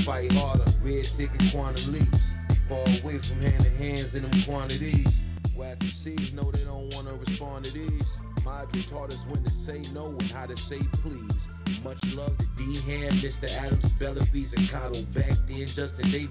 fight harder. Red ticket quantum leaps. Fall away from hand to hands in them quantities. Whack the seeds know they don't want to respond to these. Madre taught us when to say no and how to say please. Much love to D-Hand, Mr. Adams, Bellafies, and Cotto. Back then, Justin Davis.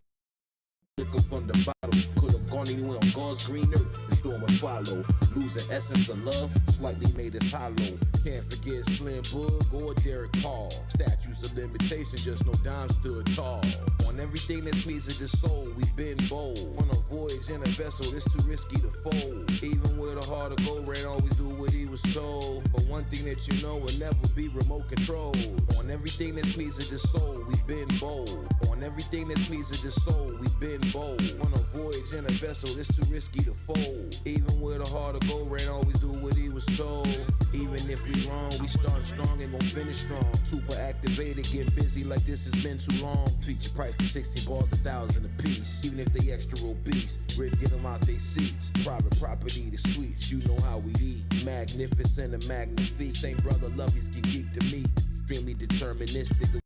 Liquor from the bottle, could have gone anywhere on God's green earth, the storm would follow. Losing essence of love, slightly made us hollow. Can't forget Slim Boog or Derek Paul. Statues of limitation, just no dime stood tall. On everything that pleases the soul, we've been bold. On a voyage in a vessel, it's too risky to fold. Even with a heart of gold, Ran always do what he was told. But one thing that you know will never be remote control. On everything that pleases the soul, we've been bold. On everything that pleases the soul, we've been bold. On a voyage in a vessel, it's too risky to fold. Even with a heart of gold, Ran always do what he was told. Even if we wrong, we start strong and gon' finish strong. Super activated, getting busy like this has been too long. Feature price for 16 balls, 1,000 a piece. Even if they extra obese, Rick get them out they seats. Private property, the sweets, you know how we eat. Magnificent and magnifique. Same brother lovies get geek to me. Extremely deterministic.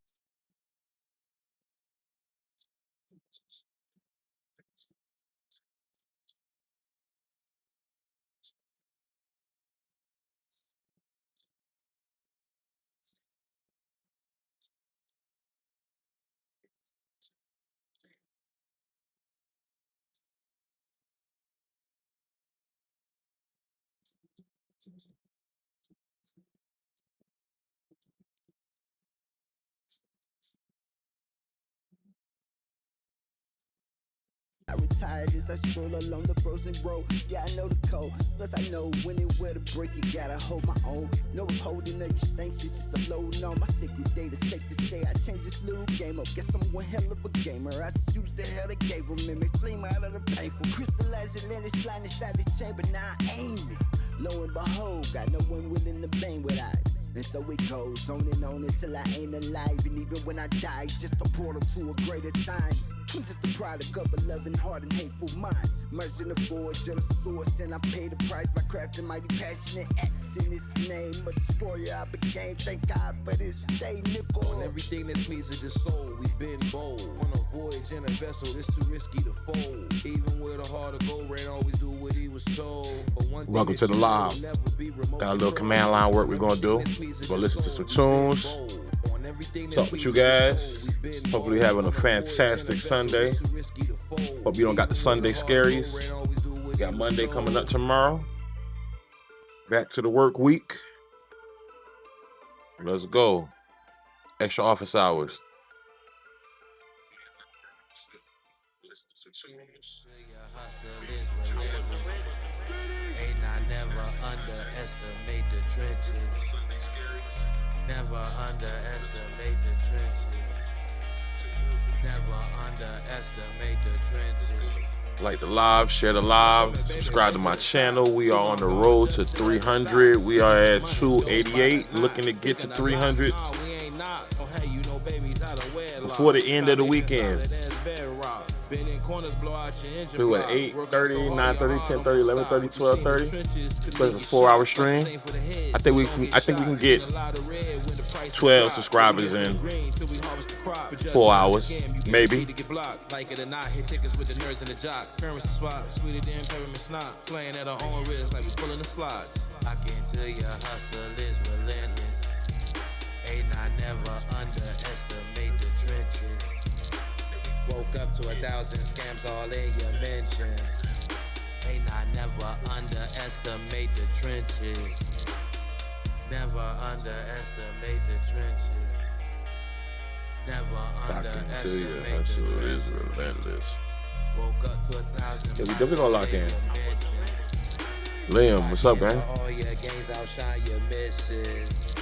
I retired as I stroll along the frozen road. Yeah, I know the code. Plus I know when and where to break it. Gotta hold my own. No upholding of your sanctions, just a loading on my sacred data. Safe to say I changed this little game up. Guess I'm one hell of a gamer. I just used the hell they gave them and make flame out of the painful. Crystallize it, let it slide inside the chamber. Now I aim it. Lo and behold, got no one willing to bang what I. And so it goes on until I ain't alive. And even when I die, it's just a portal to a greater time. I'm just a product of a loving heart and hateful mind. Merged in the forge of the source, and I pay the price by crafting mighty passionate acts in this name. A destroyer I became, thank God for this day, nickel. On everything that pleases the soul, we've been bold. On a voyage in a vessel, it's too risky to fold. Even with a heart of gold, Ran always do what he was told. But one thing Welcome to the live. Got a little command line work we're gonna do. We're gonna listen to some tunes. Talk with you guys. Hopefully having a fantastic Sunday. Hope you don't got the Sunday scaries. We got Monday coming up tomorrow. Back to the work week. Let's go. Extra office hours. Ain't I never underestimate the trenches. Never underestimate the trenches. Never underestimate the trenches. Like the live, share the live, subscribe to my channel. We are on the road to 300. We are at 288, looking to get to 300 before the end of the weekend. We were at 8:30, 9:30, 10:30, 11:30, 12:30. It's a 4-hour stream. I think we can get 12 subscribers in 4 hours, maybe. Like it or not, hit tickets with the nerds and the jocks. Currency spots, sweeter than peppermint snot. Playing at our own risk like we pulling the slots. I can tell your hustle is relentless. Ain't I never underestimate the trenches. Woke up to 1,000 scams all in your mentions. Ain't I never underestimate the trenches. Never underestimate the trenches. Never underestimate the trenches. Relentless. Woke up to 1,000. Yeah, we definitely gonna lock in. Liam, what's up, gang? All your games outshine your misses.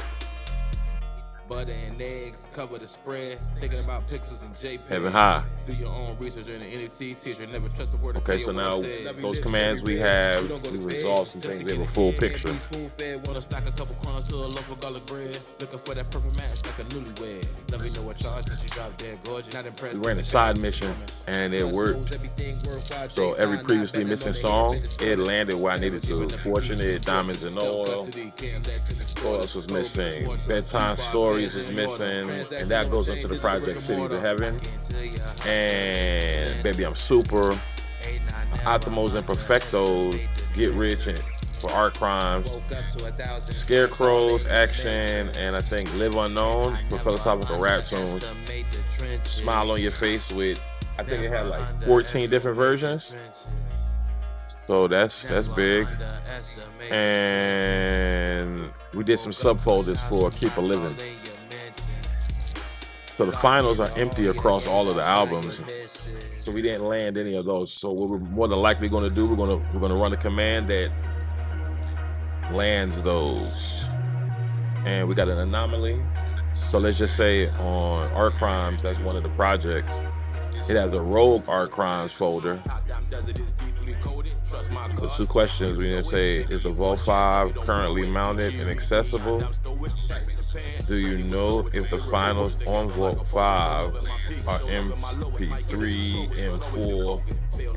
Butter and eggs, cover the spread. Thinking about pixels and JPEG. Heaven high. Do your own research in the NFT. Teacher never trust a word. Okay, so now those commands we have, we resolve some things. We have a full picture. Want to stack a couple crumbs to a local garlic bread. Looking for that perfect match like a newlywed. We ran a side mission and it worked. So every previously missing song, it landed where I needed to. Fortunate, Diamonds in Oil. What else was missing? Bedtime Stories is missing. And that goes into the project City to Heaven. And Baby I'm Super. Optimos and Perfectos, Get Rich and for Art Crimes. Scarecrows, Action, and I think Live Unknown for philosophical rap tunes. Smile on Your Face with, I think it had like 14 different versions. So that's big. And we did some subfolders for Keep a Living. So the finals are empty across all of the albums. So we didn't land any of those. So what we're more than likely going to do, we're going to run a command that lands those. And we got an anomaly. So let's just say on Art Crimes, that's one of the projects. It has a rogue Art Crimes folder. So 2 questions. We didn't say, is the Vault 5 currently mounted and accessible? Do you know if the finals on Vault 5 are MP3, M4?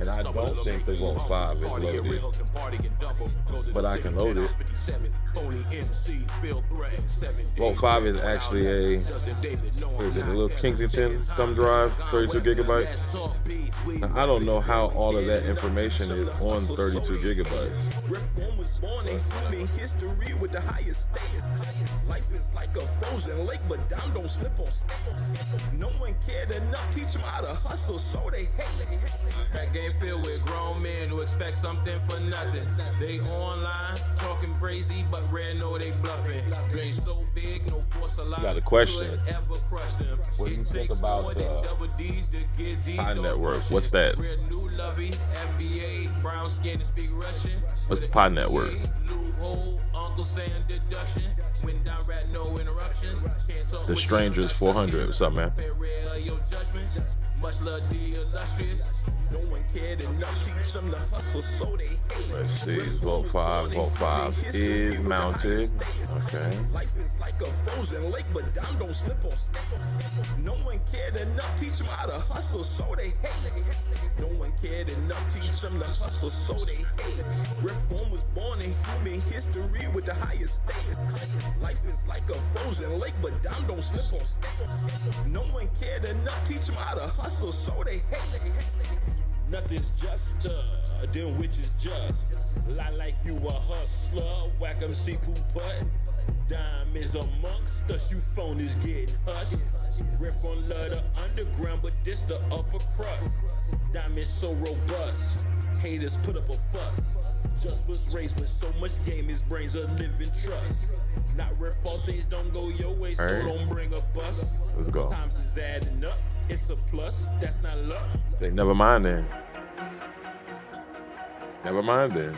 And I don't think the Vault 5 is loaded, but I can load it. Vault 5 is actually a little Kensington thumb drive, 32 gigabytes. Now, I don't know how all of that information is on 32 gigabytes. Life is like a frozen lake, but Dom don't slip on scales. No one cared enough, teach them how to hustle, so they hate. That game filled with grown men who expect something for nothing. They online, talking crazy, but rare know they bluffing. Dream so big, no force allowed. Got a question. What do you think about Pi Network? What's that? What's the Pi Network? The Strangers 400 or something, man. Let's see, Vault 5 is mounted. Okay. Life is like a frozen lake, but Dom don't slip on scales. No one cared enough, teach them how to hustle, so they hate. No one cared enough, teach them to hustle, so they hate. Reform was born in human history with the highest stakes. Life is like a frozen lake, but Dom don't slip on scales. No one cared enough, teach them how to hustle, so they hate. Nothing's just then which is just. Lie like you a hustler, whack 'em see poo putt. Dime is amongst us, you phonies getting hushed. Riff on love the underground, but this the upper crust. Dime is so robust, haters put up a fuss. Just was raised with so much game, his brains a living trust. Not riff all things don't go your way, so don't bring a bus. Let's go. Times is adding up, it's a plus, that's not luck. Say, never mind then. Never mind then.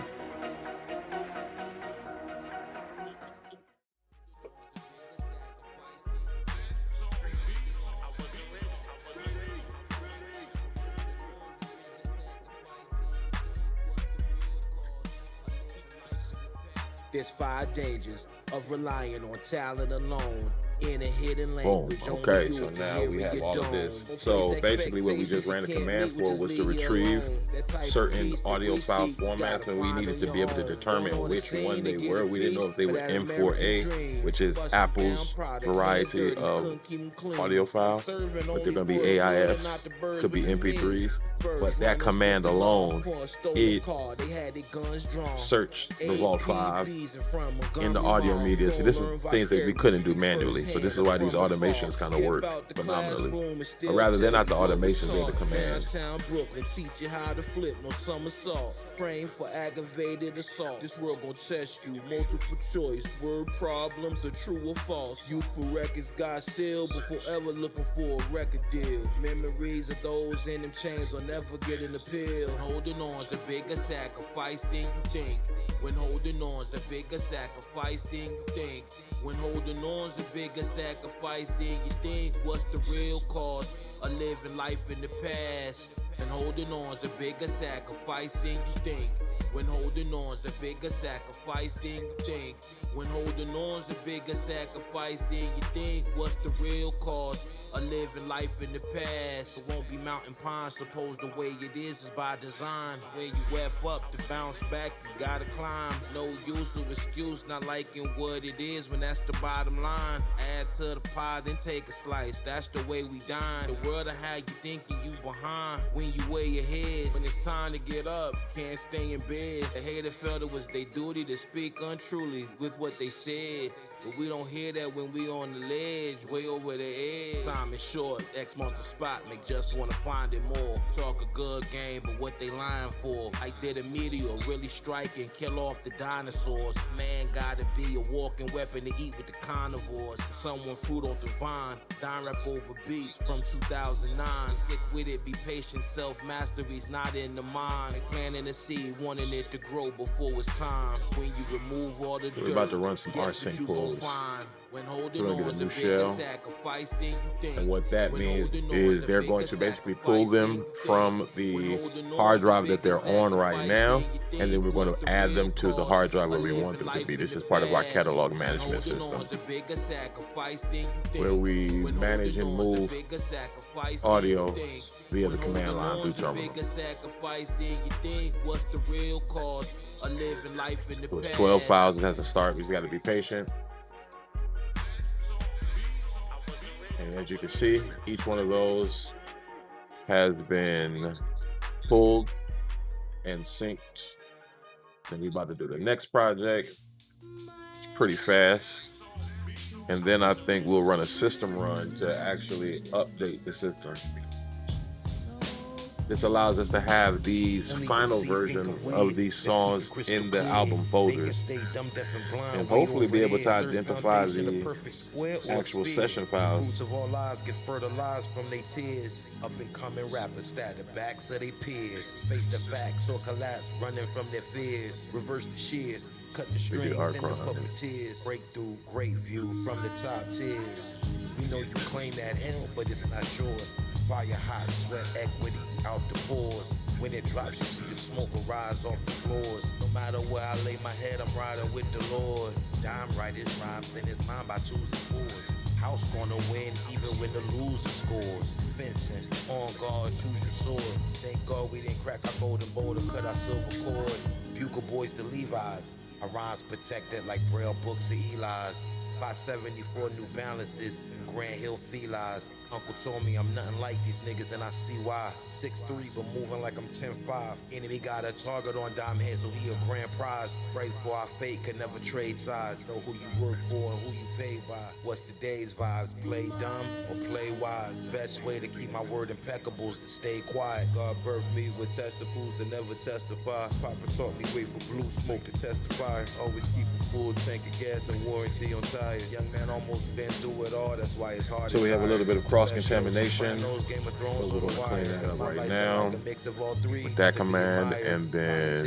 There's 5 dangers of relying on talent alone in a hidden language. Boom. Okay, so now we have all of this. So basically what we just ran a command for was to retrieve certain audio file formats, and we needed to be able to determine which one they were. We didn't know if they were M4A, which is Apple's variety of audio file, but they're going to be AIFs, could be MP3s. But that command alone, it searched the Vault 5 in the audio media. So this is things that we couldn't do manually. So this is why these automations kind of work phenomenally. But rather, they're not the automations, they're the commands. Teach you how to flip, no somersault. Frame for aggravated assault. This world gon' test you. Multiple choice. Word problems are true or false. Youthful records got sealed before ever looking for a record deal. Memories of those in them chains will never get an appeal. Holding on's a bigger sacrifice than you think. When holding on's a bigger sacrifice than you think. When holding on's a bigger sacrifice than you think. What's the real cost of living life in the past? And holding on's a bigger sacrifice than you think. When holding on's a bigger sacrifice than you think. When holding on's a bigger sacrifice than you think. What's the real cause of living life in the past? It won't be mountain pines, suppose the way it is by design. When you F up to bounce back, you gotta climb. No use of excuse, not liking what it is when that's the bottom line. Add to the pie, then take a slice. That's the way we dine. The world of how you thinking you behind when you weigh your head. When it's time to get up, can't stay in bed. The hater felt it was their duty to speak untruly with what they said. But we don't hear that when we on the ledge, way over the edge. Time is short, X marks the spot, make just wanna find it more. Talk a good game, but what they lying for? Like did a meteor really strike and kill off the dinosaurs? Man gotta be a walking weapon to eat with the carnivores. Someone fruit off the vine, dine rap over beats from 2009. Stick with it, be patient, self-mastery's not in the mind. Planting a seed, wanting it to grow before it's time. When you remove all the dirt, we're about to run some arsenic pulls. We're gonna get a new shell. And what that means is they're going to basically pull them from the hard drive that they're on right now, and then we're going to add them to the hard drive where we want them to be. This is part of our catalog management system, where we manage and move audio via the command line through terminal. So it's 12 files. It has to start. We just got to be patient. And as you can see, each one of those has been pulled and synced. Then we're about to do the next project. It's pretty fast. And then I think we'll run a system run to actually update the system. This allows us to have these final versions of these songs in the album folders and hopefully be able to identify the actual session files. Get fertilized from their tears. Up and coming rappers stab the backs of their peers. Face the facts or collapse, running from their fears. Reverse the shears, cut the strings and the puppeteers. Breakthrough, great view from the top tiers. We know you claim that hell, but it's not yours. Fire hot, sweat equity out the pores. When it drops, you see the smoke arise off the floors. No matter where I lay my head, I'm riding with the Lord. Dime write his rhymes in his mind by twos and fours. House gonna win even when the loser scores. Fencing, on guard, choose your sword. Thank God we didn't crack our golden bowl to cut our silver cord. Bugle boys to Levi's. Our rhymes protected like Braille books of Eli's. 574 New Balances and Grand Hill Felines. Uncle told me I'm nothing like these niggas and I see why. 6'3" but moving like I'm 10'5". Enemy got a target on dime head, so he a grand prize. Pray for our fate, could never trade sides. Know who you work for and who you paid by. What's the day's vibes? Play dumb or play wise? Best way to keep my word impeccable is to stay quiet. God birthed me with testicles to never testify. Papa taught me wait for blue smoke to testify. Always keep a full tank of gas and warranty on tires. Young man almost been through it all, that's why it's hard. So we have a little bit of cross-contamination. So we're going to clean that up right now with that command, and then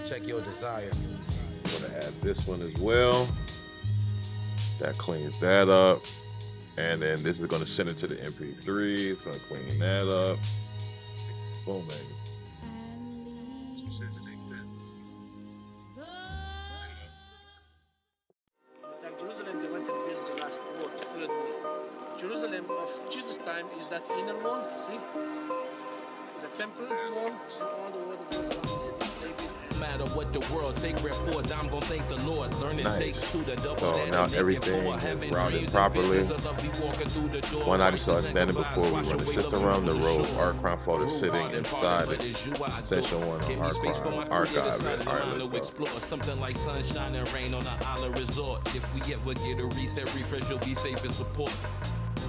check your desire. I'm going to add this one as well. That cleans that up, and then this is going to send it to the MP3. It's going to clean that up. Boom, baby. Jerusalem of Jesus' time is that inner wall, see? The temple wall and all the wall that goes around the city. No matter what the world take breath for, I'm gonna thank the Lord. Learn and take to the double. So now everything is routed properly. 190 starts standing before we run the system run. The row Art Crime folder sitting inside it. Session 1 on Art Crime archive. Alright, let's go. Something like sunshine and rain on an island resort. If we ever get a reset, refresh, you'll be safe and support.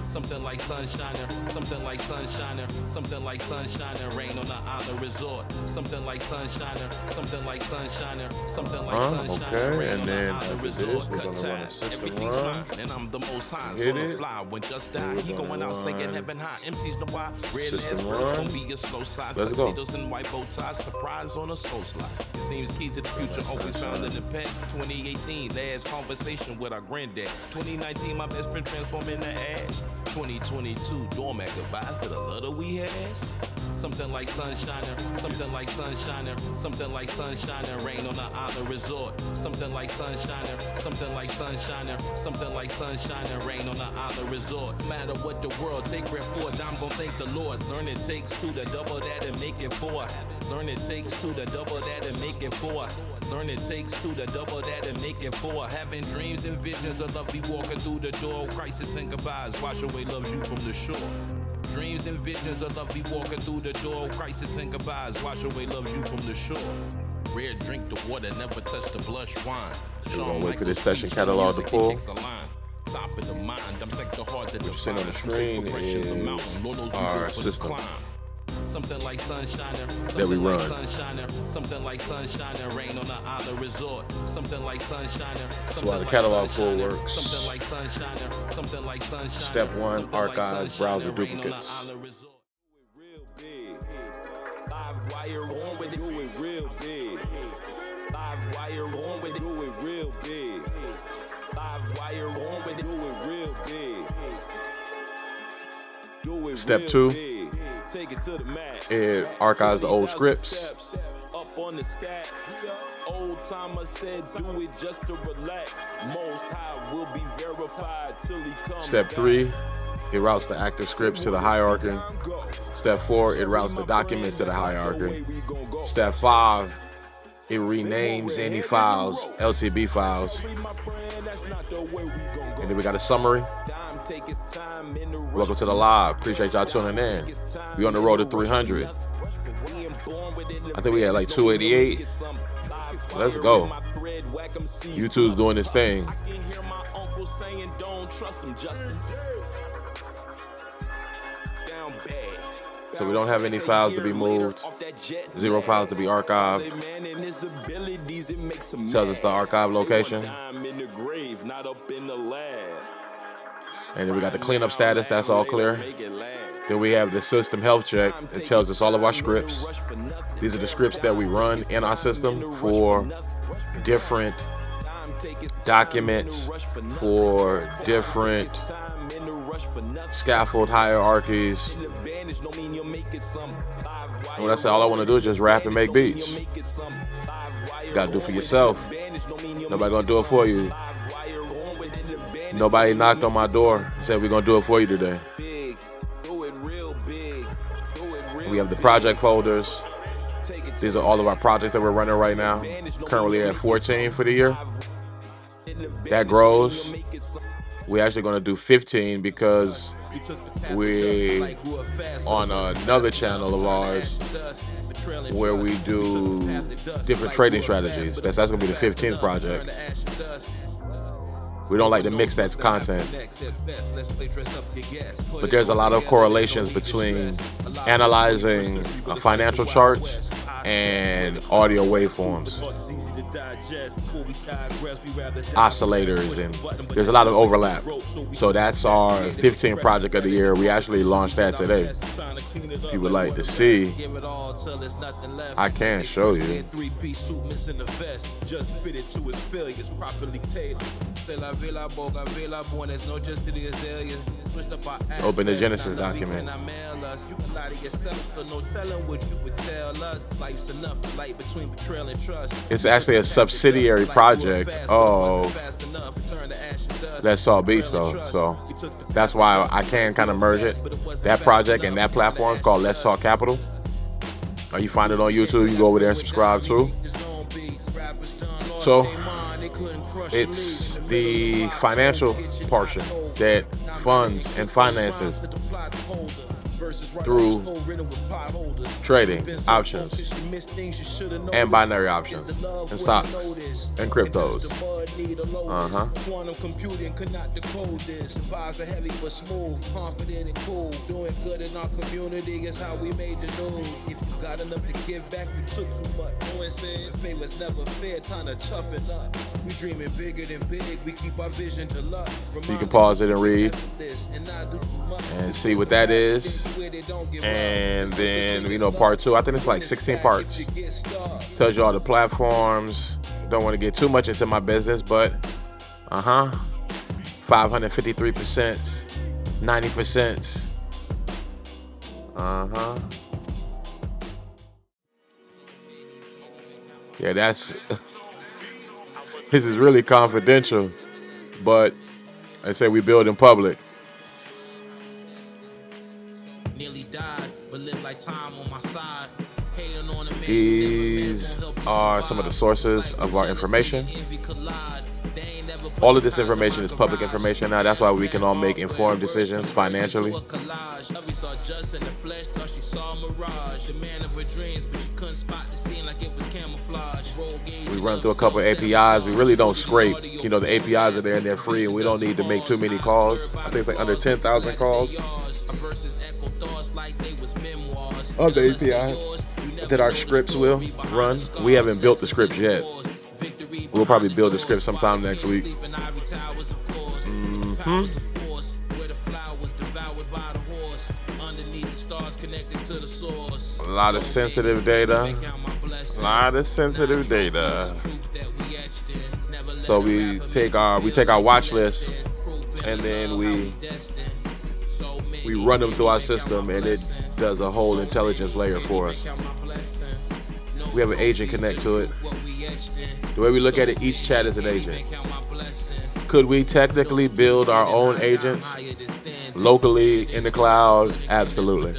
Something like sunshiner, something like sunshiner, something like sunshiner, rain on an island resort. Something like sunshiner, something like sunshiner, something like sunshiner, rain on an island resort. Cut time, everything's fine, and I'm the most high. So the fly when just died, he going out singing heaven high. MC's the why, red ass first gonna be a slow side. Tuxedos and white bow ties, surprise on a slow slide. It seems key to the future, always found in the past. 2018, last conversation with our granddad. 2019, my best friend transformed into ash. 2022, doormat goodbyes to the love we had. something like sunshiner, something like sunshiner, something like sunshiner, rain on the island resort, something like sunshiner, something like sunshiner, something like sunshiner, rain on the island resort. No matter what the world take breath for, I'm gonna thank the Lord. Learn it takes two to double that and make it four. Learn it takes two to double that and make it four. Learn it takes two to double that and make it four. Having dreams and visions of love be walking through the door. Crisis and goodbyes wash away loves you from the shore. Dreams and visions of love be walking through the door. Crisis and goodbyes wash away loves you from the shore. Rare drink the water, never touch the blush wine. We're gonna wait for this session catalog to pull. Top of the mind, I'm like the heart that What's seen on the screen is our system something like sunshiner, that we run. Something like sunshiner, rain on the island resort. Something like sunshiner. That's why the catalog pull works. Something like sunshiner, something like sunshiner. Step 1, archives, browser duplicates. Live wire on with it, do it real big. Live wire on with it, do it real big. Live wire on with it, do it real big. Do it Step real 2, big. Take it to the mat. it archives the old scripts. Up on the stat. Old timer said do it just to relax. Most high will be verified till he comes. Step 3, it routes the active scripts to the hierarchy. Step 4, it routes the documents to the hierarchy. Step 5, it renames any files, LTB files. And then we got a summary. Welcome to the live. Appreciate y'all tuning in. We on the road to 300. I think we had like 288. Let's go. YouTube's doing this thing. So we don't have any files to be moved, 0 files to be archived. Tells us the archive location. And then we got the cleanup status, that's all clear. Then we have the system health check. It tells us all of our scripts. These are the scripts that we run in our system for different documents, for different scaffold hierarchies. And when I say all I want to do is just rap and make beats. You gotta do it for yourself. Nobody gonna do it for you. Nobody knocked on my door and said we're gonna do it for you today. We have the project folders. These are all of our projects that we're running right now. Currently at 14 for the year. That grows. We're actually gonna do 15 because we on another channel of ours where we do different trading strategies. That's gonna be the 15th project. We don't like to mix that content. But there's a lot of correlations between analyzing financial charts and audio waveforms, oscillators, and there's a lot of overlap. So that's our 15th project of the year. We actually launched that today. If you would like to see, I can show you. Let's open the Genesis document. It's actually a subsidiary project of Let's Talk Beats though, so that's why I can kind of merge it. That project and that platform is called Let's Talk Capital. You find it on YouTube, you go over there and subscribe to. So it's the financial portion that funds and finances through trading, options, and binary options, and stocks, and cryptos. Quantum computing could not decode this. Vibes are heavy but smooth, confident and cool. Doing good in our community is how we made the news. If you got enough to give back, you took too much. No one said favors never fair, time to toughen up. We dreaming bigger than big, we keep our vision to luck. You can pause it and read and see what that is. And then, you know, part 2, I think it's like 16 parts. Tells you all the platforms. Don't want to get too much into my business, but 553%, 90%. Yeah, this is really confidential, but I say we build in public. These are some of the sources of our information. All of this information is public information now. That's why we can all make informed decisions financially. We run through a couple of APIs. We really don't scrape. You know, the APIs are there and they're free, and we don't need to make too many calls. I think it's like under 10,000 calls of the API that our scripts will run. We haven't built the scripts yet. We'll probably build the script sometime next week. A lot of sensitive data. So we take our watch list and then we run them through our system, and it does a whole intelligence layer for us. We have an agent connect to it. The way we look at it, each chat is an agent. Could we technically build our own agents locally in the cloud? Absolutely.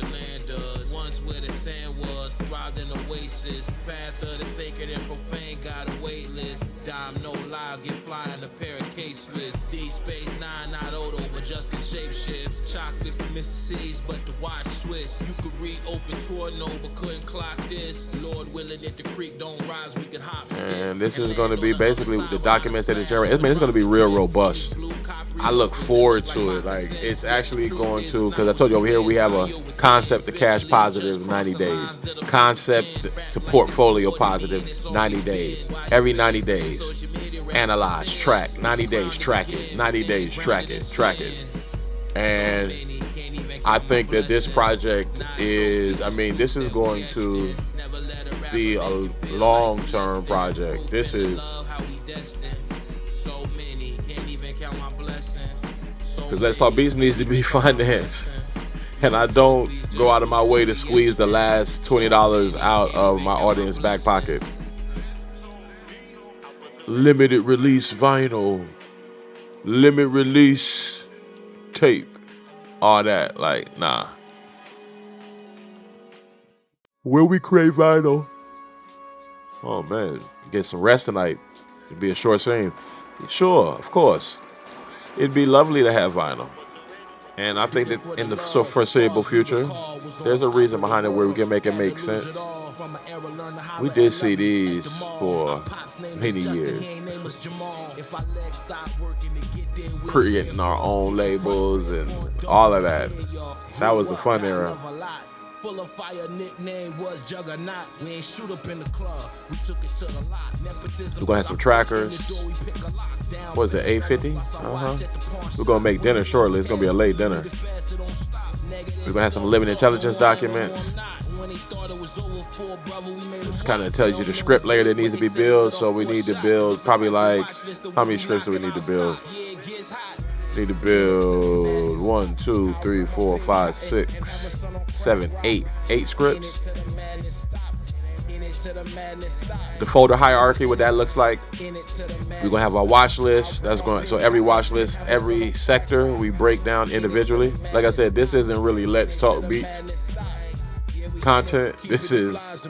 Chocolate from Mississippi, but the watch Swiss. You could read open tour, no, but couldn't clock this. Lord willing, if the creek don't rise, we could hop. And this is going to be basically the documents that it generates. I mean, it's going to be real robust. I look forward to it. Like, it's actually going to, because I told you over here we have a concept to cash positive 90 days. Concept to portfolio positive 90 days. Every 90 days. Analyze, track. 90 days, track it. 90 days, track it. Track it. And I think that this project is, I mean, this is going to be a long-term project. This is, because Let's Talk Beats needs to be financed. And I don't go out of my way to squeeze the last $20 out of my audience back pocket. Limited release vinyl. Limited release tape, all that, like, nah. Will we crave vinyl? Oh man, get some rest tonight. It'd be a short stream. Sure, of course. It'd be lovely to have vinyl. And I think that in the foreseeable future, there's a reason behind it where we can make it make sense. We did CDs for many years. Creating our own labels and all of that. That was the fun era. Full of fire, nickname was Juggernaut. We ain't shoot up in the club. We took it to the lot. We're gonna have some trackers. What is it, 850? We're gonna make dinner shortly. It's gonna be a late dinner. We're gonna have some living intelligence documents. This kind of tells you the script layer that needs to be built. So we need to build probably like, how many scripts do we need to build? Need to build 1, 2, 3, 4, 5, 6, 7, 8 scripts. The folder hierarchy, what that looks like. We're gonna have our watch list. So every watch list, every sector, we break down individually. Like I said, this isn't really Let's Talk Beats content. This is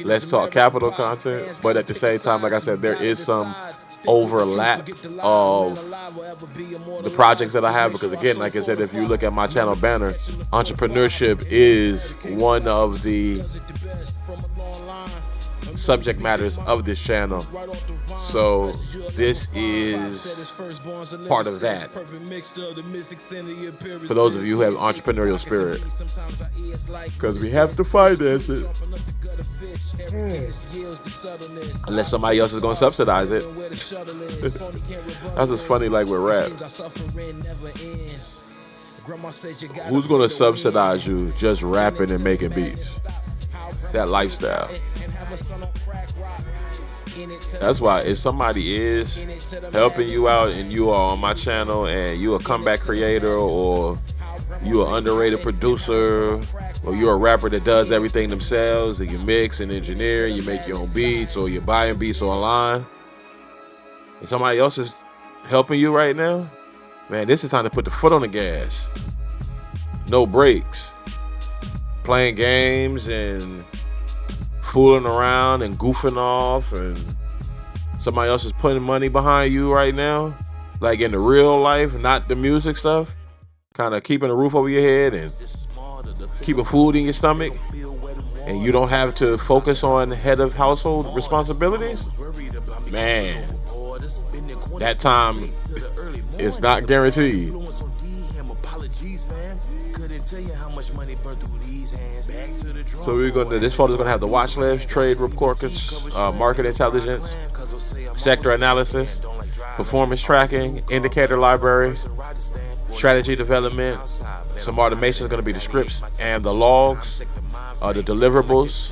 Let's Talk Capital content. But at the same time, like I said, there is some overlap of the projects that I have, because again, like I said, if you look at my channel banner, entrepreneurship is one of the subject matters of this channel. So this is part of that. For those of you who have entrepreneurial spirit, because we have to finance it. Unless somebody else is going to subsidize it. That's just funny, like with rap. Who's going to subsidize you just rapping and making beats? That lifestyle. That's why if somebody is helping you out and you are on my channel and you a comeback creator or you an underrated producer, or you're a rapper that does everything themselves, and you mix and engineer, and you make your own beats, or you're buying beats online, and somebody else is helping you right now, man, this is time to put the foot on the gas. No breaks. Playing games and fooling around and goofing off, and somebody else is putting money behind you right now, like in the real life, not the music stuff, kind of keeping a roof over your head and keeping food in your stomach, and you don't have to focus on head of household responsibilities. Man, that time is not guaranteed. So this photo is gonna have the watch list, trade reports, market intelligence, sector analysis, performance tracking, indicator library, strategy development. Some automation is gonna be the scripts and the logs, the deliverables,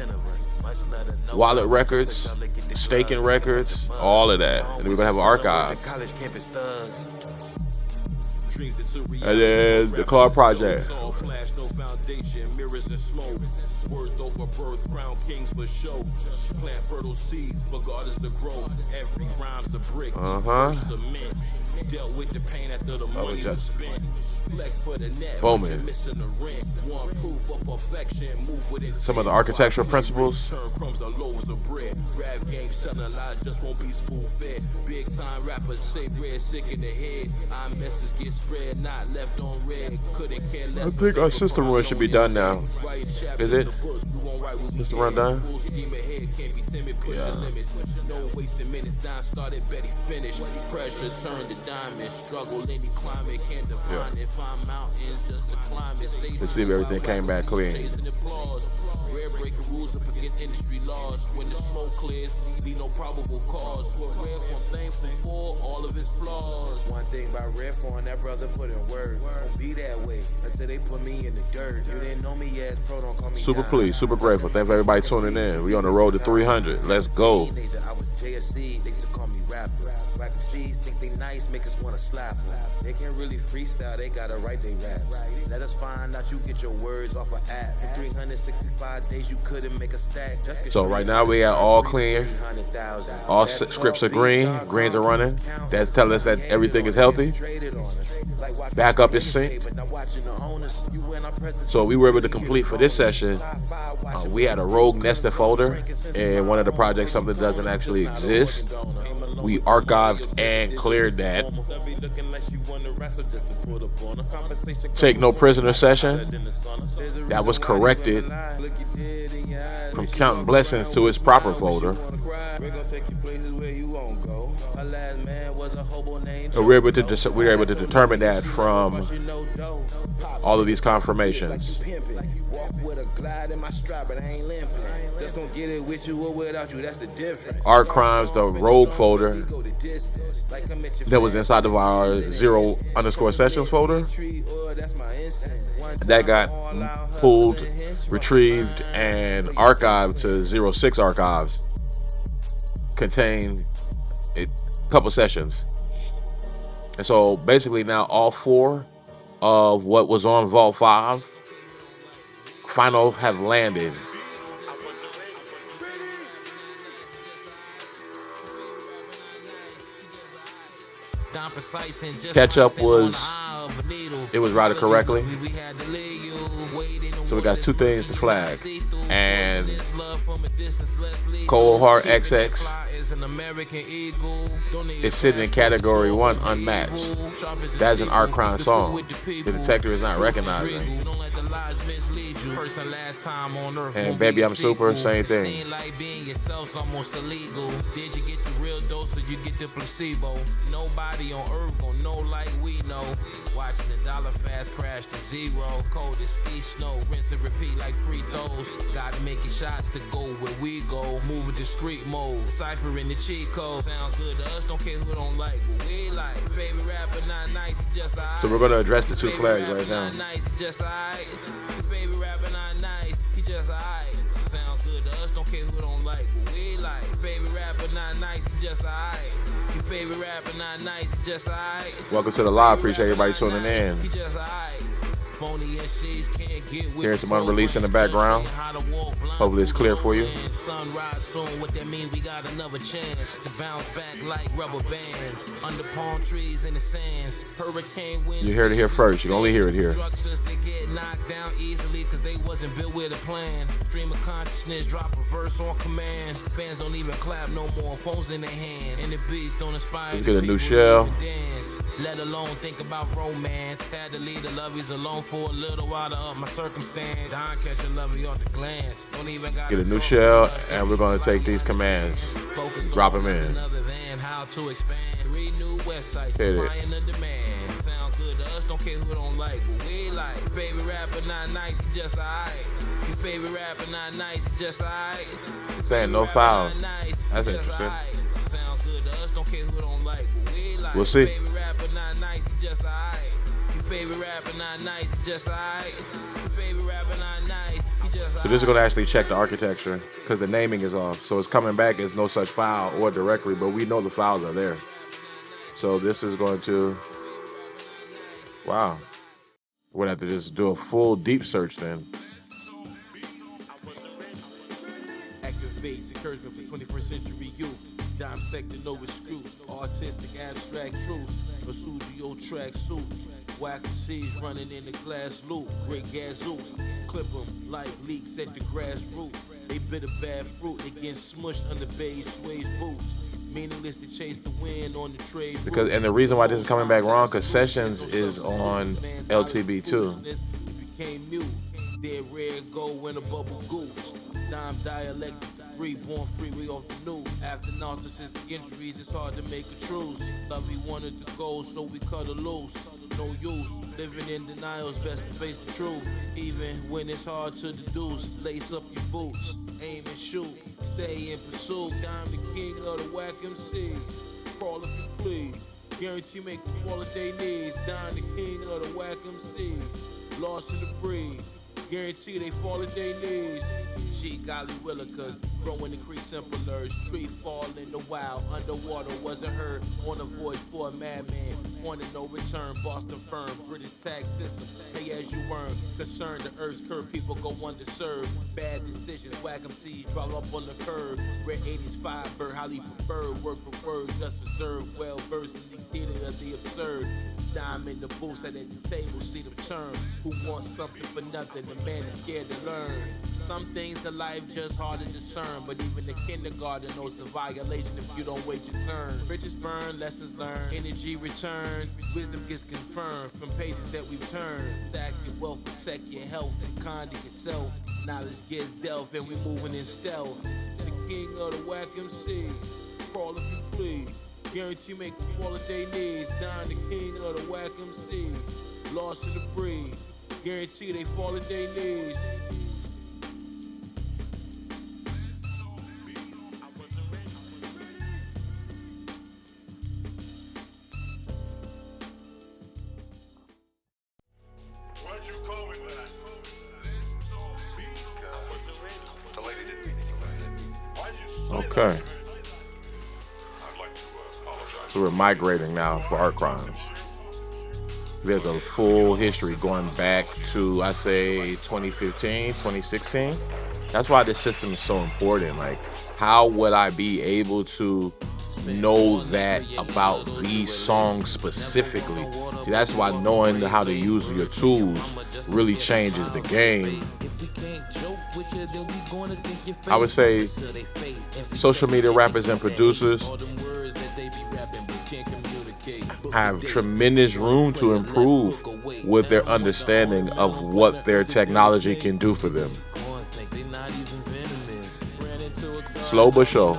wallet records, staking records, all of that. And then we're gonna have an archive. And then the car project. Words over birth, crown kings for show. Plant fertile seeds for God is the grow. Every rhyme's a brick. Cement. Dealt with the pain after the money was spent. Flex for the net. Bowman. Missing the rent. One proof of perfection. Move with it. Some of the architectural principles. Turn crumbs to loaves of bread. Rap game selling lies just won't be spoon fed. Big time rappers say bread sick in the head. Our message get spread, not left on red. Couldn't care less. I think our system run should be done now. Is it? System run done? Yeah. No wasting minutes, down started, Betty finished. Pressure turned to diamonds. Struggle any climate can't define it. Find mountains just to climb it. Let's see if everything came back clean. Rare breaking rules up against industry laws. When the smoke clears, need no probable cause. What Red Phone thankful for all of his flaws. One thing about Red Phone, that brother put in work. Won't be that way until they put me in the dirt. You didn't know me yet, pro don't call me. Super pleased, super grateful. Thanks for everybody tuning in. We on the road to 300. Let's go. I was JSC, they used to call me rapper. Black MCs think they nice, make us wanna slap them. They can't really freestyle, they gotta write they raps. Let us find out you get your words off an app. In 365 days you couldn't make a stack. So right now we got all clear. All scripts are green. Greens are running. That's telling us that everything is healthy. Backup is synced. So we were able to complete for this session. We had a rogue nested folder in one of the projects, something that doesn't actually exist. We archived and cleared that. Take no prisoner session. That was corrected from counting blessings to its proper folder. And we were able to determine that from all of these confirmations. Art Crimes, the rogue folder that was inside of our 0_sessions folder, that got pulled, retrieved, and archived to 06 archives. Contain a couple sessions. And so basically now all 4 of what was on Vault 5 final have landed. Catch up was, it was routed correctly. So we got 2 things to flag. And Cold Heart XX is sitting in category 1, unmatched. That's an Art Crime song. The detector is not recognizing. And Baby I'm Super, same thing. Did you get the real dose or you get the placebo? Nobody on earth gon' know like we know. Watching the dollar fast crash to zero. Cold as ski snow, rinse and repeat like free throws. Gotta make it shots to go where we go. Move in discreet mode, cipher in the cheat code. Sound good to us, don't care who don't like what we like. Favorite rapper not nice, just alright. So we're gonna address the 2 flags right now. Just alright. Favorite rapper not nice, he just alright. Sound good to us, don't care who don't like what we like. Favorite rapper not nice, just alright. Your favorite rapper not nice, just alright. Welcome to the live, appreciate everybody tuning in. Here's some unreleased in the background. Hopefully it's clear for you. Sunrise soon, what that mean? We got another chance to bounce back like rubber bands under palm trees in the sands. Hurricane winds. You heard it here first. You can only hear it here. Structures that get knocked down easily because they wasn't built with a plan. Stream of consciousness, drop a verse on command. Fans don't even clap no more, phones in their hand, and the beats don't inspire. Let's get a new shell. Dance, let alone think about romance. Had to leave the lovies alone for a little while to up my circumstance. Don catch a lovey off the glance. Don't even got Get a new shell, and we're gonna take these commands, drop them in. How to expand 3 new websites, Hit it. supply and the demand. Sound good to us, don't care who don't like what we like. Favorite rapper not nice, just alright. Your favorite rapper not nice, just alright. Saying no foul. That's interesting. Sound good to us, don't care who don't like what we like. We'll see. Favorite rapper not nice, just alright. Your favorite rapper not nice, just alright. Your favorite rapper not nice. So this is going to actually check the architecture because the naming is off. So it's coming back as no such file or directory, but we know the files are there. So this is going to, wow. We're going to have to just do a full deep search then. Activates encouragement for 21st century youth. Dissecting over screws, artistic abstract truths. A studio track suits. Whack seeds running in the glass loop. Great gazooks. Clip them like leaks at the grassroots. They bit a bad fruit. They get smushed under beige suede boots. Meaningless to chase the wind on the trade. Because, and the reason why this is coming back wrong, because Sessions is on LTB too. Became mute. Dead rare go in a bubble goose. Dime dialect. Reborn freeway off the news. After narcissistic injuries, it's hard to make a truce. Love we wanted to go, so we cut her loose. No use, living in denial is best to face the truth. Even when it's hard to deduce, lace up your boots, aim and shoot, stay in pursuit. I'm the king of the whack MC. Crawl if you please, guarantee make them fall at their knees. I'm the king of the whack MC. Lost in the breeze, guarantee they fall at their knees. She golly willing, cause growing the creek simple urge. Tree fall in the wild, underwater wasn't heard. On a voyage for a madman, wanted no return. Boston firm, British tax system, pay as you earn. Concerned the earth's curve, people go underserved. Bad decisions, whack 'em seeds, drop up on the curb. Red 80s fiber, highly preferred. Word for word, just reserved. Well versed in the theater of the absurd. Dime in the booth, sat at the table, see them turn. Who wants something for nothing? The man is scared to learn. Some things in life just hard to discern, but even the kindergarten knows the violation if you don't wait your turn. Bridges burn, lessons learned, energy returned, wisdom gets confirmed from pages that we've turned. Stack your wealth, protect your health, and conduct yourself. Knowledge gets dealt, and we moving in stealth. The king of the whack MC, crawl if you please. Guarantee make them fall at their knees. Don the king of the whack MC, lost in the breeze. Guarantee they fall at their knees. Okay. So we're migrating now for art crimes. There's a full history going back to, I say, 2015, 2016. That's why this system is so important. Like, how would I be able to know that about these songs specifically? See, that's why knowing how to use your tools really changes the game. I would say social media rappers and producers have tremendous room to improve with their understanding of what their technology can do for them. Slow but sure.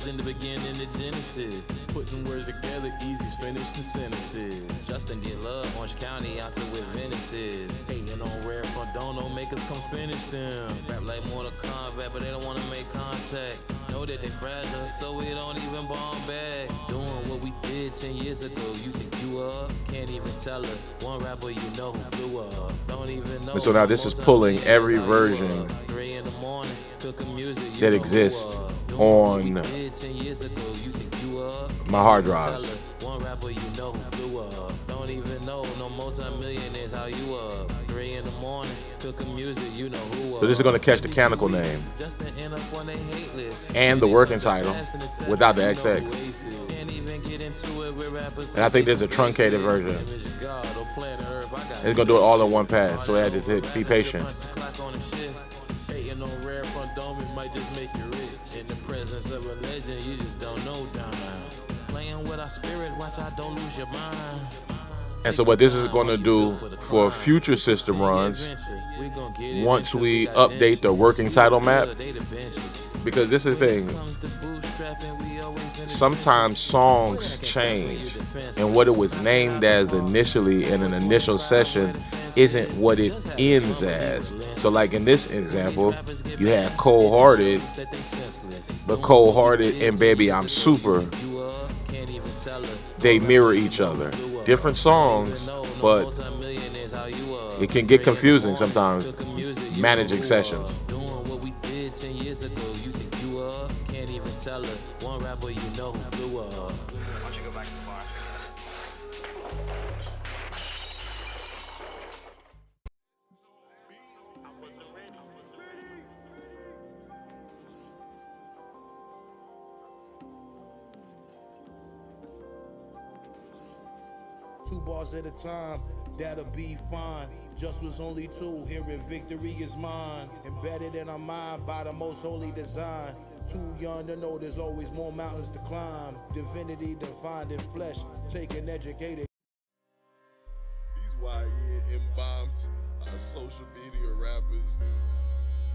In the beginning, the genesis, putting words together, easy finishing sentences. Justin get love, Orange County out to with Venices. Hating on rare front, don't make us come finish them. Rap like Mortal Kombat, but they don't want to make contact. Know that they fragile, so we don't even bomb back. Doing what we did 10 years ago, you think you up? Can't even tell her. One rapper you know who blew up. Don't even know. So now this is pulling every version 3 in the morning, cooking music, that exists on my hard drives. One rapper you know who blew up. Don't even know no multi-millionaires how you up. 3 in the morning, cooking music, you know who up. So this is gonna catch the canonical name and the working title without the XX. And I think there's a truncated version. It's gonna do it all in one pass, so I had to be patient. Hating on rare front dome, it might just make you rich. In the presence of a legend, you just don't know down. Playing with our spirit, watch out, don't lose your mind. And so what this is going to do for future system runs, once we update the working title map, because this is the thing, sometimes songs change, and what it was named as initially in an initial session isn't what it ends as. So like in this example, you had Cold Hearted, but Cold Hearted and Baby I'm Super, they mirror each other. Different songs, but it can get confusing sometimes managing sessions. Doing what we did 10 years ago, you think you can't even tell her. One rapper you know who blew up. Why don't you go back to the bar? Two bars at a time, that'll be fine. Just was only two, hearing victory is mine. Embedded in our mind by the most holy design. Too young to know there's always more mountains to climb. Divinity defined in flesh, taking educated. These YN M-bombs are social media rappers.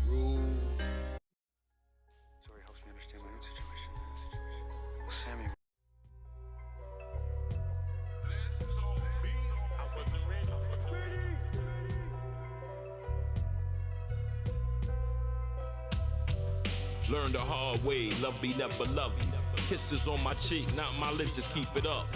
Rule. So he helps me understand my own situation. Sammy. Learn the hard way, love me, never love you. Kisses on my cheek, not my lips, just keep it up.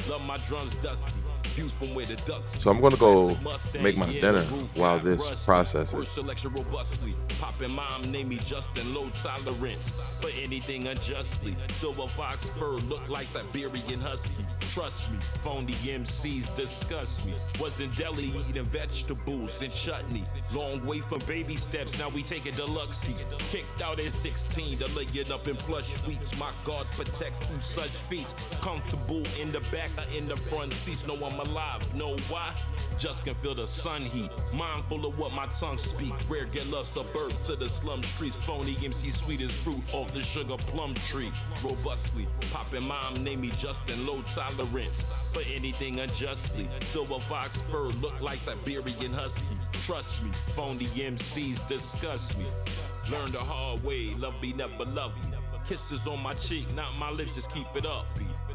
Love my drums dusty. Views from where the ducks. So I'm gonna go make my dinner while this processes. Selection robustly. Poppin' mom, name me Justin, low tolerance for anything unjustly. Silver fox fur look like Siberian husky. Trust me, phony MCs disgust me. Was in Delhi eating vegetables and chutney. Long way from baby steps, now we taking deluxe seats. Kicked out at 16 to lay it up in plush suites. My God protects through such feats. Comfortable in the back or in the front seats. Know I'm alive, know why? Just can feel the sun heat. Mindful of what my tongue speak. Rare get love suburb to the slum streets. Phony MC sweet as fruit off the sugar plum tree. Robustly, poppin' mom, name me Justin, low tolerance for anything unjustly. Silver fox fur look like Siberian husky. Trust me, phony MCs disgust me. Learn the hard way, love me, never love me. Kisses on my cheek, not my lips, just keep it up.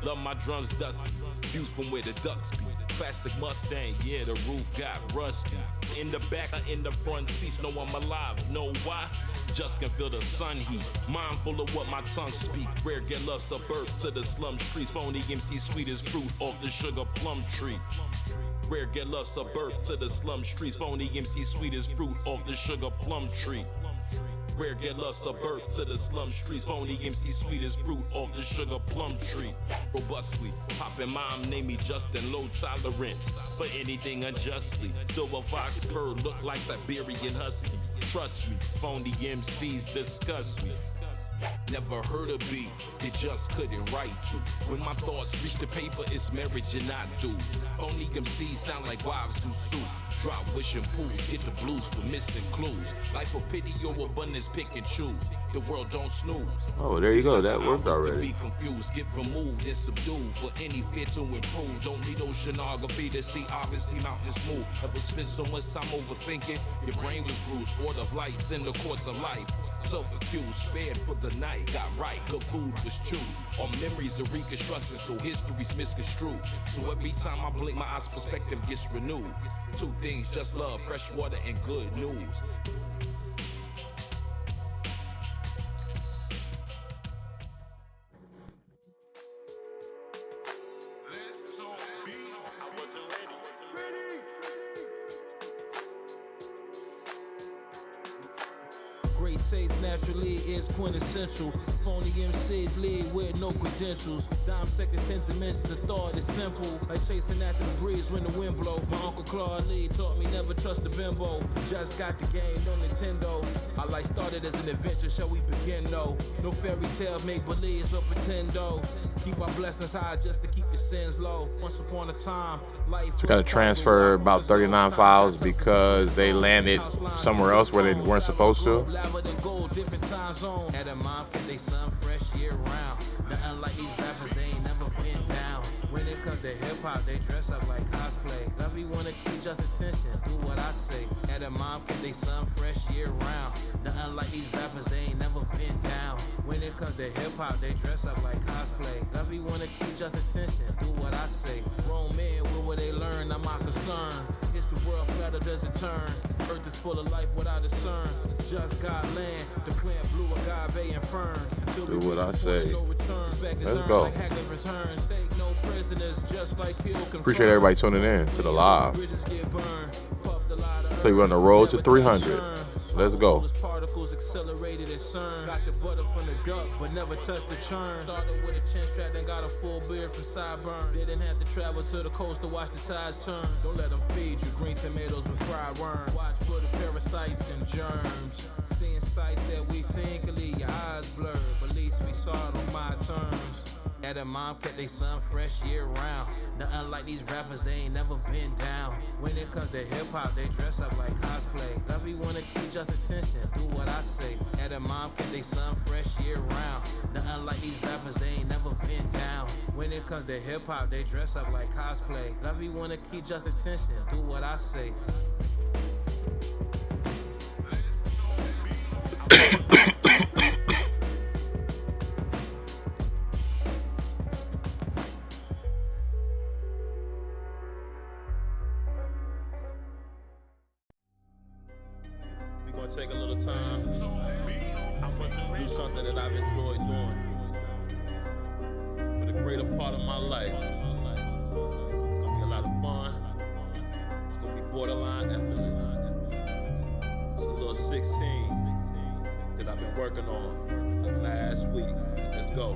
Love my drums dusty, views from where the ducks be. Classic Mustang, yeah, the roof got rusty. In the back or in the front seats, know I'm alive, know why? Just can feel the sun heat. Mindful of what my tongue speak. Rare get love suburb to the slum streets. Phony MC sweet as fruit off the sugar plum tree. Rare get love suburb to the slum streets. Phony MC sweet as fruit off the sugar plum tree. Rare get love suburb to the slum streets. Phony MC sweet as fruit off the sugar plum tree. Robustly, poppin' mom, name me Justin, low tolerance for anything unjustly. Silver fox fur look like Siberian husky. Trust me, phony MCs disgust me. Never heard a beat, it just couldn't write to. When my thoughts reach the paper, it's marriage and not dues. Only MCs sound like wives who sue. Drop wishing pools, get the blues for missing clues. Life for pity or abundance, pick and choose. The world don't snooze. Oh, there you go. That worked already. Be confused, get removed and subdued. For any fear to improve, don't need oceanography to see obviously mountains move. Ever spent so much time overthinking, your brain was bruised. Order of lights in the course of life. Self-accused, spared for the night, got right, good food was chewed. All memories of reconstruction, so history's misconstrued. So every time I blink, my eyes perspective gets renewed. Two things, just love, fresh water, and good news. Great taste naturally is quintessential. Phony MCs lead with no credentials. Dime second 10 dimensions of thought is simple. Like chasing after the breeze when the wind blow. My Uncle Claude Lee taught me never trust a bimbo. Just got the game, no Nintendo. Our life started as an adventure, shall we begin though? No fairy tale, make believes or pretend though. Keep our blessings high just to keep your sins low. Once upon a time, life. So got to transfer about 39 files because they landed somewhere else where they weren't supposed to. Nothing like these rappers, they ain't never been down. When it comes to hip hop, they dress up like cosplay. Lovey wanna keep just attention, do what I say. At a mom, keep they sun fresh year round. Nothing like these rappers, they ain't never been down. When it comes to hip hop, they dress up like cosplay. Lovey wanna keep just attention, do what I say. Grown men, where they learn? Not my concern. Is the world flat or does it turn? Earth is full of life without a discern. Just got land, the plant blue agave and fern. Do what I say. Let's go. Appreciate everybody tuning in to the live. So we're on the road to 300. Let's go. Particles accelerated at CERN. Got the butter from the duck, but never touched the churn. Started with a chin strap, then got a full beard from sideburn. Didn't have to travel to the coast to watch the tides turn. Don't let them feed you green tomatoes with fried worm. Watch for the parasites and germs. Seeing sights that we seen can leave your eyes blurred, but at least we saw it on my terms. At a mom, kept they sun fresh year round. Nothing like these rappers, they ain't never been down. When it comes to hip hop, they dress up like cosplay. Lovey wanna keep just attention, do what I say. At a mom, kept they sun fresh year round. Nothing like these rappers, they ain't never been down. When it comes to hip hop, they dress up like cosplay. Lovey wanna keep just attention, do what I say. Take a little time, do something that I've enjoyed doing for the greater part of my life. It's gonna be a lot of fun. It's gonna be borderline effortless. It's a little 16 that I've been working on since last week. Let's go.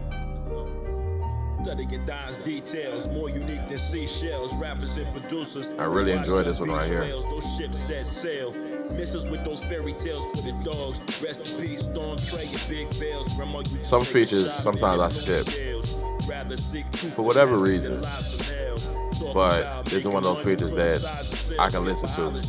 Studying Don's details, more unique than seashells, rappers and producers. I really enjoy this one right here. Those ships set sail. Misses with those fairy tales for the dogs. Rest in peace, Storm Trey and Big Bells. Some features sometimes I skip for whatever reason, but it's one of those features that I can listen to.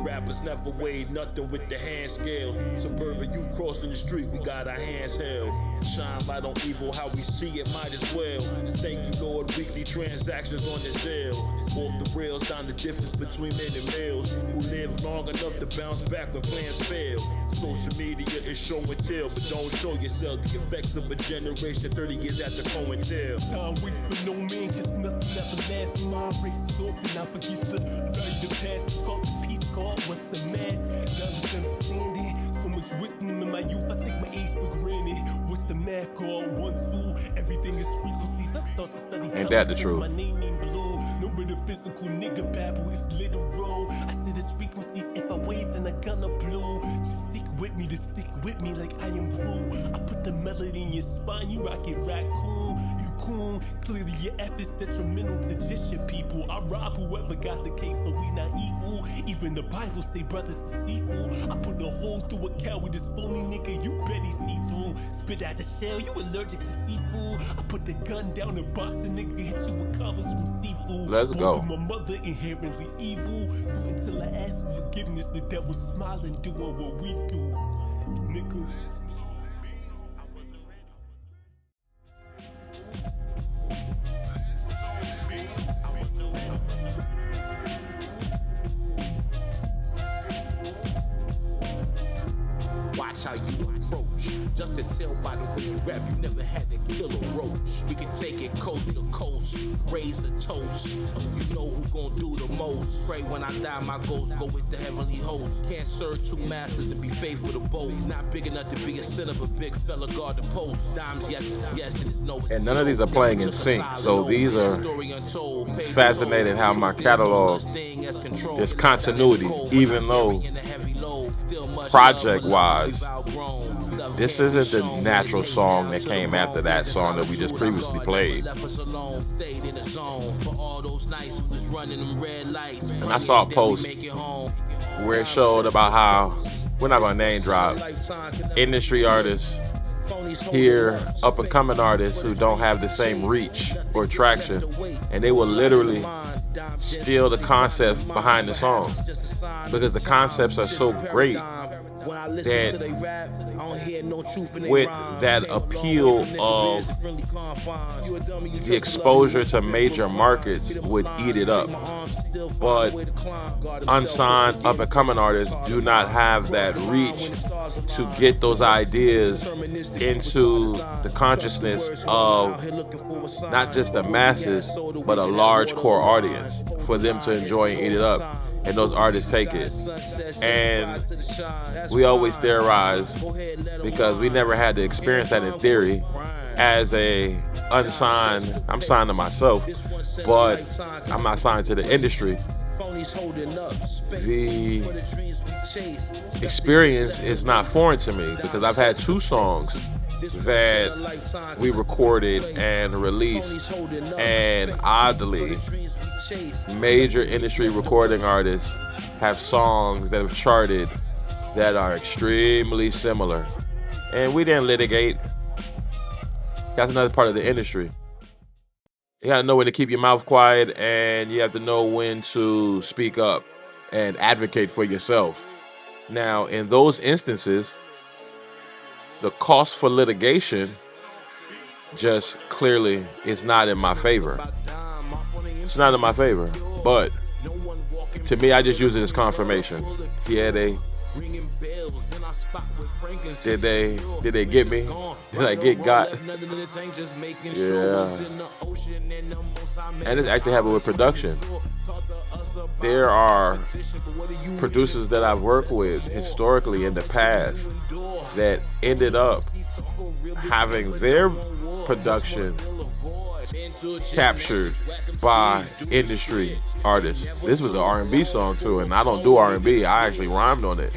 Rappers never weighed nothing with the hand scale. Suburban youth crossing the street, we got our hands held. Shine light on evil, how we see it might as well. Thank you, Lord, weekly transactions on this hill. Off the rails, down the difference between men and males who live long enough to bounce back when plans fail. Social media is show and tell, but don't show yourself. The effects of a generation 30 years after COINTEL. Time waits for no man, cause nothing ever lasts. My race is off and I forget the value the past. It's called the peace card, what's the math? Doesn't understand it. So much wisdom in my youth, I take my age for granted. What's the math called? 1, 2, everything is frequencies. I start to study. Ain't that the truth? My name ain't blue. No metaphysical nigga babble, it's literal. I said it's frequencies. If I wave, then I gonna blow. Just stick with me, to stick with me like I am Groot. I put the melody in your spine, you rock it raccoon. You cool, clearly your efforts detrimental to just your people. I rob whoever got the case, so we not equal. Even the Bible say brothers deceitful. I put a hole through a cow with this phony nigga, you bet he see through. Spit out the shell, you allergic to seafood. I put the gun down and box a nigga, hit you with combos from seafood. Let's go. My mother inherently evil, so until I ask for forgiveness, the devil's smiling, doing what we do, nigga. Watch how you approach. Just to tell by the way you rap, you never had to kill a roach. We can take it coast to coast, raise the toast. You know who gon' do the most. Pray when I die, my ghost go with the heavenly host. Can't serve two masters to be faithful to both. Not big enough to be a sinner, but big fella guard the post. Dimes, yes, yes, and it's no. And none of these are playing in sync, so these are. It's fascinating how my catalog is continuity, even though project-wise, this isn't the natural song that came after that song that we just previously played. And I saw a post where it showed about how, we're not gonna name drop, industry artists hear up-and-coming artists who don't have the same reach or traction, and they will literally steal the concepts behind the song because the concepts are so great that with that appeal of the exposure to major markets would eat it up. But unsigned up-and-coming artists do not have that reach to get those ideas into the consciousness of not just the masses, but a large core audience for them to enjoy and eat it up. And those artists take it. And we always theorize because we never had to experience that in theory as a unsigned, I'm signed to myself, but I'm not signed to the industry. The experience is not foreign to me because I've had 2 songs that we recorded and released, and oddly, major industry recording artists have songs that have charted that are extremely similar. And we didn't litigate. That's another part of the industry. You gotta know when to keep your mouth quiet, and you have to know when to speak up and advocate for yourself. Now, in those instances, the cost for litigation just clearly is not in my favor. It's not in my favor, but to me, I just use it as confirmation. Yeah, did they get me? Did I get got? Yeah. And it actually happened with production. There are producers that I've worked with historically in the past that ended up having their production captured by industry artists. This was an R&B song too, and I don't do R&B. I actually rhymed on it.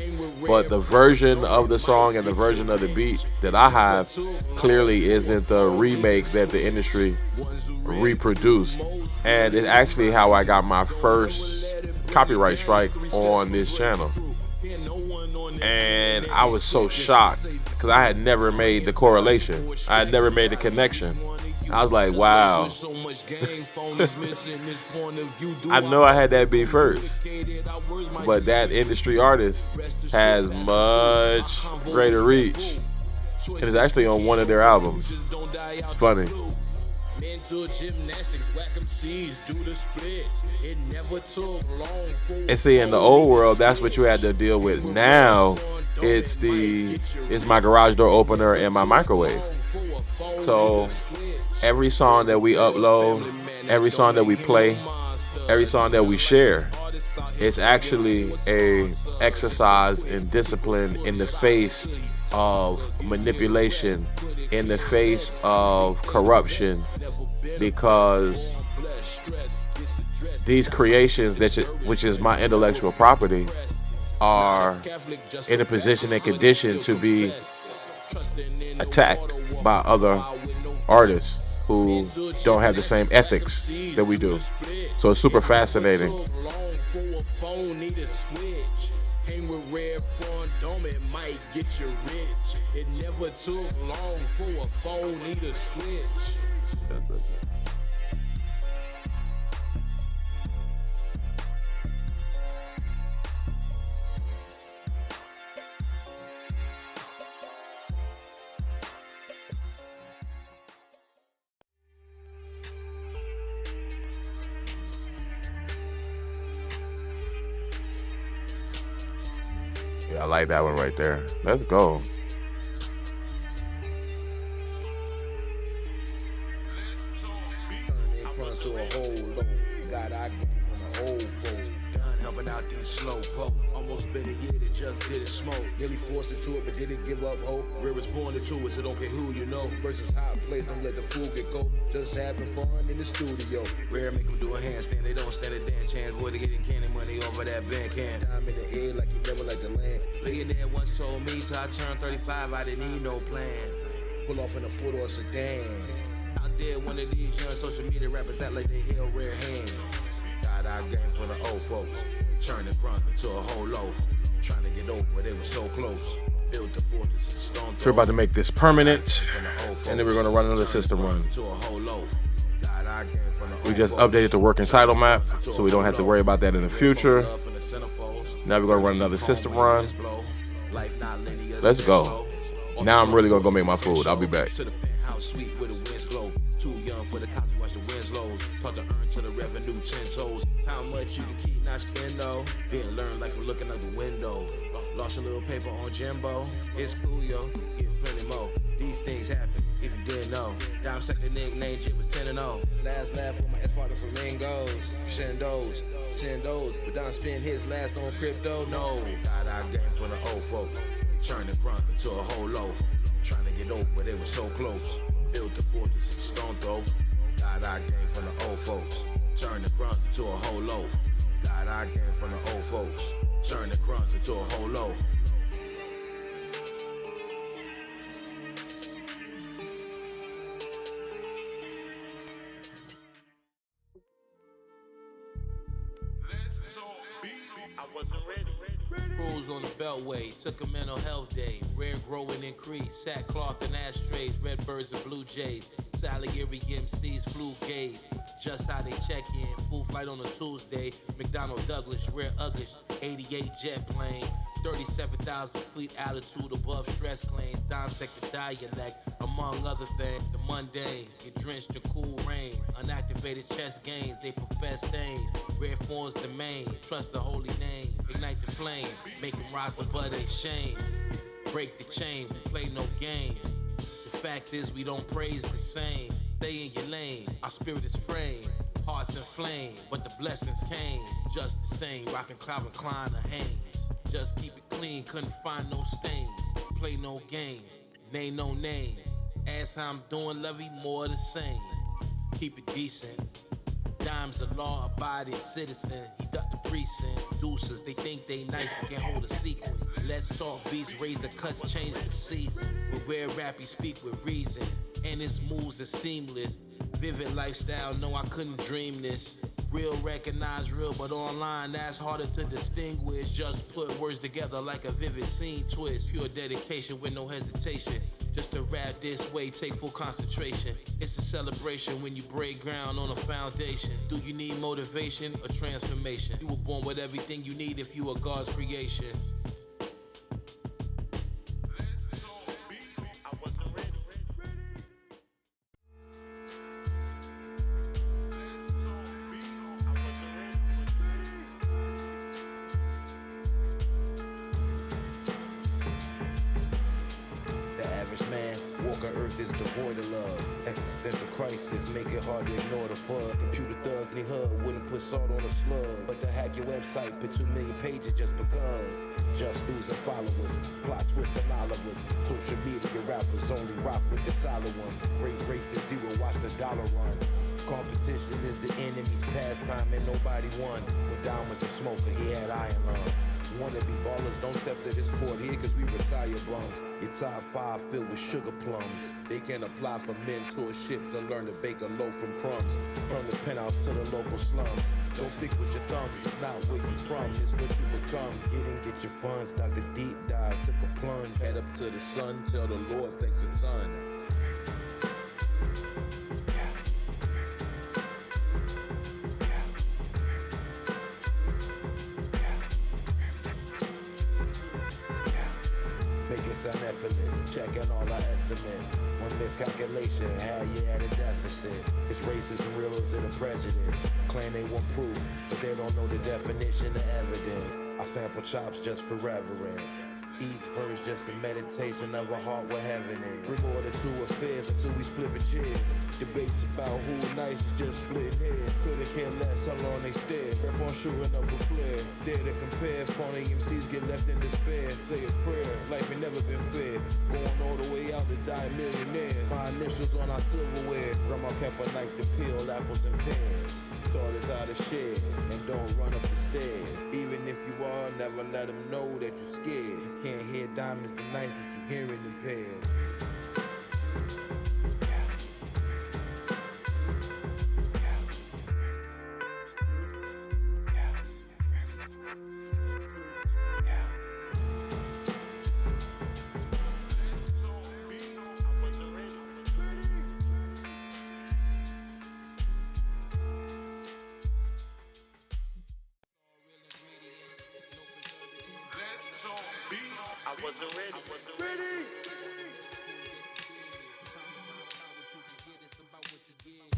But the version of the song and the version of the beat that I have clearly isn't the remake that the industry reproduced. And it's actually how I got my first copyright strike on this channel. And I was so shocked because I had never made the correlation. I had never made the connection. I was like, wow. I know I had that beat first, but that industry artist has much greater reach. And it's actually on one of their albums. It's funny. And see, in the old world, that's what you had to deal with. Now, it's my garage door opener and my microwave. So every song that we upload, every song that we play, every song that we share, it's actually a exercise in discipline in the face of manipulation, in the face of corruption, because these creations, which is my intellectual property, are in a position and condition to be attacked by other artists who don't have the same ethics that we do. So it's super fascinating. It never took long for a phone need a switch. Yeah, I like that one right there. Let's go. To a whole load. God, I give from old folks. Done helping out these slow folk. Almost been a year that just didn't smoke. Nearly forced into it, but didn't give up hope. Where was born into it, so don't care who you know. Versus hot place, don't let the fool get go. Just having fun in the studio. Rare make them do a handstand, they don't stand a damn chance. Boy, they getting candy money over that band can. I'm in the air like you never like the land. Billionaire once told me till I turned 35, I didn't need no plan. Pull off in a foot or a sedan. Out there, one of these young social media rappers act like they held rare hands. Got our game for the old folks. Turn the crunk into a whole loaf. Trying to get over, they were so close. Built the fortress of stone. So we're about to make this permanent, and then we're going to run another system run. We just updated the working title map, so we don't have to worry about that in the future. Now we're going to run another system run. Let's go. Now I'm really going to go make my food. I'll be back. Too young for the cops to watch the winds low. Taught to earn to the revenue 10 toes. How much you can keep not spend though. Didn't learn like from looking out the window. Lost a little paper on Jimbo. It's cool, yo. Get plenty more. These things happen if you didn't know. Dime second nickname, Jit was 10-0. Last laugh with my ex-father flamingos. Shendos. But Don spend his last on crypto. No. Got our game for the old folks. Turn the crunk into a whole loaf. Trying to get over, they were so close. Built the fortress of stone throw. Got our game from the old folks. Turn the crunk into a whole loaf. Got our game from the old folks. Turn the crunk into a whole loaf. I wasn't ready. Cruise on the Beltway, took a mental health day. Rare growing increase, sackcloth and ashtrays, red birds and blue jays. Salieri MCs, flu gaze. Just how they check in, full flight on a Tuesday. McDonnell Douglas, rare Uglish, 88 jet plane. 37,000 feet altitude above stress claims. Dime sector dialect, among other things. The mundane, get drenched in cool rain. Unactivated chest gains, they profess stain. Rare forms the main, trust the holy name. Ignite the flame, make them rise above their shame. Break the chain, we play no game. The fact is we don't praise the same. Stay in your lane, our spirit is framed. Hearts inflamed, but the blessings came. Just the same, rockin' Calvin Klein or Hanes. Just keep it clean, couldn't find no stains. Play no games, name no names. Ask how I'm doing, love you more the same. Keep it decent. Dime's a law-abiding citizen. He ducked the precinct. Deuces, they think they nice but can't hold a sequence. Let's talk beats, razor cuts, change the season. With rare rap, he speak with reason. And his moves are seamless. Vivid lifestyle, no, I couldn't dream this. Real recognize real, but online that's harder to distinguish. Just put words together like a vivid scene twist. Pure dedication with no hesitation. Just to rap this way, take full concentration. It's a celebration when you break ground on a foundation. Do you need motivation or transformation? You were born with everything you need if you are God's creation. Is devoid of love. Existential crisis make it hard to ignore the FUD. Computer thugs need HUD, wouldn't put salt on a slug. But to hack your website, put 2 million pages just because. Just losing followers, plot twists and Olivers. Social media rappers only rock with the solid ones. Great race to zero, watch the dollar run. Competition is the enemy's pastime and nobody won. When Don was a smoker, he had iron lungs. Wannabe ballers, don't step to this court here cause we retire bums. Your top 5 filled with sugar plums. They can apply for mentorship to learn to bake a loaf from crumbs. From the penthouse to the local slums. Don't think with your thumbs, it's not where you from, it's what you become. Get in, get your funds, Dr. Deep Dive, took a plunge. Head up to the sun, tell the Lord thanks a ton. Checking all our estimates. One miscalculation, had you at a deficit. It's racism real or is it a prejudice? Claim they want proof, but they don't know the definition of evidence. I sample chops just for reverence. Each verse just a meditation of a heart where heaven is. Bring order to affairs until we flipping chairs. Debates about who nice is just splitting heads. Couldn't care less how long they stare. Breath on shooting up a flare. Dare to compare, phony MCs get left in despair. Say a prayer, life ain't never been fair. Going all the way out to die millionaire. My initials on our silverware. Grandma kept a knife to peel apples and pears. Thought it's out of share, and don't run up the stairs. Even if you are, never let them know that you're scared. You can't hear diamonds the nicest, you hearing impaired.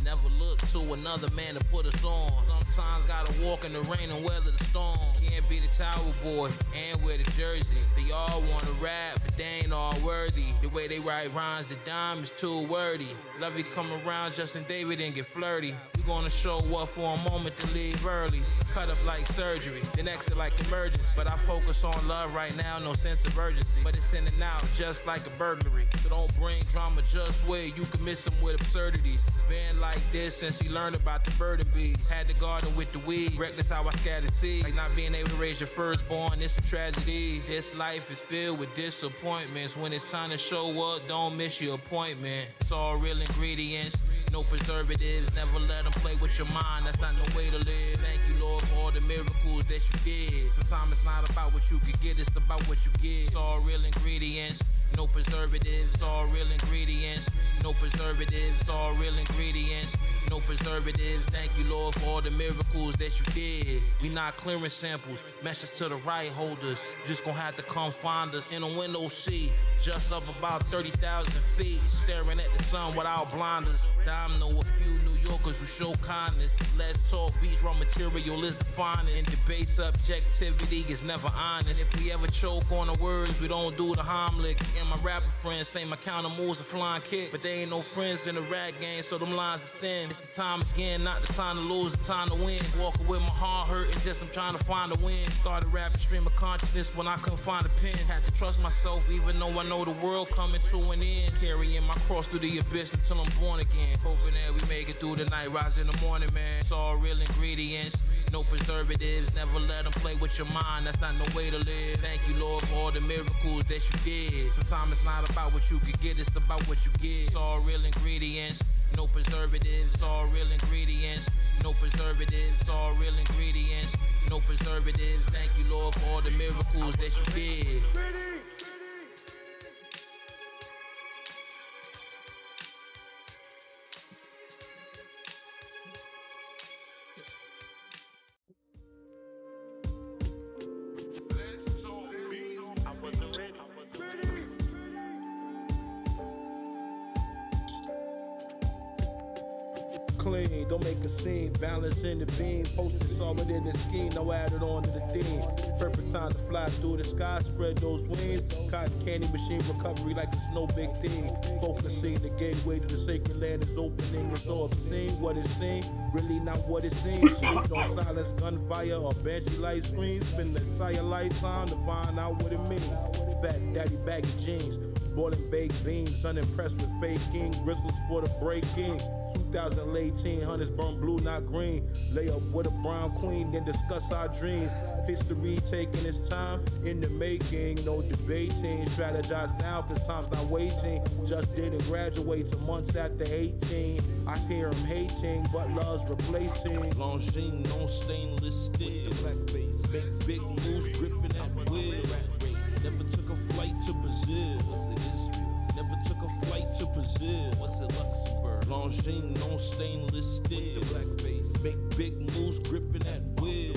Never look to another man to put us on. Sometimes gotta walk in the rain and weather the storm. Can't be the Tower Boy and wear the jersey. They all wanna rap, but they ain't all worthy. The way they write rhymes, the dime is too wordy. Love you come around, Justin David, and get flirty. We gonna show up for a moment to leave early. Cut up like surgery, then exit like emergency. But I focus on love right now, no sense of urgency. But it's in and out, just like a burglary. So don't bring drama just where you can miss them with absurdities. Been like this since he learned about the bird and bees. Had the garden with the weed, reckless how I scattered seeds. Like not being able to raise your firstborn, it's a tragedy. This life is filled with disappointments. When it's time to show up, don't miss your appointment. It's all real ingredients, no preservatives. Never let them play with your mind, that's not no way to live. Thank you, Lord, for all the miracles that you did. Sometimes it's not about what you could get, it's about what you get. It's all real ingredients, no preservatives. It's all real ingredients, no preservatives. It's all real ingredients, no preservatives. Thank you, Lord, for all the miracles that you did. We not clearing samples, message to the right holders. You just gonna have to come find us in a window seat, just up about 30,000 feet, staring at the sun without blinders. I know a few New Yorkers who show kindness. Let's talk beats, raw material is the finest. In debate, subjectivity is never honest. If we ever choke on the words, we don't do the Heimlich. And my rapper friends say my counter moves a flying kick, but they ain't no friends in the rap game, so them lines is thin. It's the time again, not the time to lose, the time to win. Walking with my heart hurting, just I'm trying to find a win. Started rapping stream of consciousness when I couldn't find a pen. Had to trust myself even though I know the world coming to an end. Carrying my cross through the abyss until I'm born again. Hoping that we make it through the night, rise in the morning, man. It's all real ingredients, no preservatives. Never let them play with your mind, that's not no way to live. Thank you, Lord, for all the miracles that you did. Sometimes it's not about what you could get, it's about what you get. It's all real ingredients, no preservatives. It's all real ingredients, no preservatives. It's all real ingredients, no preservatives. Thank you, Lord, for all the miracles that you did. Clean, don't make a scene, balance in the beam. Posted solid in the scheme, now add it on to the theme. Perfect time to fly through the sky, spread those wings. Cotton candy machine recovery like it's no big thing. Focusing, the gateway to the sacred land is opening. It's so obscene, what it seems, really not what it seems. Sleep on silence, gunfire, or banshee light screens. Spend the entire lifetime to find out what it means. Fat daddy baggy jeans, boiling baked beans, unimpressed with faking. Bristles for the breaking. 2018, hunters burn blue, not green. Lay up with a brown queen, then discuss our dreams. History taking its time in the making, no debating. Strategize now, cause time's not waiting. Just didn't graduate 2 months after 18. I hear him hating, but love's replacing. Longines, no stainless steel. Blackface, make big moves, gripping that wheel. Never took a flight to Brazil. Was it Israel? Never took a flight to Brazil. Was it Luxembourg? Longines, no stainless steel. Blackface, make big moves, gripping that wheel.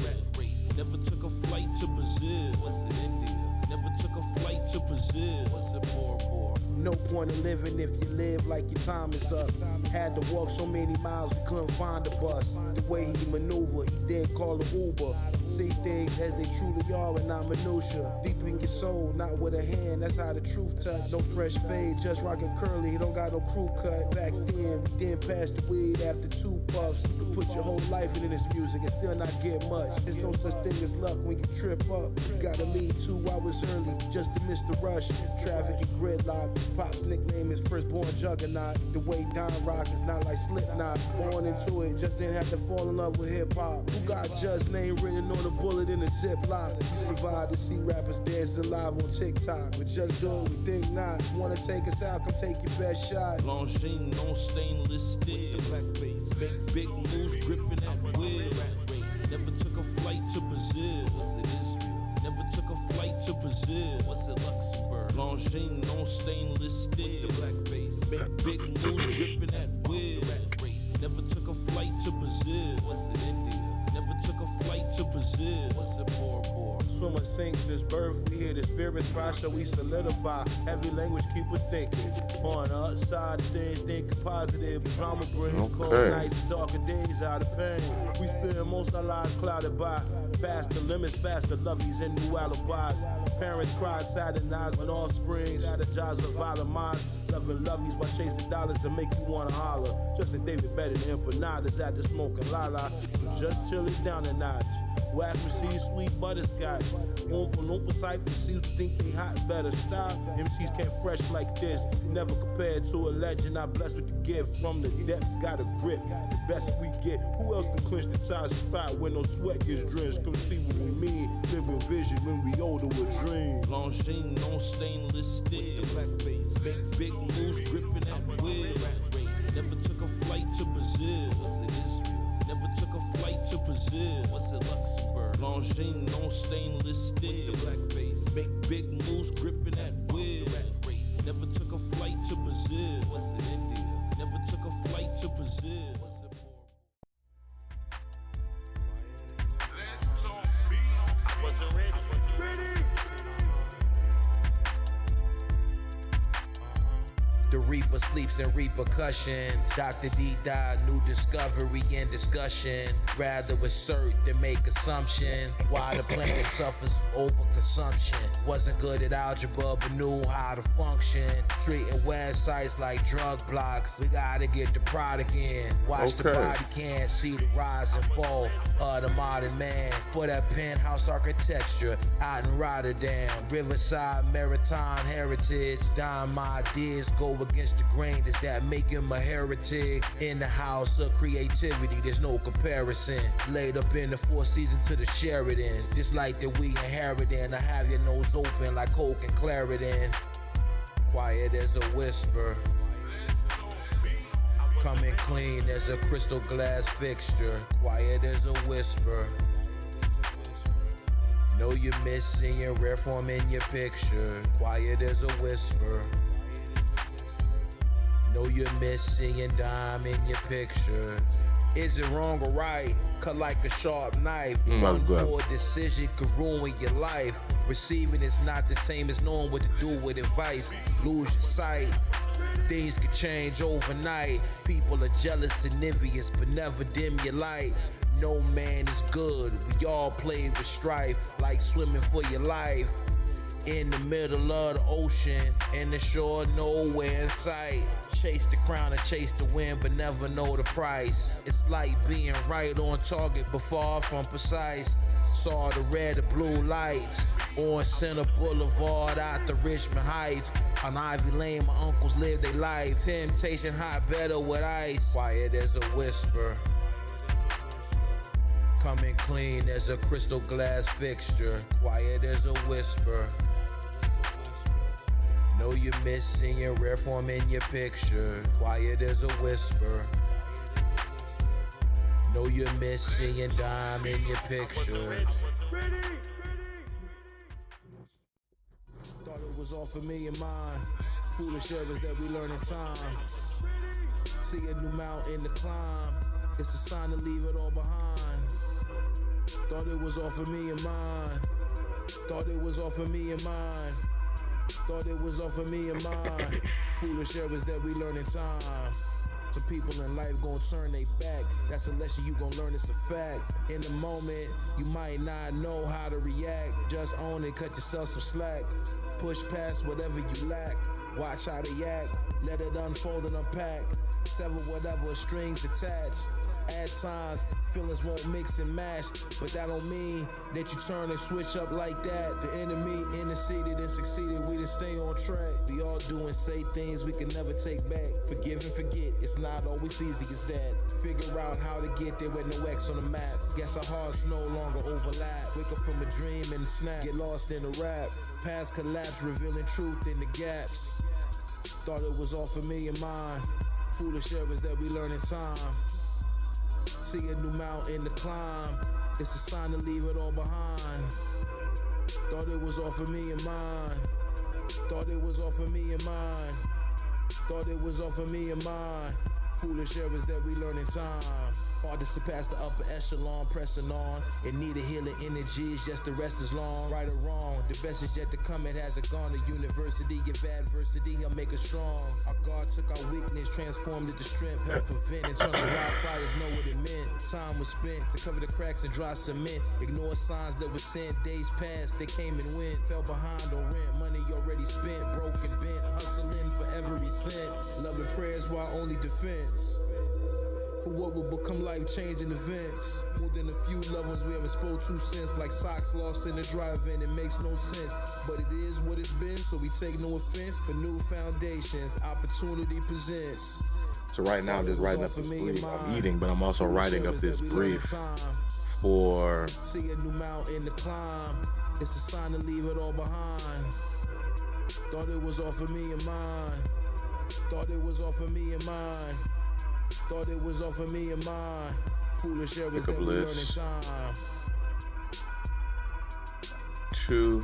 Never took a flight to Brazil. Was it India? Never took a flight to Brazil. Was it Bora Bora? No point in living if you live like your time is up. Had to walk so many miles, we couldn't find a bus. The way he maneuver, he did call an Uber. See things as they truly are and not minutia. Deep in your soul, not with a hand, that's how the truth touch. No fresh fade, just rockin' curly, he don't got no crew cut. Back then pass the weed after 2 puffs. You can put your whole life into this music and still not get much. There's no such thing as luck when you trip up. You gotta leave 2 hours early just to miss the rush. Traffic and gridlock. Pop's nickname is Firstborn Juggernaut. The way Don rock is not like Slipknot. Born into it, just didn't have to fall in love with hip hop. Who got Judge's name written on a bullet in a Ziploc? You survived to see rappers dancing live on TikTok. But just do it, we think not. Wanna take us out, come take your best shot. Longines on stainless steel. Blackface, big moves, gripping that wheel. Never took a flight to Brazil. Was it Israel? Never took a flight to Brazil. Was it Luxembourg? Longines on stainless steel. Blackface, big moves, gripping that wheel. Never took a flight to Brazil. Was it India? Never took a flight to Brazil. Was it Bora Bora? Swimmer sinks since birth, we hear the spirits cry, so we solidify. Heavy language keep us thinking. On the upside of things, thinking positive. Drama brings cold nights, darker days out of pain. We spend most our lives clouded by faster limits, faster loveys and new alibis. Parents cried, saddenized when offspring strategize with violent minds. Loving loveys while chasing dollars to make you wanna holler. Justin David better than empanadas at the smoking lala. Just chill it down a notch. Whack receive sweet butterscotch. Oompa Loompa type MCs who think they hot better stop. MCs can't fresh like this. Never compared to a legend. I'm blessed with the gift from the depths. Got a grip. The best we get. Who else can clinch the top spot when no sweat gets drenched? Come see what we mean. Live with vision when we older with dreams. Longines on stainless steel. Blackface, big moves, gripping that wheel. Never took a flight to Brazil. Was it Israel? Never took a flight to Brazil. Was it Luxembourg? Longines on stainless steel. Blackface, big moves, gripping that wheel. Never took a flight to Brazil. Was it India? Never took a flight to Brazil. Was it Let's talk beat. I wasn't ready. The Reaper sleeps in repercussion. Dr. D died, new discovery and discussion. Rather assert than make assumption. Why the planet suffers overconsumption. Wasn't good at algebra, but knew how to function. Treating websites like drug blocks. We gotta get the product in. Watch the body can see the rise and fall of the modern man. For that penthouse architecture out in Rotterdam. Riverside maritime heritage. Dime my ideas go against the grain, does that make him a heretic? In the house of creativity, there's no comparison. Laid up in the Four Seasons to the Sheridan. This light that we inheriting, I have your nose open like Coke and Claritin. Quiet as a whisper. Coming clean as a crystal glass fixture. Quiet as a whisper. Know you're missing in rare form in your picture. Quiet as a whisper. Know you're missing and dime in your picture. Is it wrong or right? Cut like a sharp knife. One poor decision could ruin your life. Receiving is not the same as knowing what to do with advice. Lose your sight. Things could change overnight. People are jealous and envious, but never dim your light. No man is good. We all play with strife, like swimming for your life. In the middle of the ocean, and the shore nowhere in sight. Chase the crown and chase the wind, but never know the price. It's like being right on target, but far from precise. Saw the red and blue lights on Center Boulevard out the Richmond Heights. On Ivy Lane, my uncles live their life. Temptation hot better with ice. Quiet as a whisper. Coming clean as a crystal glass fixture. Quiet as a whisper. Know you're missing in rare form in your picture. Quiet as a whisper. Know you're missing and dime in your picture. Thought it was all for me and mine. Foolish errors that we learn in time. See a new mountain to climb. It's a sign to leave it all behind. Thought it was all for me and mine. Thought it was all for me and mine. Thought it was all for me and mine. Foolish errors that we learn in time. Some people in life gon' turn they back. That's a lesson you gon' learn, it's a fact. In the moment, you might not know how to react. Just own it, cut yourself some slack. Push past whatever you lack. Watch how they act, let it unfold and unpack. Sever whatever strings attached. At times, feelings won't mix and match, but that don't mean that you turn and switch up like that. The enemy interceded and succeeded, we didn't stay on track. We all do and say things we can never take back. Forgive and forget, it's not always easy as that. Figure out how to get there with no X on the map. Guess our hearts no longer overlap. Wake up from a dream and snap, get lost in the rap. Past collapse, revealing truth in the gaps. Thought it was all for me and mine. Foolish errors that we learn in time. See a new mountain to climb. It's a sign to leave it all behind. Thought it was all for me and mine. Thought it was all for me and mine. Thought it was all for me and mine. Foolish errors that we learn in time. Hard to surpass the upper echelon, pressing on. In need of healing energies, just the rest is long. Right or wrong, the best is yet to come, it hasn't gone to university. Give adversity, he'll make us strong. Our God took our weakness, transformed it to strength. Help prevent and turn the wildfires, know what it meant. Time was spent to cover the cracks and dry cement. Ignore signs that were sent, days passed, they came and went. Fell behind on rent, money already spent. Broken, bent, hustling for every cent. Love and prayers were our only defense. For what will become life-changing events. More than a few levels we haven't spoke 2 cents. Like socks lost in the drive-in, it makes no sense. But it is what it's been, so we take no offense. For new foundations, opportunity presents. So right now I'm just writing up this brief. I'm eating, but I'm also writing up this brief for... See a new mountain to climb. It's a sign to leave it all behind. Thought it was all for me and mine. Thought it was all for me and mine. Thought it was all for me and mine. Foolish errors that we learn in time. 2.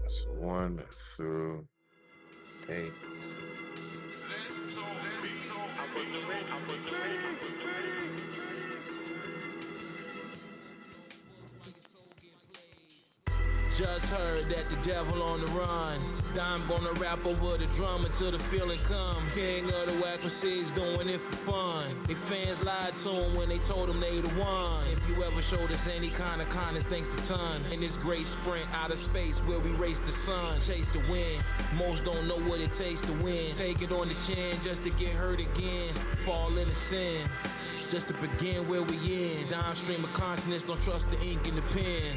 That's 1 through 8. Just heard that the devil on the run. Dime gonna rap over the drum until the feeling come. King of the whack machines doing it for fun. They fans lied to him when they told him they the one. If you ever showed us any kind of kindness, thanks a ton. In this great sprint out of space where we race the sun, chase the wind. Most don't know what it takes to win. Take it on the chin just to get hurt again. Fall into sin. Just to begin where we in. Downstream of consciousness, don't trust the ink in the pen.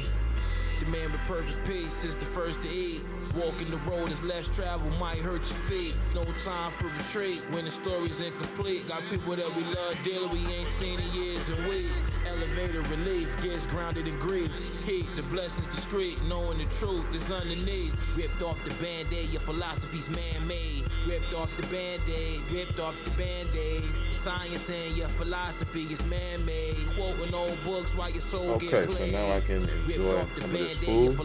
The man with perfect peace is the first to eat. Walking the road is less travel, might hurt your feet. No time for retreat when the story's incomplete. Got people that we love dearly, we ain't seen in years and weeks. Elevator relief gets grounded in grief. Keep the blessings discreet, knowing the truth is underneath. Ripped off the band-aid, your philosophy's man-made. Ripped off the band-aid, ripped off the band-aid. Science and your philosophy is man-made. Quoting old books while your soul get played. Okay, so now I can enjoy some of this food.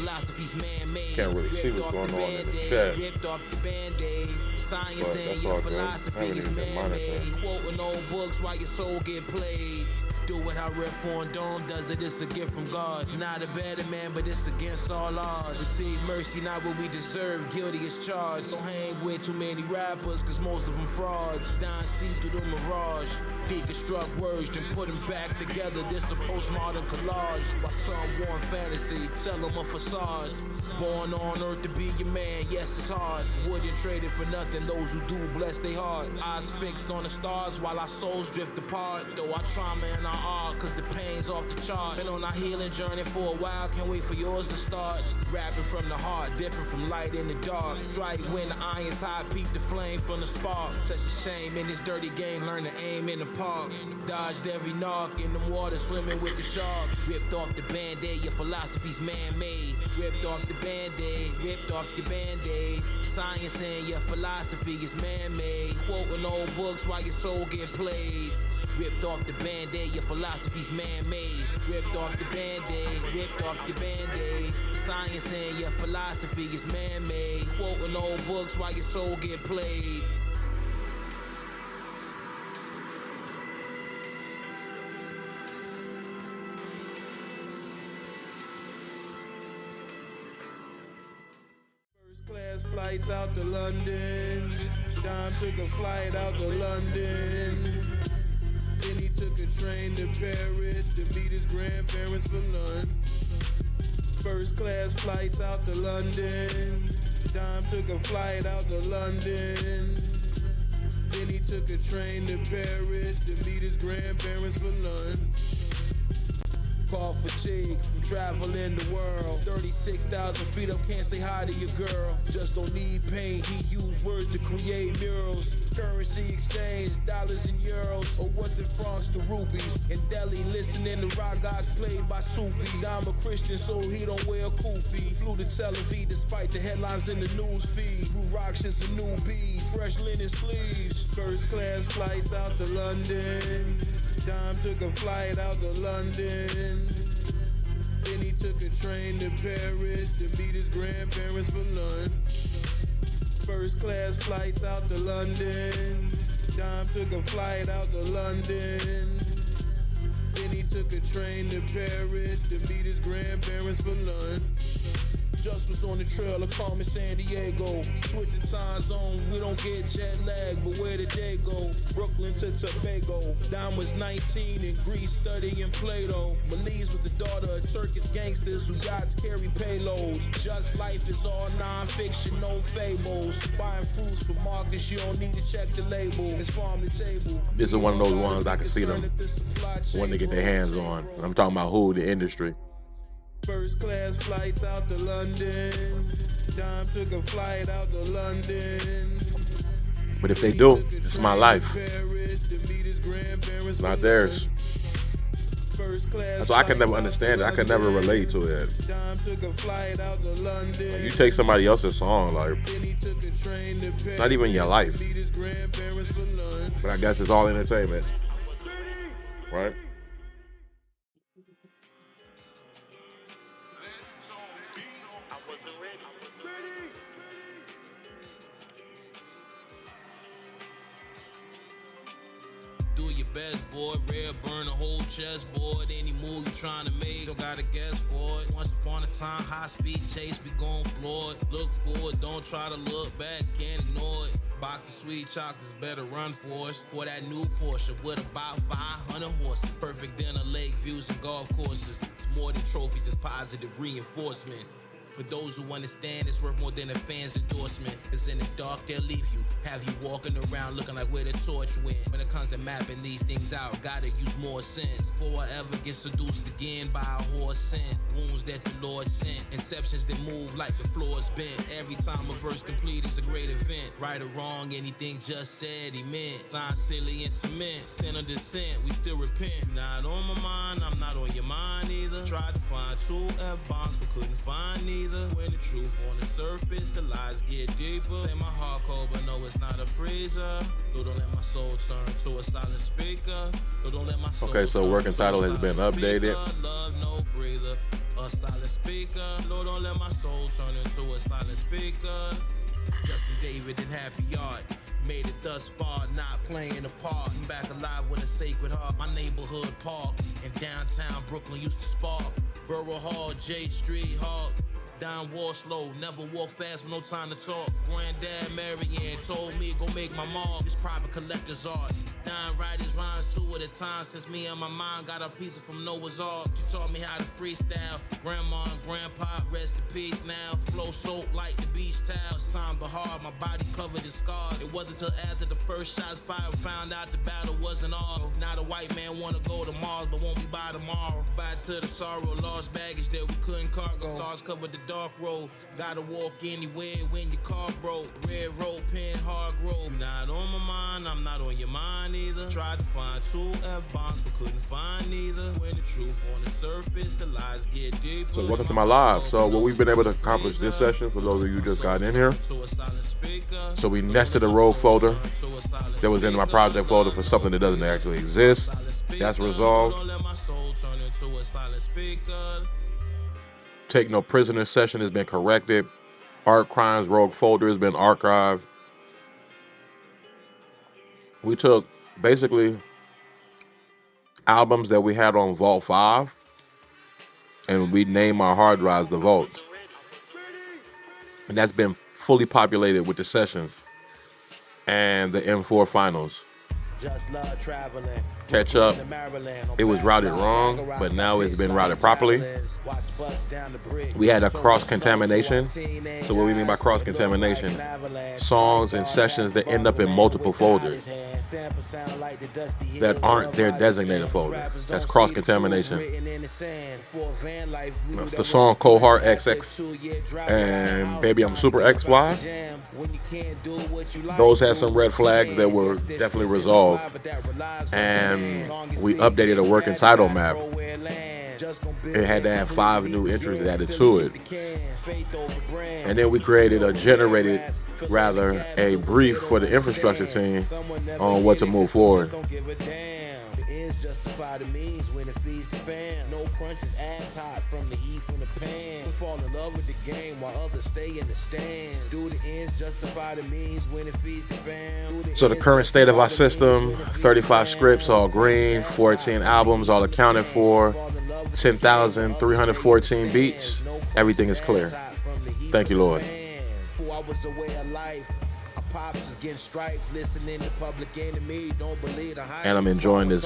Can't really see what's going on in the chat. Ripped off the band-aid. Science and your philosophy is man-made. Quoting old books while your soul get played. Do it how Red Foreign Dome does it, it's a gift from God. Not a better man, but it's against all odds. Receive mercy, not what we deserve, guilty as charged. Don't hang with too many rappers, cause most of them frauds. Dying see through the mirage. Deconstruct words, then put them back together. This a postmodern collage. While some want fantasy, sell them a facade. Born on earth to be your man, yes it's hard. Wouldn't trade it for nothing, those who do bless their heart. Eyes fixed on the stars while our souls drift apart. Though our trauma and our art, cause the pain's off the chart. Been on our healing journey for a while, can't wait for yours to start. Rapping from the heart, different from light in the dark. Strike when the iron's high, peep the flame from the spark. Such a shame in this dirty game, learn to aim in the park. Dodged every knock, in the water swimming with the sharks. Ripped off the band-aid, your philosophy's man-made. Ripped off the band-aid, ripped off the band-aid. Science and your philosophy is man-made. Quoting old books while your soul get played. Ripped off the band-aid, your philosophy's man-made. Ripped off the band-aid, ripped off the band-aid. Science and your philosophy is man-made. Quoting old books while your soul get played. flights out to London. Dime took a flight out to London. Then he took a train to Paris to meet his grandparents for lunch. First class flights out to London. Dime took a flight out to London. Then he took a train to Paris to meet his grandparents for lunch. Call fatigue from traveling the world. 36,000 feet up, can't say hi to your girl. Just don't need pain, he used words to create murals. Currency exchange, dollars and euros. Or what's in francs to rupees. In Delhi, listening to rock gods played by Sufi. I'm a Christian, so he don't wear a kufi. Flew to Tel Aviv despite the headlines in the news feed. Grew rocks since a new bead, fresh linen sleeves. First class flights out to London. Dime took a flight out to London. Then he took a train to Paris to meet his grandparents for lunch. First class flights out to London. Dime took a flight out to London. Then he took a train to Paris to meet his grandparents for lunch. Just was on the trail of Carmen San Diego. Switching time zones, we don't get jet lag, but where did they go? Brooklyn to Tobago. Dime was 19 in Greece studying Plato. Malise was the daughter of Turkish gangsters who yachts carry payloads. Just life is all non-fiction, no fables. Buying fruits for markets, you don't need to check the label. It's farm to table. This is one of those ones I can see them wanting to get their hands on. I'm talking about who, the industry. First class flights out to London. Dime took a flight out to London. But if they do, it's my life. It's not theirs. So I can never understand it. I can never relate to it. Like, you take somebody else's song, like, it's not even your life. But I guess it's all entertainment, right? Best boy, red burn a whole chessboard. Any move you trying to make, don't gotta guess for it. Once upon a time, high speed chase, we gon' floor it. Look forward, don't try to look back, can't ignore it. Box of sweet chocolates, better run for us. For that new Porsche with about 500 horses. Perfect dinner, lake views and golf courses. It's more than trophies, it's positive reinforcement. For those who understand, it's worth more than a fan's endorsement. Cause in the dark, they'll leave you. Have you walking around looking like where the torch went. When it comes to mapping these things out, gotta use more sense. Before I ever get seduced again by a horse scent. Wounds that the Lord sent. Inceptions that move like the floor's bent. Every time a verse complete is a great event. Right or wrong, anything just said he meant. Sign silly and cement. Sin or dissent, we still repent. Not on my mind, I'm not on your mind either. Tried to find 2 F-bombs, but couldn't find neither. When the truth on the surface, the lies get deeper. Say my heart cold, but no, it's not a freezer. Lord, don't let my soul turn to a silent speaker. Lord, don't let my soul Okay, so working title has been updated. Love, no breather, a silent speaker. Lord, don't let my soul turn into a silent speaker. Justin David and Happy Yard. Made it thus far, not playing a part. I'm back alive with a sacred heart. My neighborhood park in downtown Brooklyn used to spark. Borough Hall, J Street, Hawk. Down war slow, never walk fast with no time to talk. Granddad Marianne told me go make my mark. This private collector's art. Dying writers rhymes 2 at a time since me and my mom got a piece from Noah's Ark. She taught me how to freestyle. Grandma and grandpa, rest in peace now. Flow soaked like the beach towels. Time but hard, my body covered in scars. It wasn't till after the first shots fired, found out the battle wasn't all. Now the white man wanna go to Mars, but won't be by tomorrow. Bye to the sorrow, lost baggage that we couldn't cargo. Stars covered the dark road. Gotta walk anywhere when your car broke. Red road, pen, hard grove. Not on my mind, I'm not on your mind either. Tried to find 2 F-bombs, but couldn't find neither. When the truth on the surface, the lies get deeper. So welcome to my live. So what we've been able to accomplish this session, for those of you who just got in here. So we nested a road folder that was in my project folder for something that doesn't actually exist. That's resolved. Take No Prisoner session has been corrected. Art Crimes Rogue folder has been archived. We took basically albums that we had on Vault 5 and we named our hard drives the Vault. And that's been fully populated with the sessions and the M4 finals. Just love traveling. Catch up. It was routed wrong, but now it's been routed properly. We had a cross-contamination. So what we mean by cross-contamination? Songs and sessions that end up in multiple folders that aren't their designated folder. That's cross-contamination. That's the song Cohort XX and Baby I'm Super XY. Those had some red flags that were definitely resolved. And we updated a working title map. It had to have 5 new entries added to it. And then we created a brief for the infrastructure team on what to move forward. Justify the means when it feeds the fam. No crunches, ass hot from the heat from the pan. Some fall in love with the game while others stay in the stands. Do the ends justify the means when it feeds the fam. So the current state of our system, 35 scripts, all green, 14 albums, all accounted for, 10,314 beats. Everything is clear. Thank you, Lord. 4 hours away of life. Pops getting stripes, listening to Public Enemy, don't believe the hype. And I'm enjoying this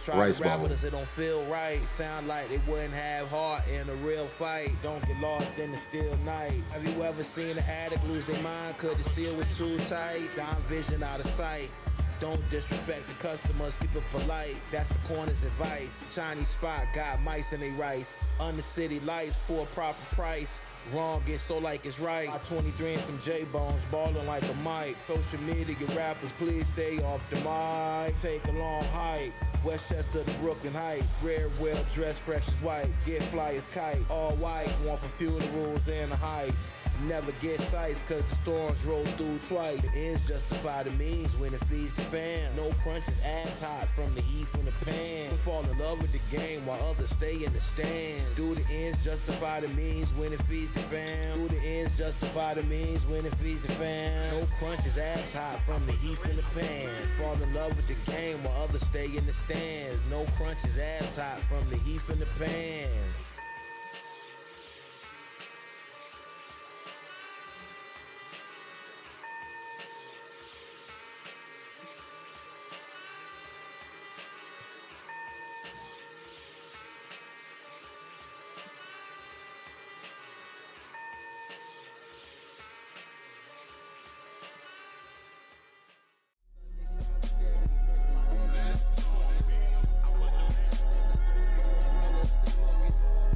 rice bowl. It don't feel right, sound like they wouldn't have heart in a real fight. Don't get lost in the still night. Have you ever seen an addict lose their mind? Could the seal was too tight? Down vision out of sight. Don't disrespect the customers, keep it polite. That's the corner's advice. Chinese spot got mice in they rice. Under city lights for a proper price. Wrong gets so like it's right. I 23 and some J-Bones, ballin' like a mic. Social media rappers, please stay off the mic. Take a long hike. Westchester to Brooklyn Heights. Rare, well dressed, fresh as white. Get fly as kite. All white, one for funerals and the heights. Never get sights cause the storms roll through twice. The ends justify the means when it feeds the fam. No crunches, ass hot from the heat from the pan. Some fall in love with the game while others stay in the stands. Do the ends justify the means when it feeds the fam? Do the ends justify the means when it feeds the fam? No crunches, ass hot from the heat from the pan. Fall in love with the game while others stay in the stands. No crunches, ass hot from the heat from the pan.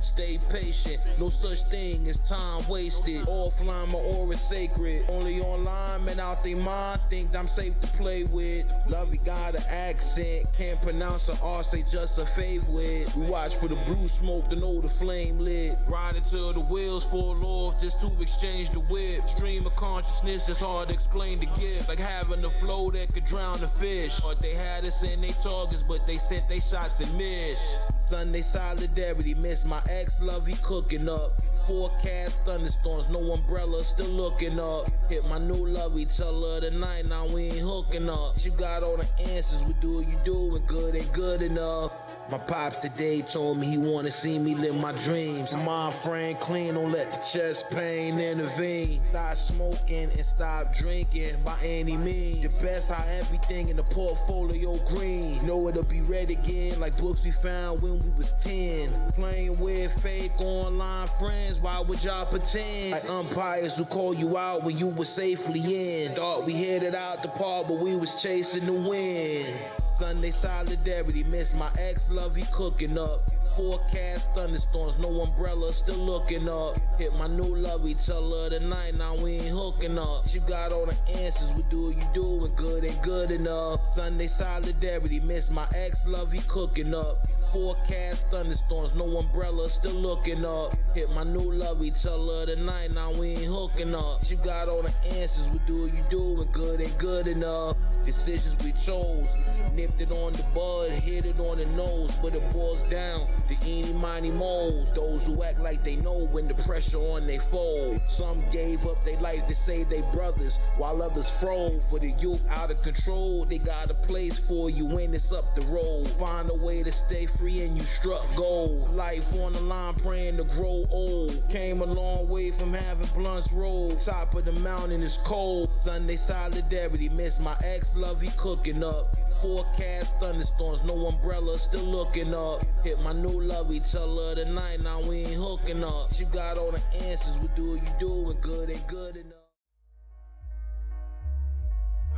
Stay patient, no such thing as time wasted. Offline, my aura is sacred. Only online, man out they mind. Think I'm safe to play with. Lovey got an accent, can't pronounce her R, say just a favorite. We watch for the blue smoke to know the flame lit. Ride until the wheels fall off just to exchange the whip. Stream of consciousness, it's hard to explain the gift. Like having a flow that could drown the fish. Or they had us in they targets, but they sent they shots and missed. Sunday solidarity, miss my ex-love, he cooking up. Forecast thunderstorms, no umbrella, still looking up. Hit my new lovey, tell her tonight, now we ain't hooking up. She got all the answers, what do you do when good ain't good enough? My pops today told me he wanna see me live my dreams. My mind frame clean, don't let the chest pain intervene. Stop smoking and stop drinking by any means. The best how everything in the portfolio green. Know it'll be red again like books we found when we was 10. Playing with fake online friends, why would y'all pretend? Like umpires who call you out when you were safely in. Thought we headed out the park, but we was chasing the wind. Sunday solidarity, miss my ex-love, he cooking up. Forecast thunderstorms, no umbrella, still looking up. Hit my new lovey, tell her tonight, now we ain't hooking up. She got all the answers, what do you do when good ain't good enough? Sunday solidarity, miss my ex-love, he cooking up. Forecast thunderstorms, no umbrella, still looking up. Hit my new lovey, tell her tonight, now we ain't hooking up. She got all the answers, what do you do when good ain't good enough? Decisions we chose, nipped it on the bud, hit it on the nose, but it boils down to eeny, miny, moles. Those who act like they know when the pressure on they fold. Some gave up their life to save their brothers, while others froze. For the youth out of control, they got a place for you when it's up the road. Find a way to stay free and you struck gold. Life on the line, praying to grow old. Came a long way from having blunts rolled. Top of the mountain is cold. Sunday solidarity, miss my ex-love, he cooking up. Forecast thunderstorms, no umbrella, still looking up. Hit my new lovey, tell her tonight, now we ain't hooking up. She got all the answers, what do you do when good ain't good enough?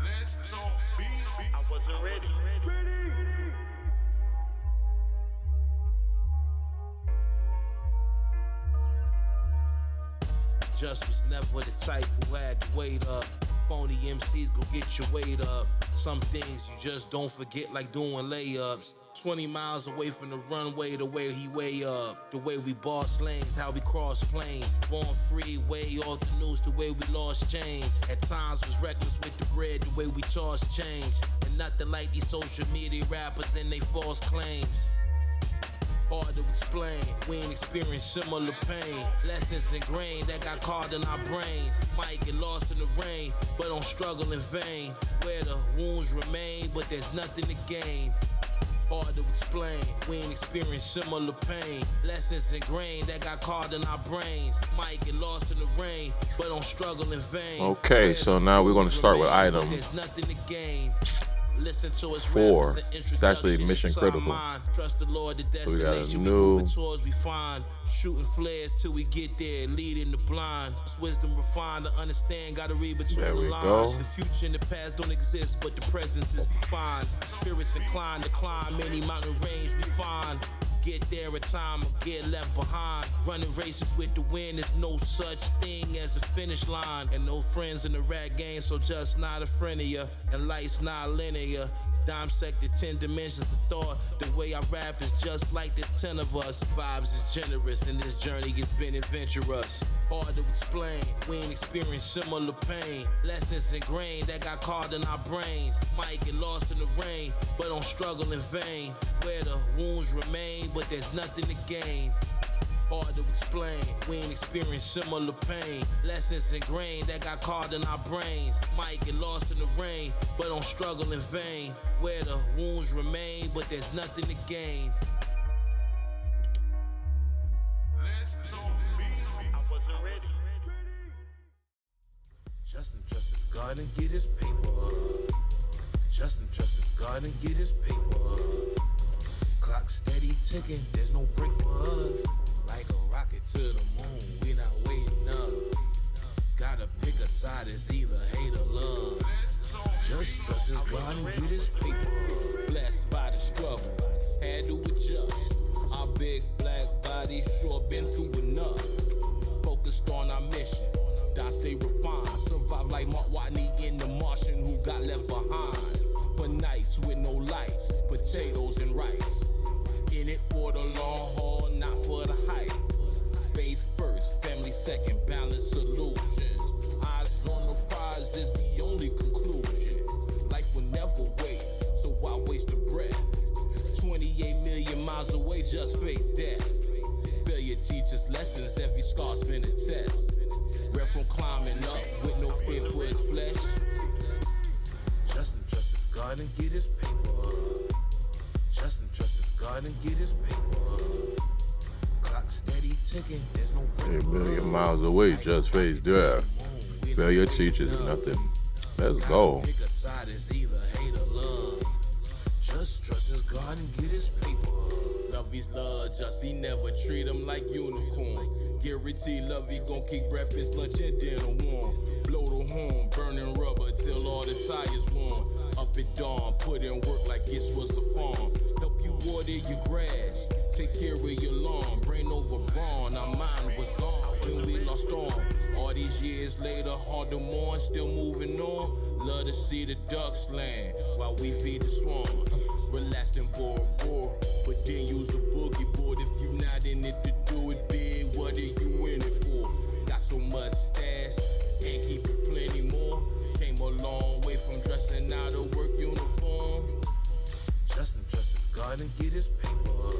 Let's talk beef. I wasn't ready. Just was never the type who had to wait up. Phony MCs go get your weight up. Some things you just don't forget, like doing layups. 20 miles away from the runway, the way he way up. The way we boss lanes, how we cross planes. Born free, way off the news, the way we lost change. At times was reckless with the bread, the way we toss change. And nothing like these social media rappers and they false claims. Hard to explain, we ain't experienced similar pain. Lessons ingrained that got carved in our brains. Might get lost in the rain, but don't struggle in vain. Where the wounds remain, but there's nothing to gain. Hard to explain, we ain't experienced similar pain. Lessons ingrained that got carved in our brains. Might get lost in the rain, but don't struggle in vain. Okay, so now we're going to start with item There's nothing to gain. Listen to us 4. It's actually Mission Critical. Trust the Lord, the So we got a destination new- we moving towards we find. Shooting flares till we get there, leading the blind. Wisdom refined to understand, gotta read between There the we lines. go. The future and the past don't exist, but the present is defined. Spirits inclined to climb any mountain range we find. Get there in time or get left behind. Running races with the wind, there's no such thing as a finish line. And no friends in the rat game, so just not a friend of ya. And life's not linear. Dissect 10 dimensions of thought. The way I rap is just like the 10 of us. Vibes is generous and this journey has been adventurous. Hard to explain, we ain't experienced similar pain. Lessons ingrained that got carved in our brains. Might get lost in the rain, but don't struggle in vain. Where the wounds remain, but there's nothing to gain. Hard to explain, we ain't experienced similar pain. Lessons ingrained that got carved in our brains. Might get lost in the rain, but don't struggle in vain. Where the wounds remain, but there's nothing to gain. Let's talk beef. I wasn't ready. Justin trust his God and get his paper up. Justin trust his God and get his paper up. Clock steady ticking, there's no break for us. Like a rocket to the moon, we not waiting up. Gotta pick a side, it's either hate or love. Just trust his God and get his paper up. Blessed by the struggle, had to adjust. Our big black body sure been through enough. Focused on our mission, die stay refined. Survive like Mark Watney in The Martian who got left behind. For nights with no lights, potatoes and rice. In it for the long haul, not for the hype. Faith first, family second, balance solutions. Eyes on the prize is the only conclusion. Life will never wait, so why waste a breath? 28 million miles away, just face death. Failure teaches lessons, every scar's been a test. Rep from climbing up with no fear for his flesh. Justin trust his God and get his paper up. Justin trust his God and get his paper up. Clock steady ticking, there's no break 8 for million us. miles away, just face death. Failure teaches nothing. Let's go. Pick a side, it's either hate or love. Just trust his God and get his paper up. Lovey's love, just he never treat them like unicorns. Guarantee Lovey gon' keep breakfast, lunch, and dinner warm. Blow the horn, burning rubber till all the tires warm. Up at dawn, put in work like it was a farm. Help you water your grass, take care of your lawn. Brain over brawn, our mind was gone when we lost on. All these years later, hard to mourn, still moving on. Love to see the ducks land while we feed the swans. Relaxed and bored, but then use a boogie board. If you not in it to do it big, what are you in it for? Got so much stash, and keep it plenty more. Came a long way from dressing out of work God and get his paper up.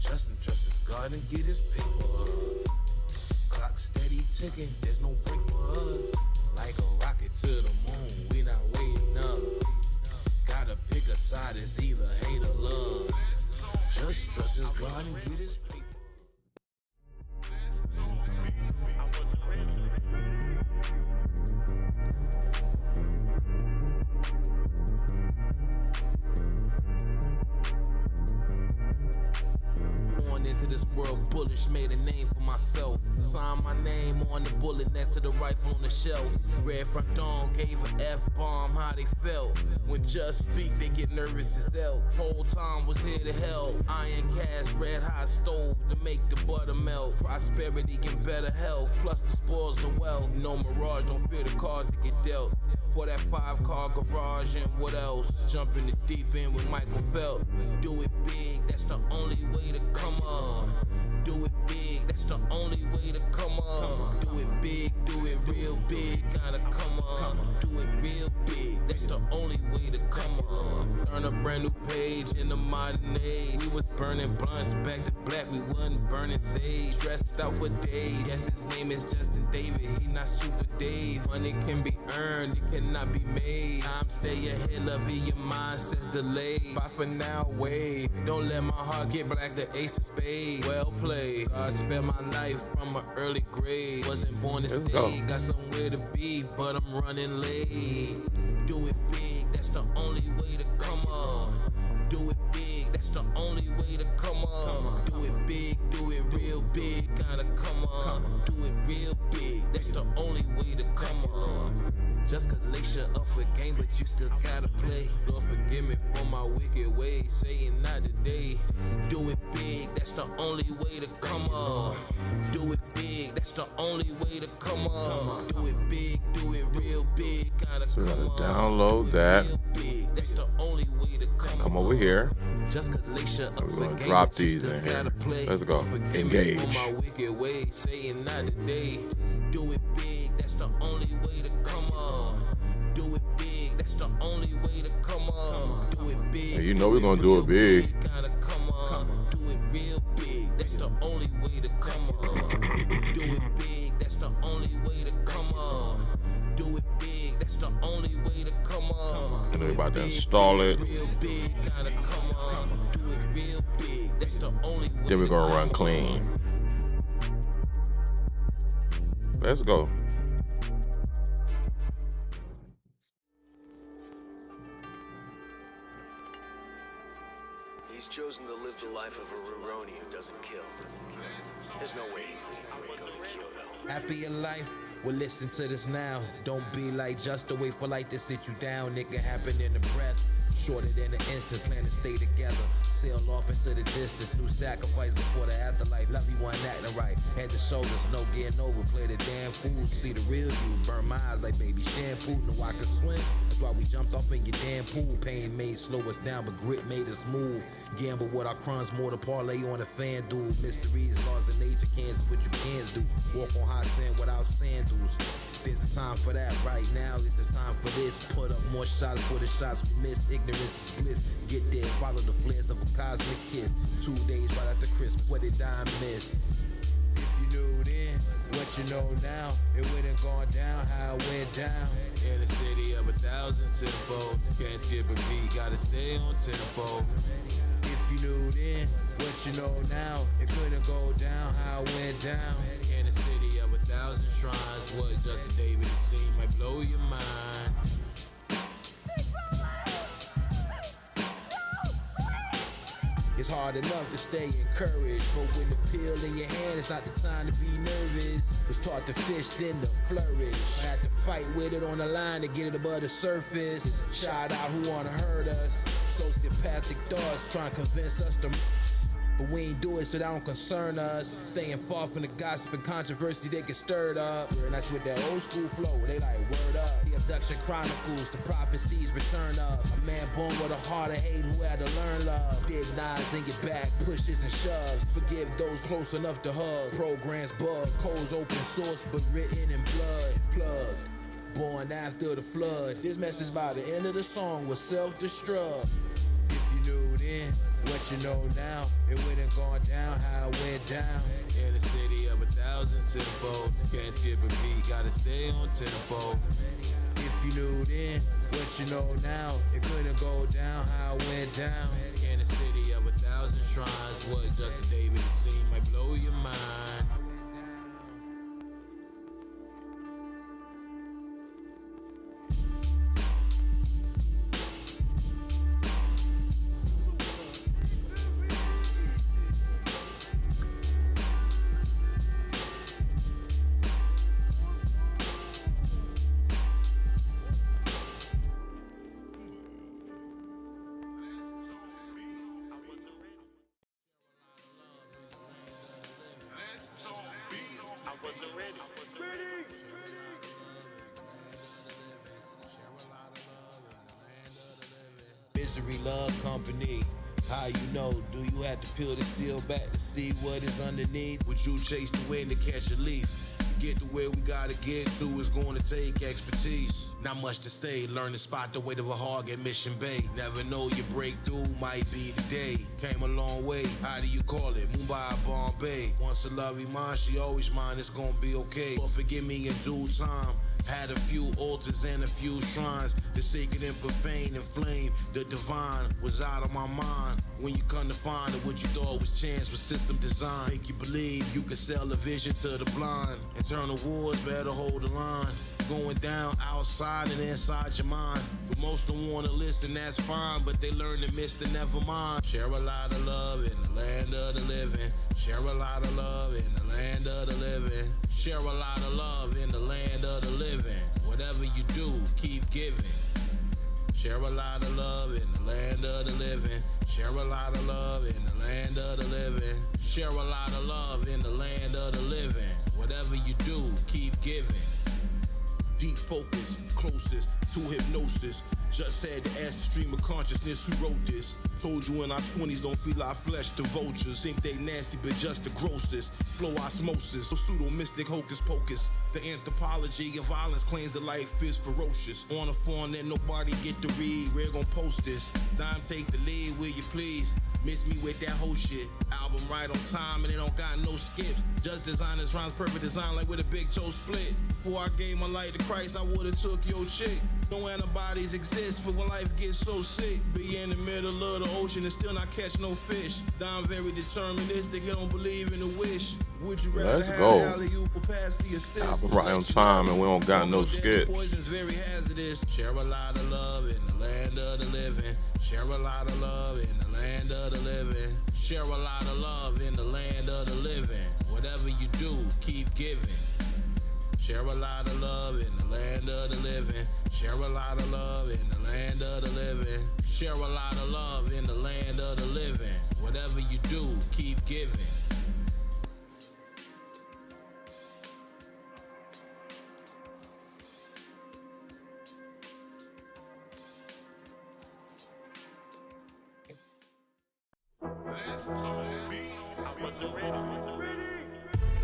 Trust his God and get his paper up. Clock steady ticking, there's no break for us. Like a rocket to the moon, we not waiting up. Gotta pick a side, it's either hate or love. Just trust his God and get his paper. Into this world bullish, made a name for myself. Signed my name on the bullet next to the rifle on the shelf. Red front dawn gave an F-bomb, how they felt. When just speak, they get nervous as hell. Whole time was here to help. Iron cast, red hot stove to make the butter melt. Prosperity and better health, plus the spoils of wealth. No mirage, don't fear the cards that get dealt. For that 5-car garage and what else? Jump in the deep end with Michael Phelps. Do it big, that's the only way to come up. Do it big, that's the only way to come up. Do it big, do it real big, gotta come up. Do it real big, that's the only way to come up. Turn a brand new page in the modern age. We was burning blunts back to black, we wasn't burning sage. Stressed out for days, yes his name is Justin David, he not Super Dave. Money can be earned, it cannot be made. I'm stay ahead, love in your mindset's delayed. Bye for now, wait, don't let my heart get black, the ace of spades. Well played, God spent my life from an early grade. Wasn't born to stay, got somewhere to be, but I'm running late. Do it big, that's the only way to come up. Do it big, that's the only way to come up. Do it big, do it real big, gotta come up. Do it real big, that's the only way to come up. Just cause Lacia up a game, but you still gotta play. Lord forgive me for my wicked ways, saying not today. Do it big, that's the only way to come up. Do it big, that's the only way to come up. Do it big, do it real big, gotta come up. Download that. That's the only way to Come over here. Just cause Lacia up We're gonna a game, drop but you these still in here. gotta play. Let's go. Engage. For my wicked ways, saying not today. Do it big, that's the only way to come up. Do it big, that's the only way to come up. Do it big. Hey, you know we're gonna do it big. Gotta come up. Do it real big, that's the only way to come up. Do it big, that's the only way to come up. Do it big, that's the only way to come up. And they're about to install it. Real big, gotta come up. Do it real big, that's the only way. Then we're gonna run clean. Let's go. He's chosen to live the life of a Ruroni who doesn't kill. There's no way he's leaving Waco to Kyoto. Happy in life? Well, listen to this now. Don't be like just to wait for light to sit you down. Nigga, happen in the breath. Shorter than an instant, plan to stay together. Sail off into the distance, new sacrifice before the afterlife. Love you one acting right, head to shoulders, no getting over. Play the damn fool, see the real you. Burn my eyes like baby shampoo, know I can swim. That's why we jumped off in your damn pool. Pain made slow us down, but grit made us move. Gamble with our crumbs, more to parlay on a fan dude. Mysteries, laws of nature, can't do what you can't do. Walk on hot sand without sandals. There's a time for that right now, it's the time for this. Put up more shots for the shots we missed. Ignorance is bliss. Get there, follow the flares of a cosmic kiss. 2 days right after Christmas, what did I miss? If you knew then, what you know now, it wouldn't gone down how it went down. In a city of 1,000 tempos, can't skip a beat, gotta stay on tempo. If you knew then, what you know now, it couldn't go down how it went down. In a city of 1,000 shrines, what Justin David has seen might blow your mind. It's hard enough to stay encouraged, but when the pill in your hand, it's not the time to be nervous. Was taught to fish, then to flourish. I had to fight with it on the line to get it above the surface. Shout out who wanna hurt us. Sociopathic thoughts trying to convince us to. But we ain't do it, so that don't concern us. Staying far from the gossip and controversy they get stirred up. And that's with that old school flow, they like word up. The abduction chronicles, the prophecies return up. A man born with a heart of hate who had to learn love. Dig knives in your back, pushes and shoves. Forgive those close enough to hug. Programs bug, codes open source, but written in blood. Plugged, born after the flood. This message by the end of the song was self-destruct. If you knew then, you know now, it wouldn't gone down how it went down. In a city of 1,000 tempos, can't skip a beat, gotta stay on tempo. If you knew then, what you know now, it couldn't go down how it went down. In a city of 1,000 shrines, what Justin David has seen might blow your mind. Misery Love Company. How you know? Do you have to peel the seal back to see what is underneath? Would you chase the wind to catch a leaf? To get to where we gotta get to is going to take expertise. Not much to say, learn to spot the weight of a hog at Mission Bay. Never know your breakthrough might be today. Came a long way, how do you call it? Mumbai, Bombay. Once a lovey mine, she always mine, it's gonna be okay. But forgive me in due time. Had a few altars and a few shrines. The sacred and profane and flame. The divine was out of my mind. When you come to find that what you thought was chance was system design. Make you believe you can sell a vision to the blind. Internal wars better hold the line. Going down outside and inside your mind. But most don't wanna listen, that's fine. But they learn to miss the never mind. Share a lot of love in the land of the living. Share a lot of love in the land of the living. Share a lot of love in the land of the living. Whatever you do, keep giving. Share a lot of love in the land of the living. Share a lot of love in the land of the living. Share a lot of love in the land of the living. Whatever you do, keep giving. Deep focus, closest to hypnosis. Just had to ask the stream of consciousness who wrote this. Told you in our 20s don't feed our flesh to vultures. Think they nasty but just the grossest. Flow osmosis, pseudo mystic hocus pocus. The anthropology of violence claims that life is ferocious. On a phone that nobody get to read, we're gonna post this. Dime take the lead, will you please? Miss me with that whole shit. Album right on time and it don't got no skips. Just design this rhymes perfect design like with a big toe split. Before I gave my life to Christ, I would've took your chick. No antibodies exist for when life gets so sick. Be in the middle of the ocean and still not catch no fish. I'm very deterministic, you don't believe in a wish. Would you rather have alley-oop or pass the assist? Album right on time and we don't got no skit. Poison's very hazardous. Share a lot of love in the land of the living. Share a lot of love in the land of the living. Share a lot of love in the land of the living. Whatever you do, keep giving. Share a lot of love in the land of the living. Share a lot of love in the land of the living. Share a lot of love in the land of the living. Whatever you do, keep giving.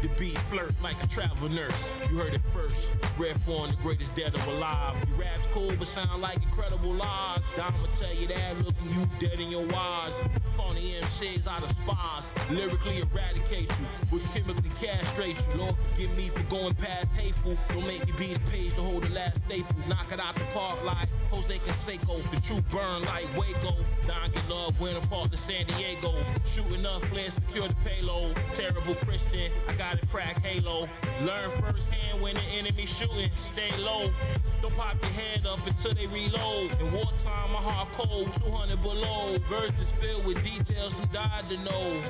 The beat flirt like a travel nurse. You heard it first. Red Fawn, the greatest dead of alive. Your rap's cool, but sound like incredible lies. I'ma tell you that, looking you dead in your eyes. Phony MCs out of spies. Lyrically eradicate you. Will chemically castrate you. Lord, forgive me for going past hateful. Don't make me be the page to hold the last staple. Knock it out the park like Jose Canseco. The truth burn like Waco. Don get love, win apart to San Diego. Shooting up, flare, secure the payload. Terrible Christian, I got a crack halo. Learn firsthand when the enemy shooting. Stay low. Don't pop your head up until they reload. In wartime, my heart cold, 200 below. Verses filled with details, some died to know.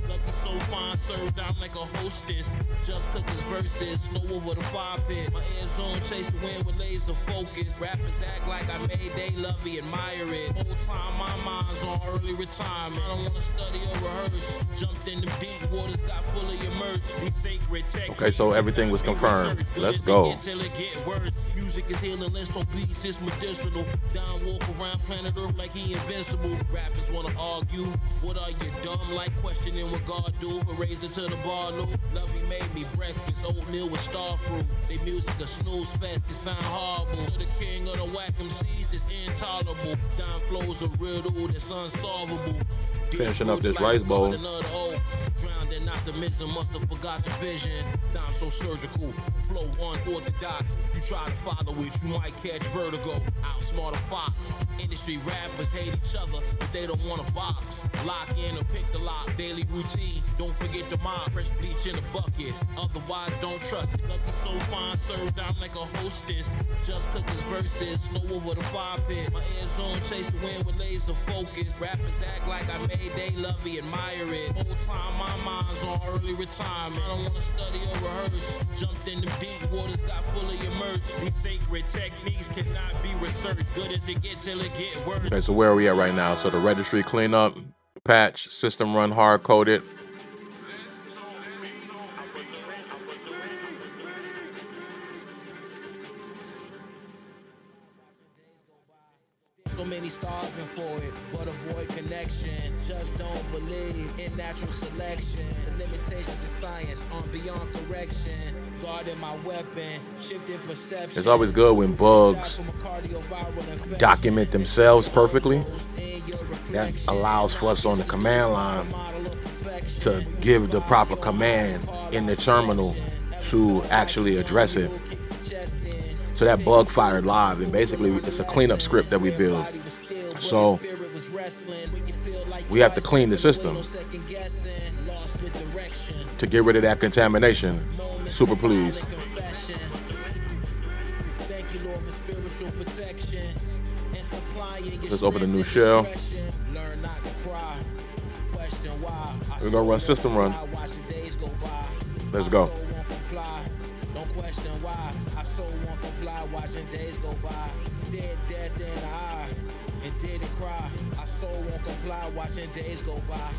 Love me so fine, served I'm like a hostess. Just cook his verses, snow over the fire pit. My ear zone chase the wind with laser focus. Rappers act like I made they love it, admire it. Whole time my mind's on early retirement. I don't wanna study or rehearse. Jumped in the deep waters, got fully immersed. We sacred tech. Okay, so everything was confirmed. Let's go. Music is healing, let's talk beats, it's medicinal. Down walk around planet Earth like he invincible. Rappers wanna argue, what are you dumb? Like questioning what God do. A razor to the bar loop. Lovey made me breakfast, oatmeal with star fruit. They music a snooze fest, it sound horrible. To the king of the whack MCs, it's intolerable. Down flows a riddle that's unsolvable. Finishing up this rice bowl. Drowned in optimism, must have forgot the vision. I'm so surgical, flow unorthodox. You try to follow it, you might catch vertigo. Outsmart a fox. Industry rappers hate each other, but they don't want to box. Lock in or pick the lock, daily routine. Don't forget the mob, fresh bleach in a bucket. Otherwise, don't trust it. Love me so fine, served I'm like a hostess. Just cook his verses, snow over the fire pit. My ear zone chase the wind with laser focus. Rappers act like I made they love me, admire it. Whole time my mind's on early retirement. I don't wanna study or rehearse. Jumped in the deep waters, got fully immersed. These sacred techniques cannot be researched. Good as it gets till it get worse. Okay, so where are we at right now? So the registry cleanup, patch, system run, hard coded. So many starving for it, but avoid connection. Just don't believe in natural selection. The limitations of science are beyond correction. Guarding my weapon, shifting perception. It's always good when bugs document themselves perfectly. That allows for us on the command line to give the proper command in the terminal to actually address it. So that bug fired live, and basically it's a cleanup script that we build. So we have to clean the system to get rid of that contamination. Super please. Let's open a new shell. We're gonna run system run. Let's go. Watching days go by, stared death in the eye and didn't cry. Our soul won't comply, watching days go by.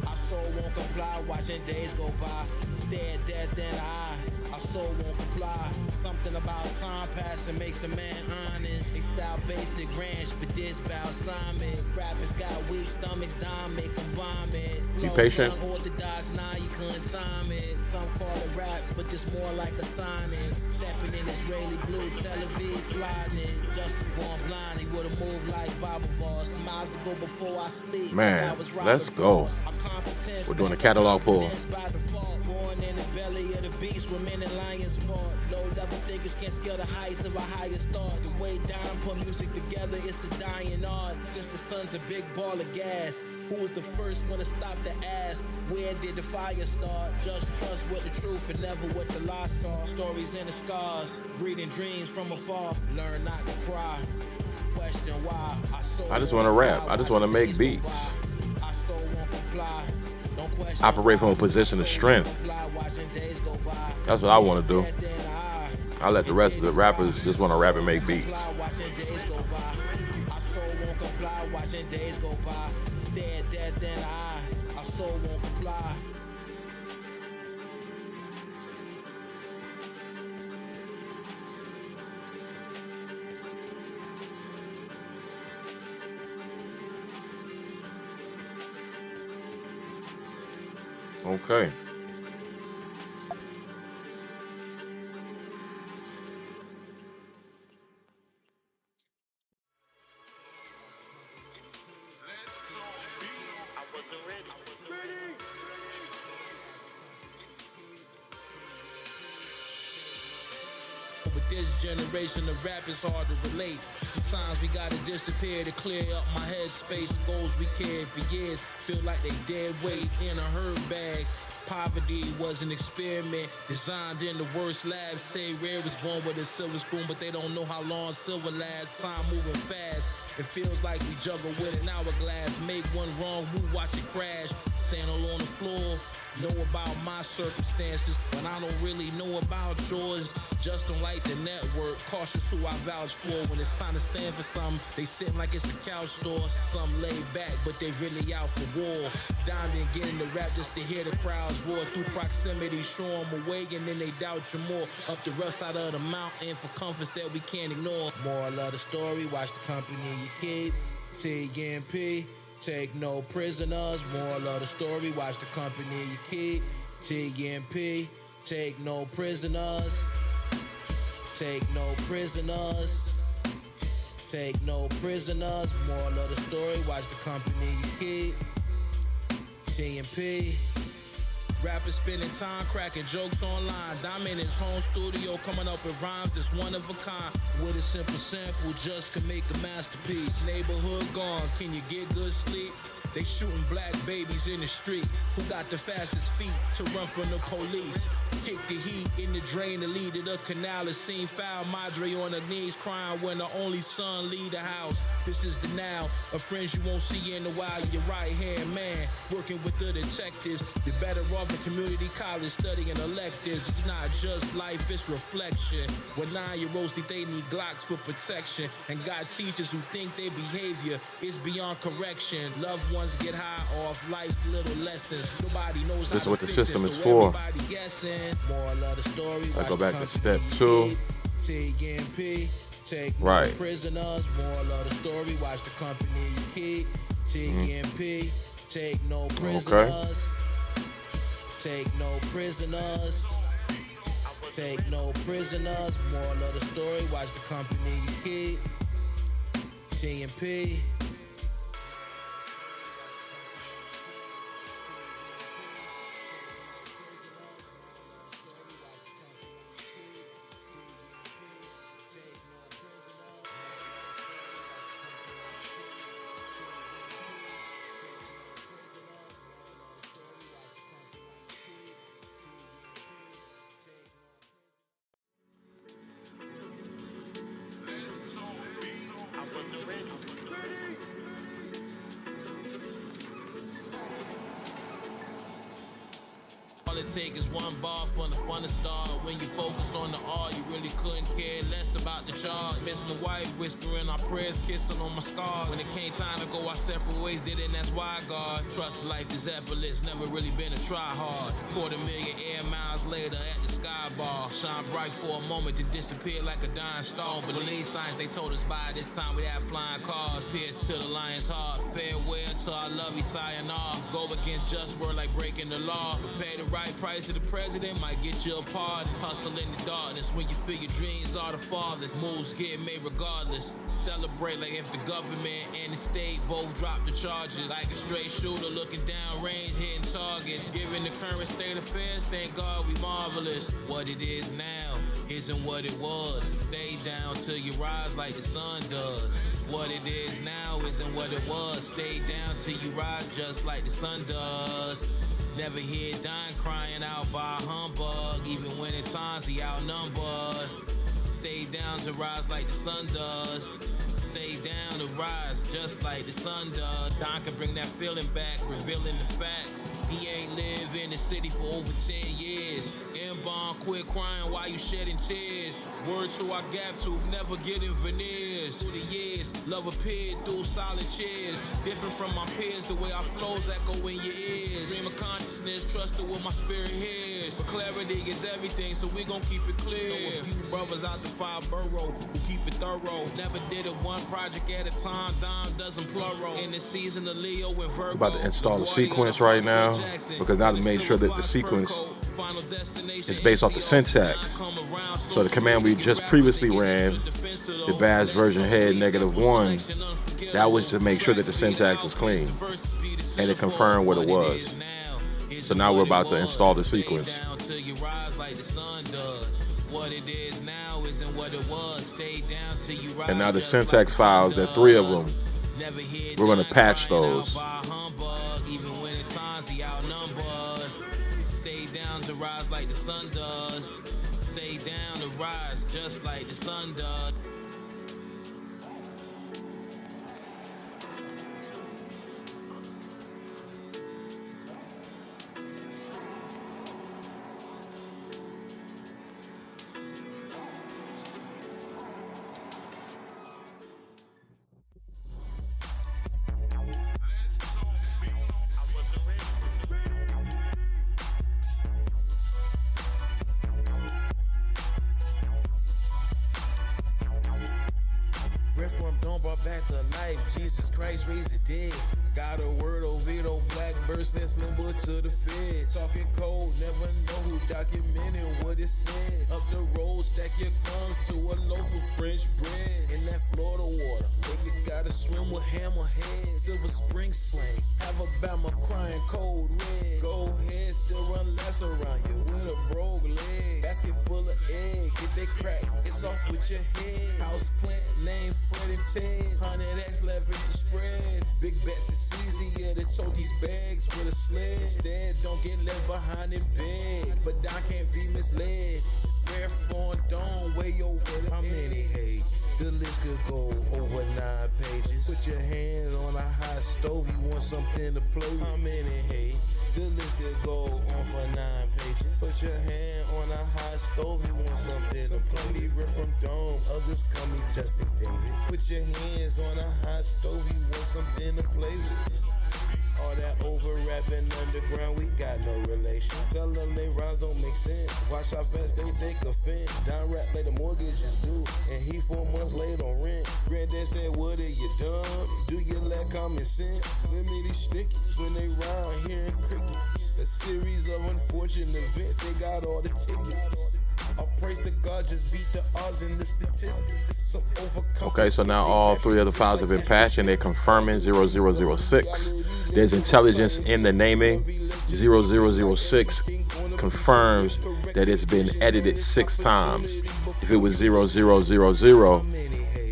Our soul won't comply, watching days go by. Stared death in the eye, our soul won't comply. Something about time passing makes a man honest. They style basic ranch, but this balsamic. Rappers got weak stomachs, dime make them vomit. Be patient. Unorthodox, nah, you couldn't time it. Some call it raps, but it's more like a sonic. Stepping in Israeli blue, Tel Aviv flying it. Just born blind, he would've moved like Bible Voss. Smiles to go before I sleep. Man, let's go. We're doing a catalog pull. Born in the belly of the beast, women and lions fought. Low level thinkers can't scale the heights of our highest thoughts. The way down, put music together, it's the dying art. Since the sun's a big ball of gas, who was the first one to stop the ass? Where did the fire start? Just trust with the truth and never what the lie saw. Stories in the scars, breeding dreams from afar. Learn not to cry, question why. I just want to rap. I just want to make beats. Operate from a position of strength. That's what I want to do. I let the rest of the rappers just want to rap and make beats. Watching days go by, stare death in the eye, our soul won't comply. Okay. With this generation of rap, it's hard to relate. Sometimes we gotta disappear to clear up my headspace. Goals we carried for years feel like they dead weight in a herd bag. Poverty was an experiment designed in the worst labs. Say Rare was born with a silver spoon, but they don't know how long silver lasts. Time moving fast. It feels like we juggle with an hourglass. Make one wrong move, watch it crash. Sandal on the floor. Know about my circumstances, but I don't really know about yours. Just don't like the network. Cautious who I vouch for. When it's time to stand for something, they sitting like it's the couch store. Some laid back, but they really out for war. Down and getting the rap just to hear the crowds roar. Through proximity, show them away, and then they doubt you more. Up the rust out of the mountain for comforts that we can't ignore. Moral of the story, watch the company you keep. TMP. Take no prisoners, moral of the story, watch the company you keep. TMP, take no prisoners. Take no prisoners. Take no prisoners, moral of the story, watch the company you keep. T&P. Rappers spending time cracking jokes online. Dime in his home studio coming up with rhymes that's one of a kind. With a simple sample, just can make a masterpiece. Neighborhood gone, can you get good sleep? They shooting black babies in the street. Who got the fastest feet to run from the police? Kick the heat in the drain to lead to the canal. Is seen foul Madre on her knees crying when her only son leave the house. This is the now of friends you won't see in a while. Your right hand man working with the detectives. You're better off in community college studying electives. It's not just life, it's reflection. When 9-year-olds think they need Glocks for protection, and got teachers who think their behavior is beyond correction. Loved ones get high off life's little lessons. Nobody knows This is how what to the fix system it, is so for. everybody guessing. Moral of the story. I go watch back the to step company 2. T&P. Take no Right. prisoners. Moral of the story. Watch the company you keep. T&P. Take no prisoners. Take no prisoners. Take no prisoners. Moral of the story. Watch the company you keep. T&P. All it takes is one bar for the fun to start. When you focus on the R, you really couldn't care less about the charge. Miss my wife, whispering our prayers, kissing on my scars. When it came time to go our separate ways, did it, and that's why, God. Trust life is effortless, never really been a try hard. 250,000 air miles later at the sky bar. Shine bright for a moment, then disappear like a dying star. But believe signs, they told us by this time we'd have flying cars. Pierced to the lion's heart. Farewell to our lovey, sayonara. Go against just word like breaking the law. Pay the right price to the president, might get you a pardon. Hustle in the darkness when you feel your dreams are the farthest. Moves get made regardless. Celebrate like if the government and the state both drop the charges. Like a straight shooter looking down range, hitting targets. Given the current state of affairs, thank God we marvelous. What it is now isn't what it was. Stay down till you rise like the sun does. What it is now isn't what it was. Stay down till you rise just like the sun does. Never hear dying crying out by a humbug, even when at times he outnumbered. Stay down to rise like the sun does. Stay down to rise just like the sun does. Don can bring that feeling back, revealing the facts. He ain't lived in the city for over 10 years. M-Bond quit crying while you shedding tears. Word to our gap tooth, never getting veneers. Through the years, love appeared through solid cheers. Different from my peers, the way our flows echo in your ears. Stream of consciousness, trusted what my spirit hears. But clarity is everything, so we gon' keep it clear. Know a few brothers out the 5 borough who keep it thorough. Never did it one project at a time, dime dozen plural. In the season of Leo and Virgo. About to install the sequence right now, because now to make sure that the sequence is based off the syntax. So the command we just previously ran, the Baz version head -1, that was to make sure that the syntax was clean, and it confirmed what it was. So now we're about to install the sequence. And now the syntax files, there are 3 of them. We're going to patch those. Stay down to rise like the sun does. Stay down to rise just like the sun does. Brought back to life, Jesus Christ raised the dead. Got a word, Oviedo, black burst, that's limbo to the feds. Talking cold, never know who documenting what it said. Up the road, stack your crumbs to a loaf of French bread. In that Florida water, nigga gotta swim with hammerhead. Silver Spring slang, Alabama crying cold Toss around you with a broke leg. Basket full of eggs, get that crack, it's off with your head. House plant named Fred and Ted. 100X leverage the spread. Big bets, it's easier to tote these bags with a sled. Instead, don't get left behind in bed. But Don can't be misled. Rare phone, don't weigh your with it. How many hate? The list could go over 9 pages. Put your hand on a hot stove, you want something to play with. How many hate? The list could go on for 9 pages. Put your hand on a hot stove, you want something to play with. Some call me from Dome, others call me Justice David. Put your hands on a hot stove, you want something to play with. All that over-rapping underground, we got no relation. Tell them they rhymes don't make sense. Watch how fast they take offense. Down rap like the mortgage is due, and he 4 months late on rent. Granddad said, what are you dumb? Do you lack common sense? Let me these snickies when they rhyme, hearing crickets. A series of unfortunate events, they got all the tickets. I praise to God, just beat the odds in the statistics. Okay, so now all 3 of the files have been patched and they're confirming 0006. There's intelligence in the naming. 0006 confirms that it's been edited 6 times. If it was 0000,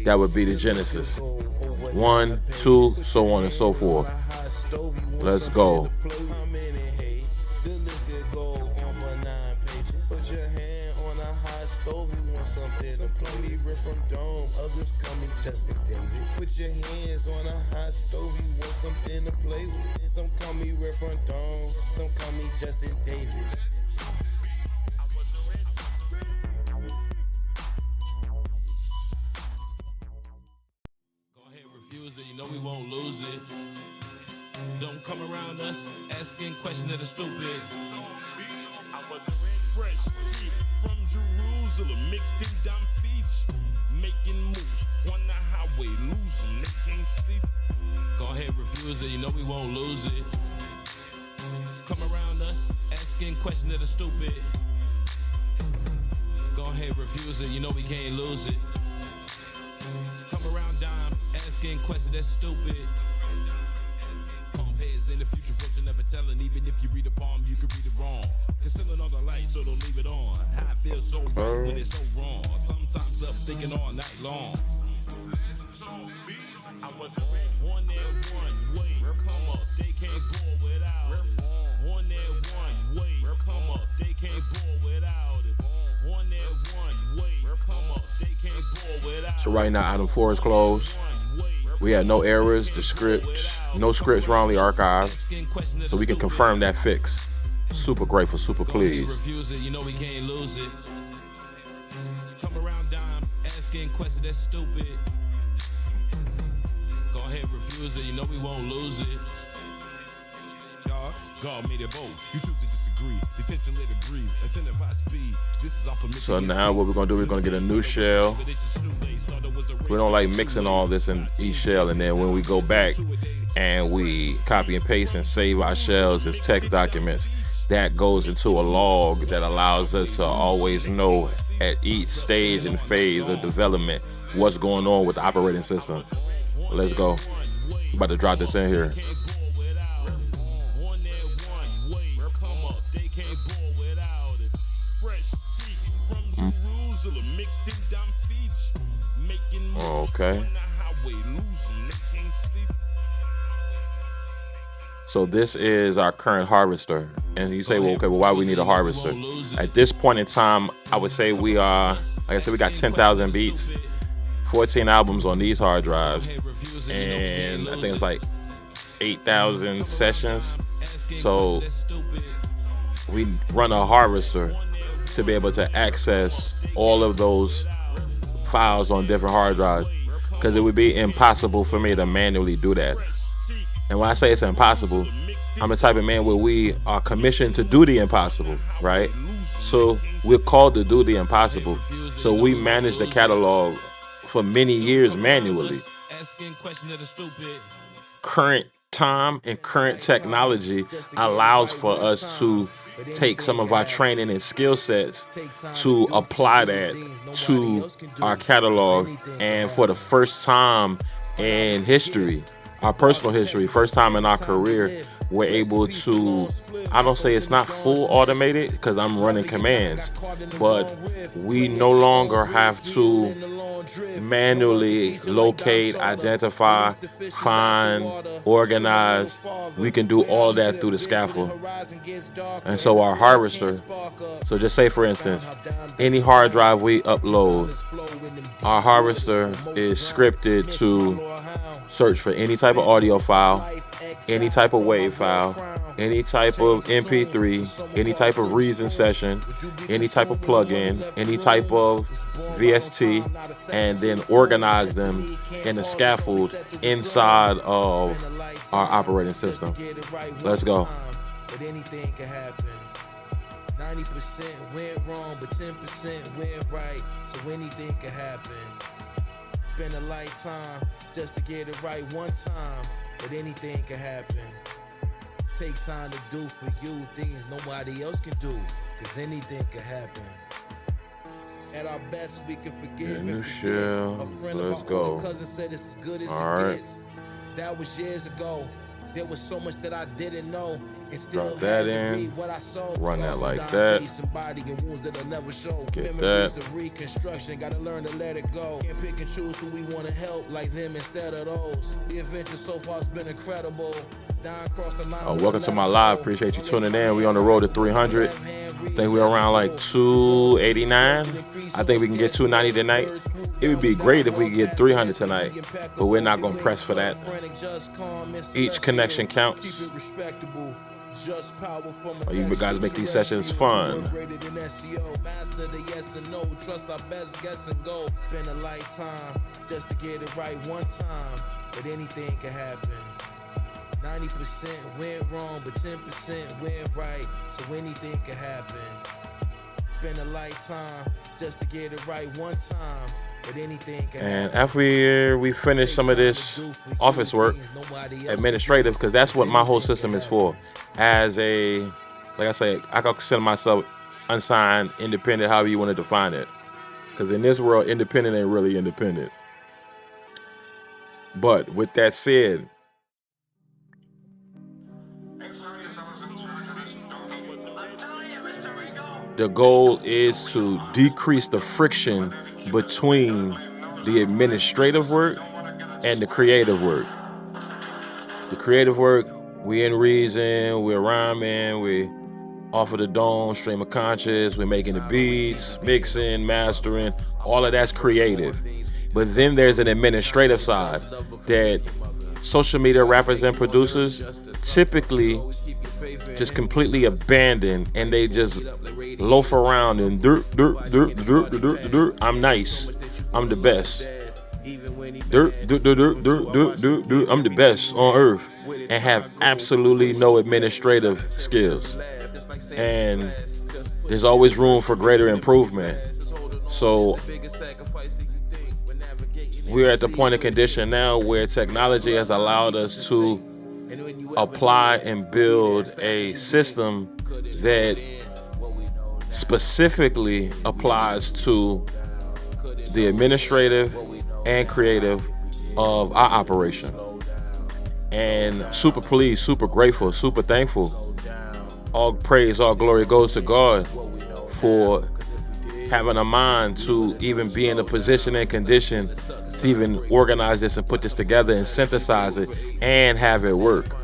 that would be the Genesis. 1, 2, so on and so forth. Let's go. From Dome, others call me Justice David. Put your hands on a hot stove, you want something to play with. Some call me Red from Dome, some call me Justin David. Go ahead, refuse it, you know we won't lose it. Don't come around us asking questions that are stupid. I was fresh tea from Jerusalem, mixed in Dom Beach. Making moves on the highway, losing, they can't sleep. Go ahead, refuse it, you know we won't lose it. Come around us, asking questions that are stupid. Go ahead, refuse it, you know we can't lose it. Come around dime, asking questions that's stupid. Palm heads in the future, fortune never telling. Even if you read a palm, you can read it wrong. Concealing all the light, so don't leave it on. How I feel so right when it's so wrong. Sometimes up thinking all night long. I was on that one way. Come up, they can't go without it. On that one way. Come up, they can't go without it. On that one way. Come up, they can't go without it. So right now, item 4 is closed. We had no errors, the script, no scripts wrongly archived. So we can confirm that fix. Super grateful, super pleased. You know we can't lose it. Come around dime, asking questions that's stupid. Go ahead, refuse it, you know we won't lose it. God made it both. You choose to disagree. Attention, let it breathe. Attentive speed. This is our permission. So now what we're gonna do, we're gonna get a new shell. We don't like mixing all this in each shell, and then when we go back and we copy and paste and save our shells as text documents, that goes into a log that allows us to always know at each stage and phase of development what's going on with the operating system. Let's go. I'm about to drop this in here. Okay. So this is our current harvester. And you say, well, okay, well, why we need a harvester? At this point in time, I would say we are, like I said, we got 10,000 beats, 14 albums on these hard drives, and I think it's like 8,000 sessions. So we run a harvester to be able to access all of those files on different hard drives, because it would be impossible for me to manually do that. And when I say it's impossible, I'm the type of man where we are commissioned to do the impossible, right? So we're called to do the impossible. So we manage the catalog for many years manually. Current time and current technology allows for us to take some of our training and skill sets to apply that to our catalog. And for the first time in history, our personal history, first time in our career, we're able to, I don't say it's not full automated because I'm running commands, but we no longer have to manually locate, identify, find, organize. We can do all of that through the scaffold. And so our harvester, so just say for instance, any hard drive we upload, our harvester is scripted to search for any type of audio file, any type of WAV file, any type of MP3, any type of Reason session, any type of plugin, any type of VST, and then organize them in a scaffold inside of our operating system. Let's go. But anything can happen. 90% went wrong, but 10% went right. So anything can happen. Been a lifetime just to get it right one time. But anything can happen. Take time to do for you things nobody else can do. Cause anything can happen. At our best, we can forgive and forget. A friend of our older cousin said it's as good as it gets. That was years ago. There was so much that I didn't know. And still drop that in. What I saw. Run that like that. Get that. Of reconstruction, gotta learn to let it go. Can't pick and choose who we want to help, like them instead of those. The adventure so far has been incredible. Welcome to my live. Appreciate you tuning in. We on the road to 300. I think we're around like 289. I think we can get 290 tonight. It would be great if we could get 300 tonight, but we're not going to press for that. Each connection counts. You guys make these sessions fun. Been a lifetime just to get it right one time, but anything can happen. 90% went wrong, but 10% went right, so anything can happen. Been a lifetime just to get it right one time, but anything can happen. And after we finish some of this office work, administrative, because that's what my whole system is for. As a, like I say, I consider myself unsigned, independent, however you want to define it. Because in this world, independent ain't really independent. But with that said, the goal is to decrease the friction between the administrative work and the creative work. The creative work, we in Reason, we're rhyming, we off of the dome, stream of conscious, we're making the beats, mixing, mastering, all of that's creative. But then there's an administrative side that social media rappers and producers typically just completely abandon, and they just loaf around and I'm nice, I'm the best, I'm the best on earth, and have absolutely no administrative skills. And there's always room for greater improvement. So we're at the point of condition now where technology has allowed us to apply and build a system that specifically applies to the administrative and creative of our operation. And super pleased, super grateful, super thankful. All praise, all glory goes to God for having a mind to even be in a position and condition to even organize this and put this together and synthesize it and have it work.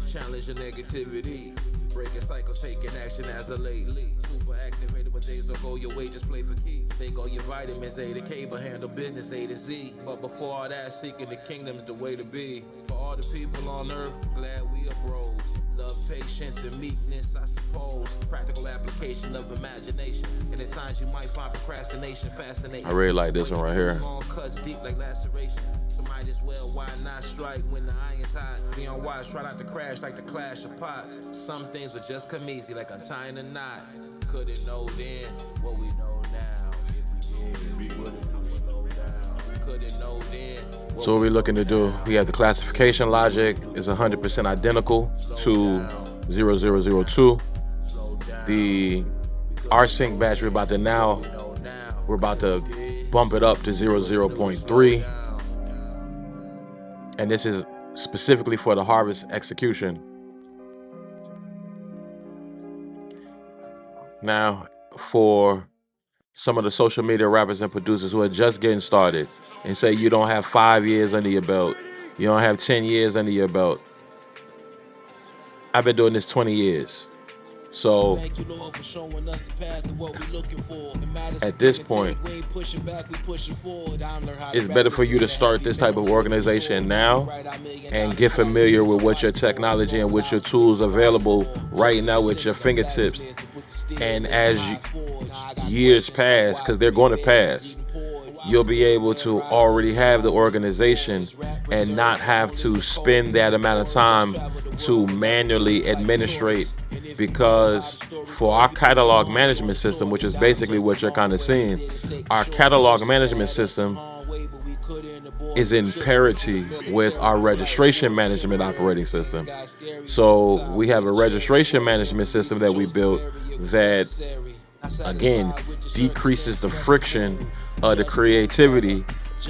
Challenge your negativity, breaking cycles, taking action as a lately. Super activated, but days don't go your way, just play for keep. Take all your vitamins A to K, but handle business A to Z. But before all that, seeking the kingdom's the way to be. For all the people on earth, glad we arose. Love, patience, and meekness, I suppose. Practical application of imagination. And at times you might find procrastination fascinating. I really like this one right here. Long cuts deep like laceration. So might as well, why not strike when the iron's hot? Be on watch, try not to crash like the clash of pots. Some things would just come easy like untying a knot. Couldn't know then what we know now. If we did, we wouldn't do to slow down. Couldn't know then. So what we're looking to do, we have the classification logic is 100% identical to 0002. The rsync batch we're about to bump it up to 00.3. And this is specifically for the harvest execution. Now, for some of the social media rappers and producers who are just getting started and say you don't have 5 years under your belt, you don't have 10 years under your belt. I've been doing this 20 years. So at this point, it's better for you to start this type of organization now and get familiar with what your technology and what your tools available right now with your fingertips. And as years pass, because they're going to pass, you'll be able to already have the organization and not have to spend that amount of time to manually administrate, because for our catalog management system, which is basically what you're kind of seeing, our catalog management system is in parity with our registration management operating system. So we have a registration management system that we built that, again, decreases the friction of the creativity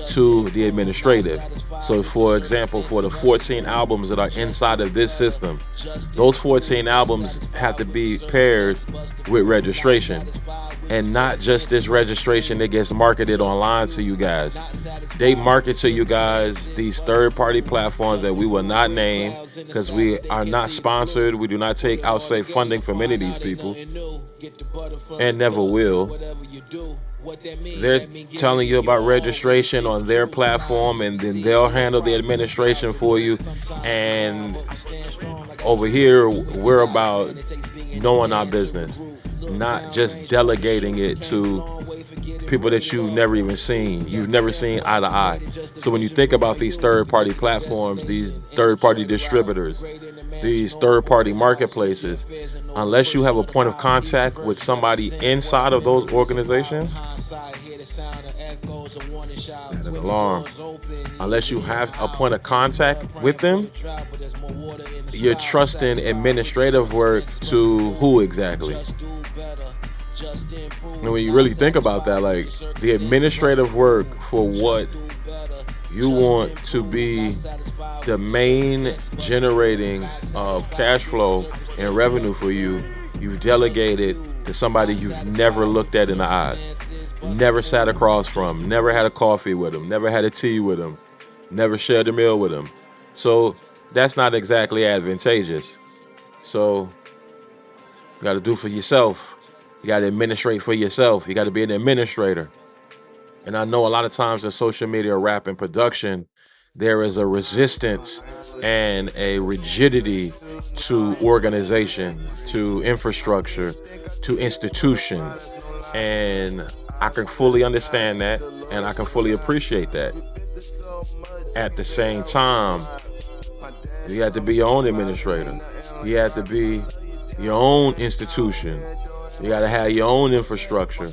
to the administrative. So for example, for the 14 albums that are inside of this system, those 14 albums have to be paired with registration. And not just this registration that gets marketed online to you guys. They market to you guys these third-party platforms that we will not name because we are not sponsored. We do not take outside funding from any of these people and never will. They're telling you about registration on their platform, and then they'll handle the administration for you. And over here, we're about knowing our business, not just delegating it to people that you've never even seen. You've never seen eye to eye. So when you think about these third-party platforms, these third-party distributors, these third-party marketplaces, unless you have a point of contact with somebody inside of those organizations, that's an alarm. Unless you have a point of contact with them, you're trusting administrative work to who exactly? And when you really think about that, like the administrative work for what you want to be the main generating of cash flow and revenue for you, you've delegated to somebody you've never looked at in the eyes, never sat across from, never had a coffee with them, never had a tea with them, never shared a meal with them. So that's not exactly advantageous. So you got to do for yourself. You got to administrate for yourself. You got to be an administrator. And I know a lot of times in social media, rap, and production, there is a resistance and a rigidity to organization, to infrastructure, to institution. And I can fully understand that, and I can fully appreciate that. At the same time, you have to be your own administrator. You have to be your own institution. You got to have your own infrastructure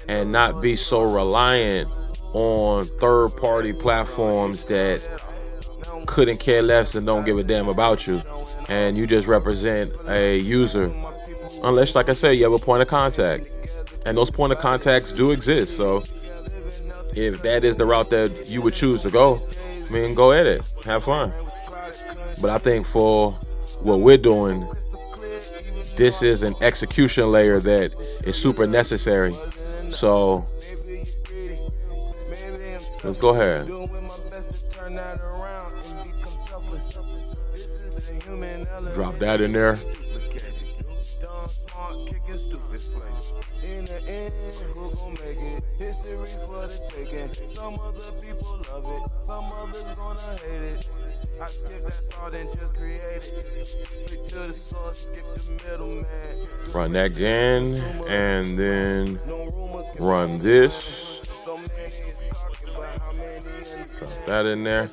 and not be so reliant on third-party platforms that couldn't care less and don't give a damn about you. And you just represent a user. Unless, like I said, you have a point of contact. And those point of contacts do exist. So if that is the route that you would choose to go, I mean, go at it. Have fun. But I think for what we're doing, this is an execution layer that is super necessary. So let's go ahead. Drop that in there. Some other people love it, some others gonna hate it. I skip that thought and just create it. Straight to the source, skip the middleman. Run that again, and then run this. Drop that in there.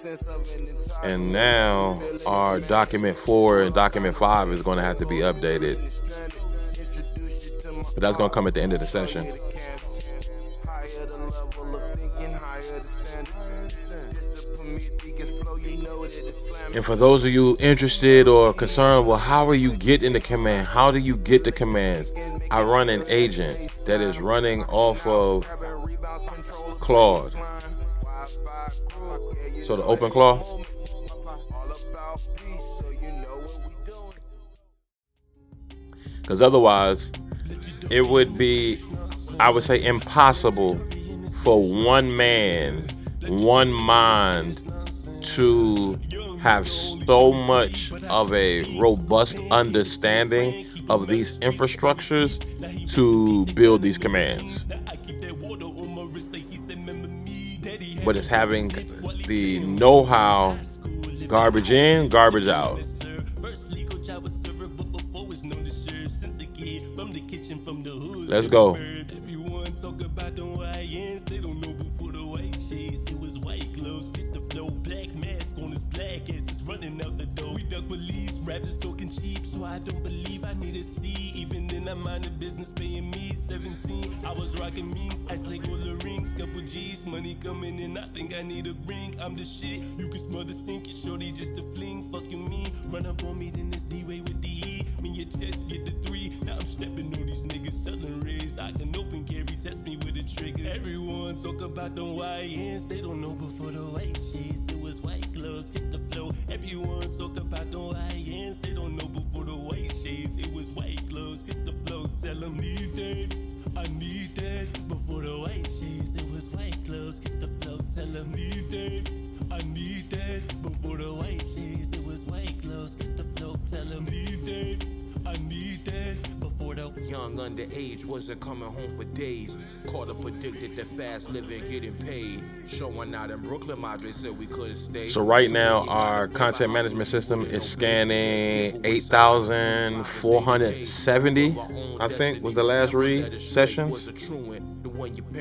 And now our document 4 and document 5 is going to have to be updated. But that's going to come at the end of the session. And for those of you interested or concerned, well, how are you getting the command? How do you get the commands? I run an agent that is running off of Claude. So the OpenClaw. about peace, so you know what we doing. Because otherwise, it would be, I would say, impossible for one man, one mind to have so much of a robust understanding of these infrastructures to build these commands. But it's having the know-how, garbage in, garbage out. Let's go. Running out the door, we duck police, rappers talking cheap, so I don't believe I need a C. Even then, I'm on the business paying me 17. I was rocking means, ice like all the rings, couple G's, money coming in. I think I need a ring. I'm the shit. You can smell the stinky shorty, just a fling. Fuck you mean? Run up on me, then it's D-way with the E. Me your chest, get the 3. Now I'm stepping on these niggas, southern rays. I can open carry, test me with a trigger. Everyone talk about the YNs, they don't know before the white shades. It was white gloves, kiss the flow. Everyone talk about the YNs, they don't know before the white shades. It was white gloves, kiss the flow. Tell them need that, I need that. Before the white shades, it was white gloves, kiss the flow. Tell them need that, I need that. Before the white shades, it was white gloves, kiss the flow. Tell them need that, I need that. Before the young underage wasn't coming home for days. Caught up addicted to fast living, getting paid. Showing out in Brooklyn, Madre said we couldn't stay. So right now, our content management system is scanning 8,470, I think, was the last read sessions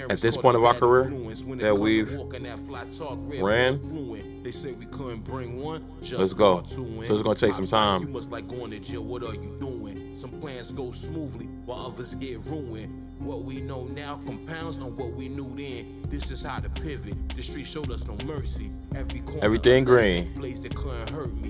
at this point of our career that we've ran. They say we couldn't bring one. Let's go. So it's gonna take some time. You must like going to jail. What are you doing? Some plans go smoothly while others get ruined. What we know now compounds on what we knew then. This is how to pivot. The street showed us no mercy. Everything green.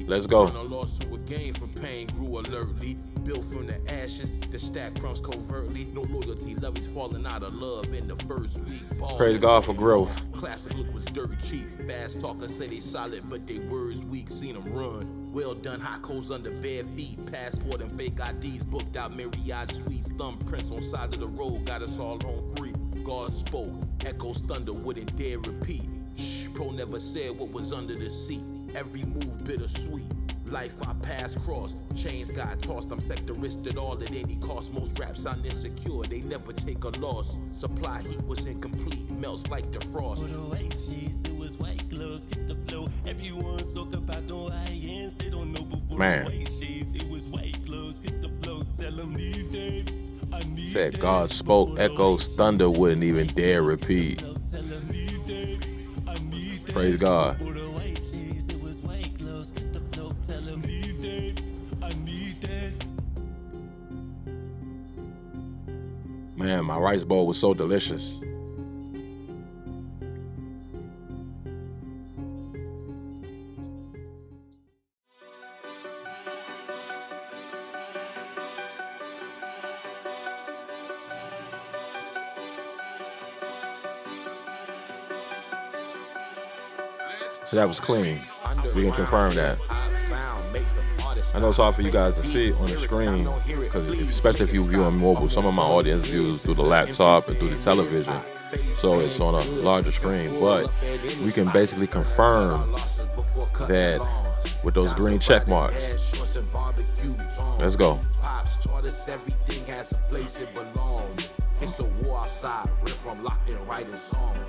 Let's go. Turn a loss to a gain from pain grew alertly. Built from the ashes, the stack crumbs covertly. No loyalty, love is falling out of love in the first week. Praise God for growth. Classic look was dirt cheap. Fast talkers say they solid, but they words weak. Seen them run. Well done, hot coals under bare feet. Passport and fake IDs booked out Marriott suites. Thumbprints on side of the road got us all home free. God spoke, echoes thunder, wouldn't dare repeat. Shh, pro never said what was under the seat. Every move bittersweet. Life I passed cross, chains got tossed. I'm sectorist at all at any cost. Most raps sound insecure, they never take a loss. Supply heat was incomplete, melts like the frost. For the white sheets, it was white gloves, kiss the flow. Everyone talk about the YNs, they don't know before the white sheets. It was white gloves, kiss the flow. Tell them need that, I need that. Said God spoke, echoes, thunder wouldn't even dare repeat. Praise God. Man, my rice bowl was so delicious. So that was clean. We can confirm that. I know it's hard for you guys to see on the screen, because especially if you view on mobile, some of my audience views through the laptop and through the television, so it's on a larger screen. But we can basically confirm that with those green check marks. Let's go. It's a war outside, riff from locked in writing songs.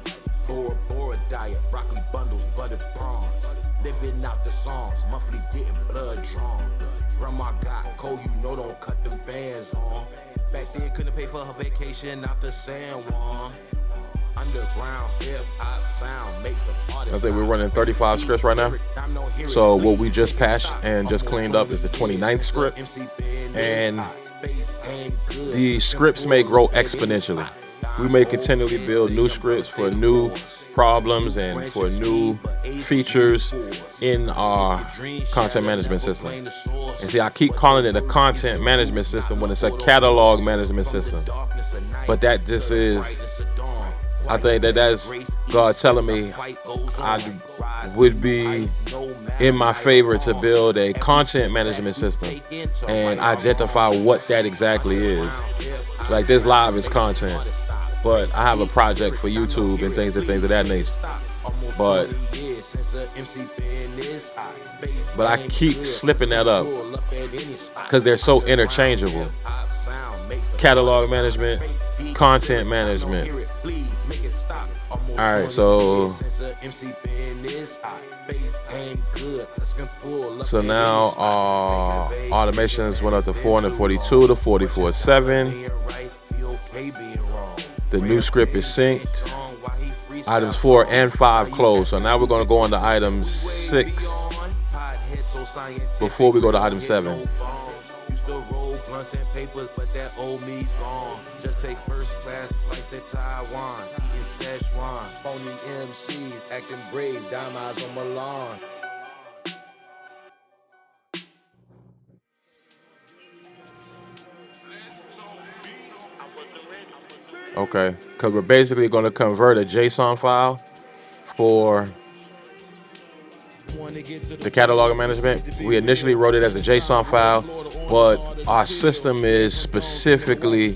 Bora diet, broccoli bundles, buttered prawns. Living out the songs, monthly getting blood drawn. Grandma got cold, you know, don't cut them bands on. Back then couldn't pay for her vacation out the San Juan. Underground hip hop sound make the artist. I think we're running 35 scripts right now. So what we just patched and just cleaned up is the 29th script. And the scripts may grow exponentially. We may continually build new scripts for new problems and for new features in our content management system. And see, I keep calling it a content management system when it's a catalog management system. But that I think that's God telling me would be in my favor to build a content management system and identify what that exactly is. Like this live is content, but I have a project for YouTube and things of that nature. But I keep slipping that up because they're so interchangeable. Catalog management, content management. All right, so now automations went up to 442 to 44.7. The new script is synced. Items 4 and 5 closed. So now we're going to go on to item 6 before we go to item 7. Blunts and papers, but that old me's gone. Just take first class flights to Taiwan, eating Szechuan. Phony MCs acting brave, dime eyes on Milan. Okay, because we're basically going to convert a JSON file for the catalog management. We initially wrote it as a JSON file, but our system is specifically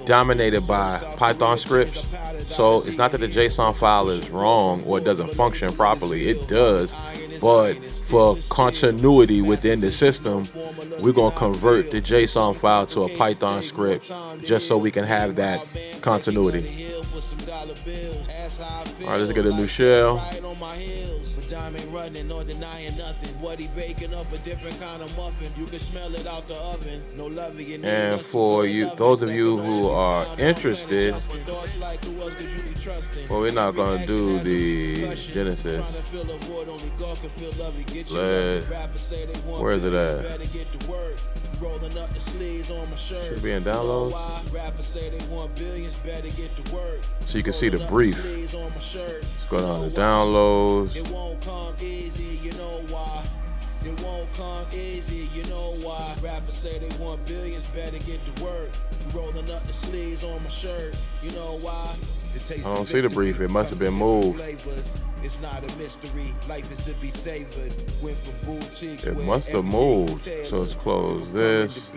dominated by Python scripts. So it's not that the JSON file is wrong or it doesn't function properly. It does, but for continuity within the system, we're going to convert the JSON file to a Python script just so we can have that continuity. All right, let's get a new shell. Ain't running or denying nothing. What he baking up a different kind of muffin. You can smell it out the oven. No love in your and for you, those of you who are interested, well, we're not gonna do the Genesis. Where is it at? Should be in downloads. So you can see the brief. Let's go down to downloads. It won't come easy, you know why. It won't come easy, you know why. Rappers say they want billions, better get to work. Rolling up the sleeves on my shirt, you know why. I don't see the brief. It must have been moved. It's not a mystery. Life is to be savored. Went from boutiques. It must have moved. So let's close this.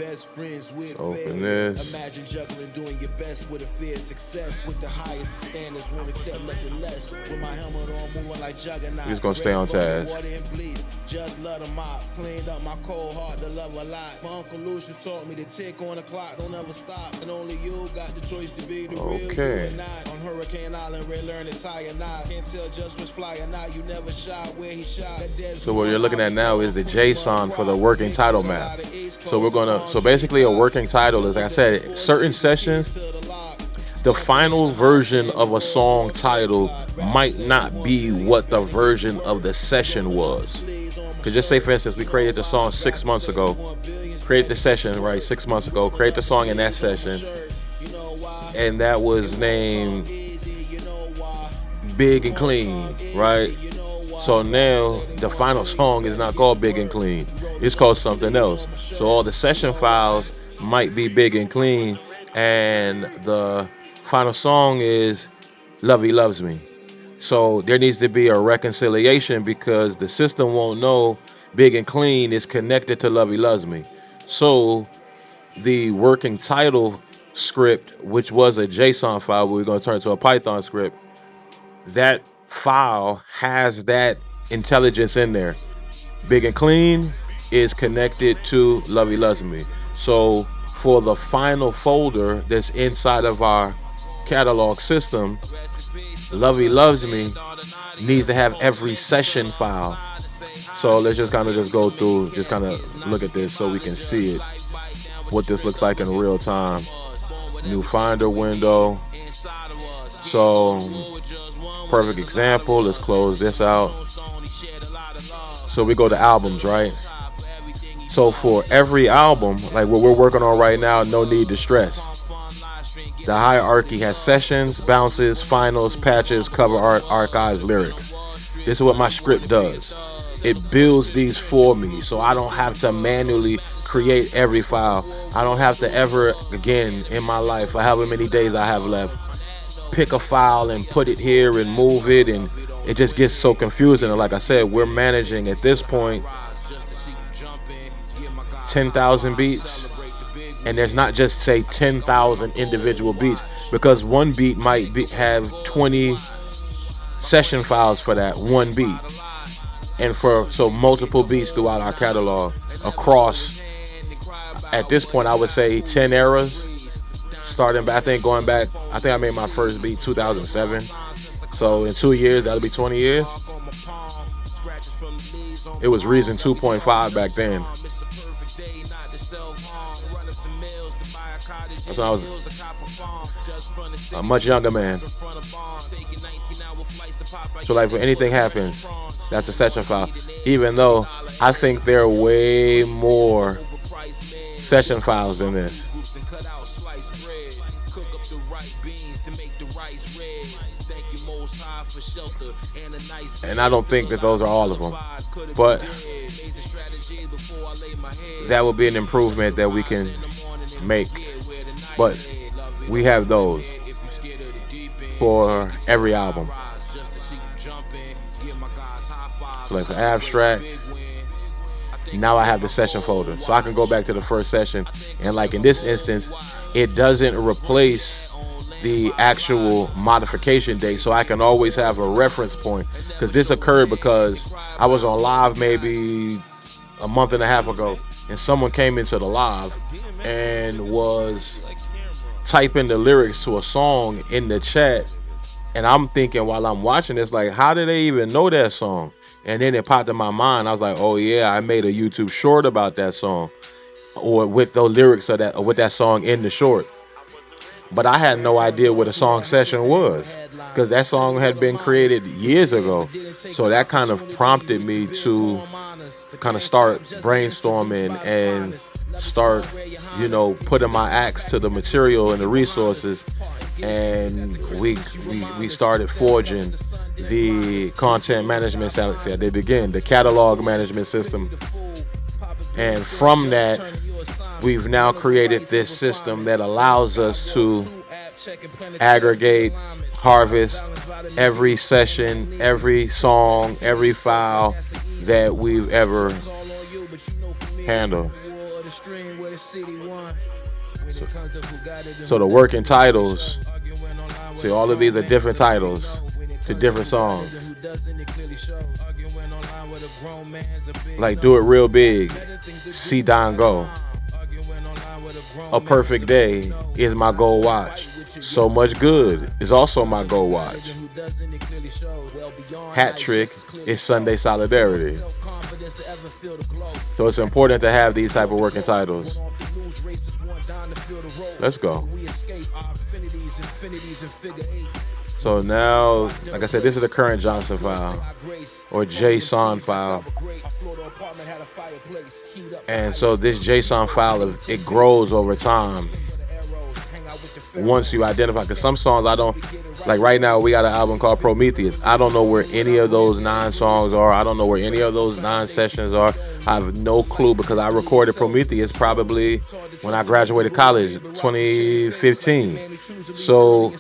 Open this. Imagine juggling, doing your best with a fear of success. With the highest standards, won't accept nothing less. With my helmet on, moving like Juggernaut. He's gonna stay on task. Just let him out. Cleaned up my cold heart to love a lot. My Uncle Lucian taught me to tick on the clock, don't ever stop. And only you got the choice to be the real you and not. On Hurricane Island, Ray learned to tie a knot. Can't tell just what's flying out. You never shot where he shot. So what you're looking at now is the JSON for the working title map. So basically a working title is, like I said, certain sessions, the final version of a song title might not be what the version of the session was. Because just say, for instance, we created the song 6 months ago, created the session, right, 6 months ago, create the song in that session, and that was named Big and Clean, right? So now the final song is not called Big and Clean, it's called something else. So all the session files might be Big and Clean, and the final song is Lovey Loves Me. So there needs to be a reconciliation because the system won't know Big and Clean is connected to Lovey Loves Me. So the working title script, which was a JSON file, we're going to turn to a Python script, that file has that intelligence in there. Big and Clean is connected to Lovey Loves Me. So for the final folder that's inside of our catalog system, Lovey Loves Me needs to have every session file. So let's just kind of go through, just kind of look at this so we can see it, what this looks like in real time. New Finder window. So perfect example. Let's close this out. So we go to albums, right? So for every album, like what we're working on right now, No Need to Stress, the hierarchy has sessions, bounces, finals, patches, cover art, archives, lyrics. This is what my script does. It builds these for me, so I don't have to manually create every file. I don't have to ever, again, in my life, for however many days I have left, pick a file and put it here and move it, and it just gets so confusing. And like I said, we're managing at this point 10,000 beats, and there's not just say 10,000 individual beats, because one beat might have 20 session files for that one beat, and so multiple beats throughout our catalog across, at this point I would say 10 eras, starting back, I think I made my first beat 2007, so in 2 years that'll be 20 years. It was Reason 2.5 back then. That's when I was a much younger man. So like when anything happens, that's a session file. Even though I think there are way more session files than this. And I don't think that those are all of them. But that would be an improvement that we can make. But we have those for every album. So like for Abstract, now I have the session folder. So I can go back to the first session, and like in this instance, it doesn't replace the actual modification date, so I can always have a reference point, because this occurred because I was on live maybe a month and a half ago, and someone came into the live and was typing the lyrics to a song in the chat, and I'm thinking while I'm watching this, like, how did they even know that song? And then it popped in my mind. I was like, oh yeah, I made a YouTube short about that song, or with the lyrics of that, or with that song in the short. But I had no idea what a song session was, because that song had been created years ago. So that kind of prompted me to kind of start brainstorming and start, putting my axe to the material and the resources. And we started forging the content management system. They begin the catalog management system. And from that, we've now created this system that allows us to aggregate, harvest every session, every song, every file that we've ever handled. So the working titles, see, all of these are different titles to different songs. Like Do It Real Big, See Don Go. A Perfect Day is my gold watch. So Much Good is also my gold watch. Hat Trick is Sunday Solidarity. So it's important to have these type of working titles. Let's go. So now, like I said, this is the current Johnson file, or JSON file. And so this JSON file, it grows over time once you identify, because some songs I don't, like right now we got an album called Prometheus. I don't know where any of those 9 songs are. I don't know where any of those 9 sessions are. I have no clue, because I recorded Prometheus probably when I graduated college, 2015. So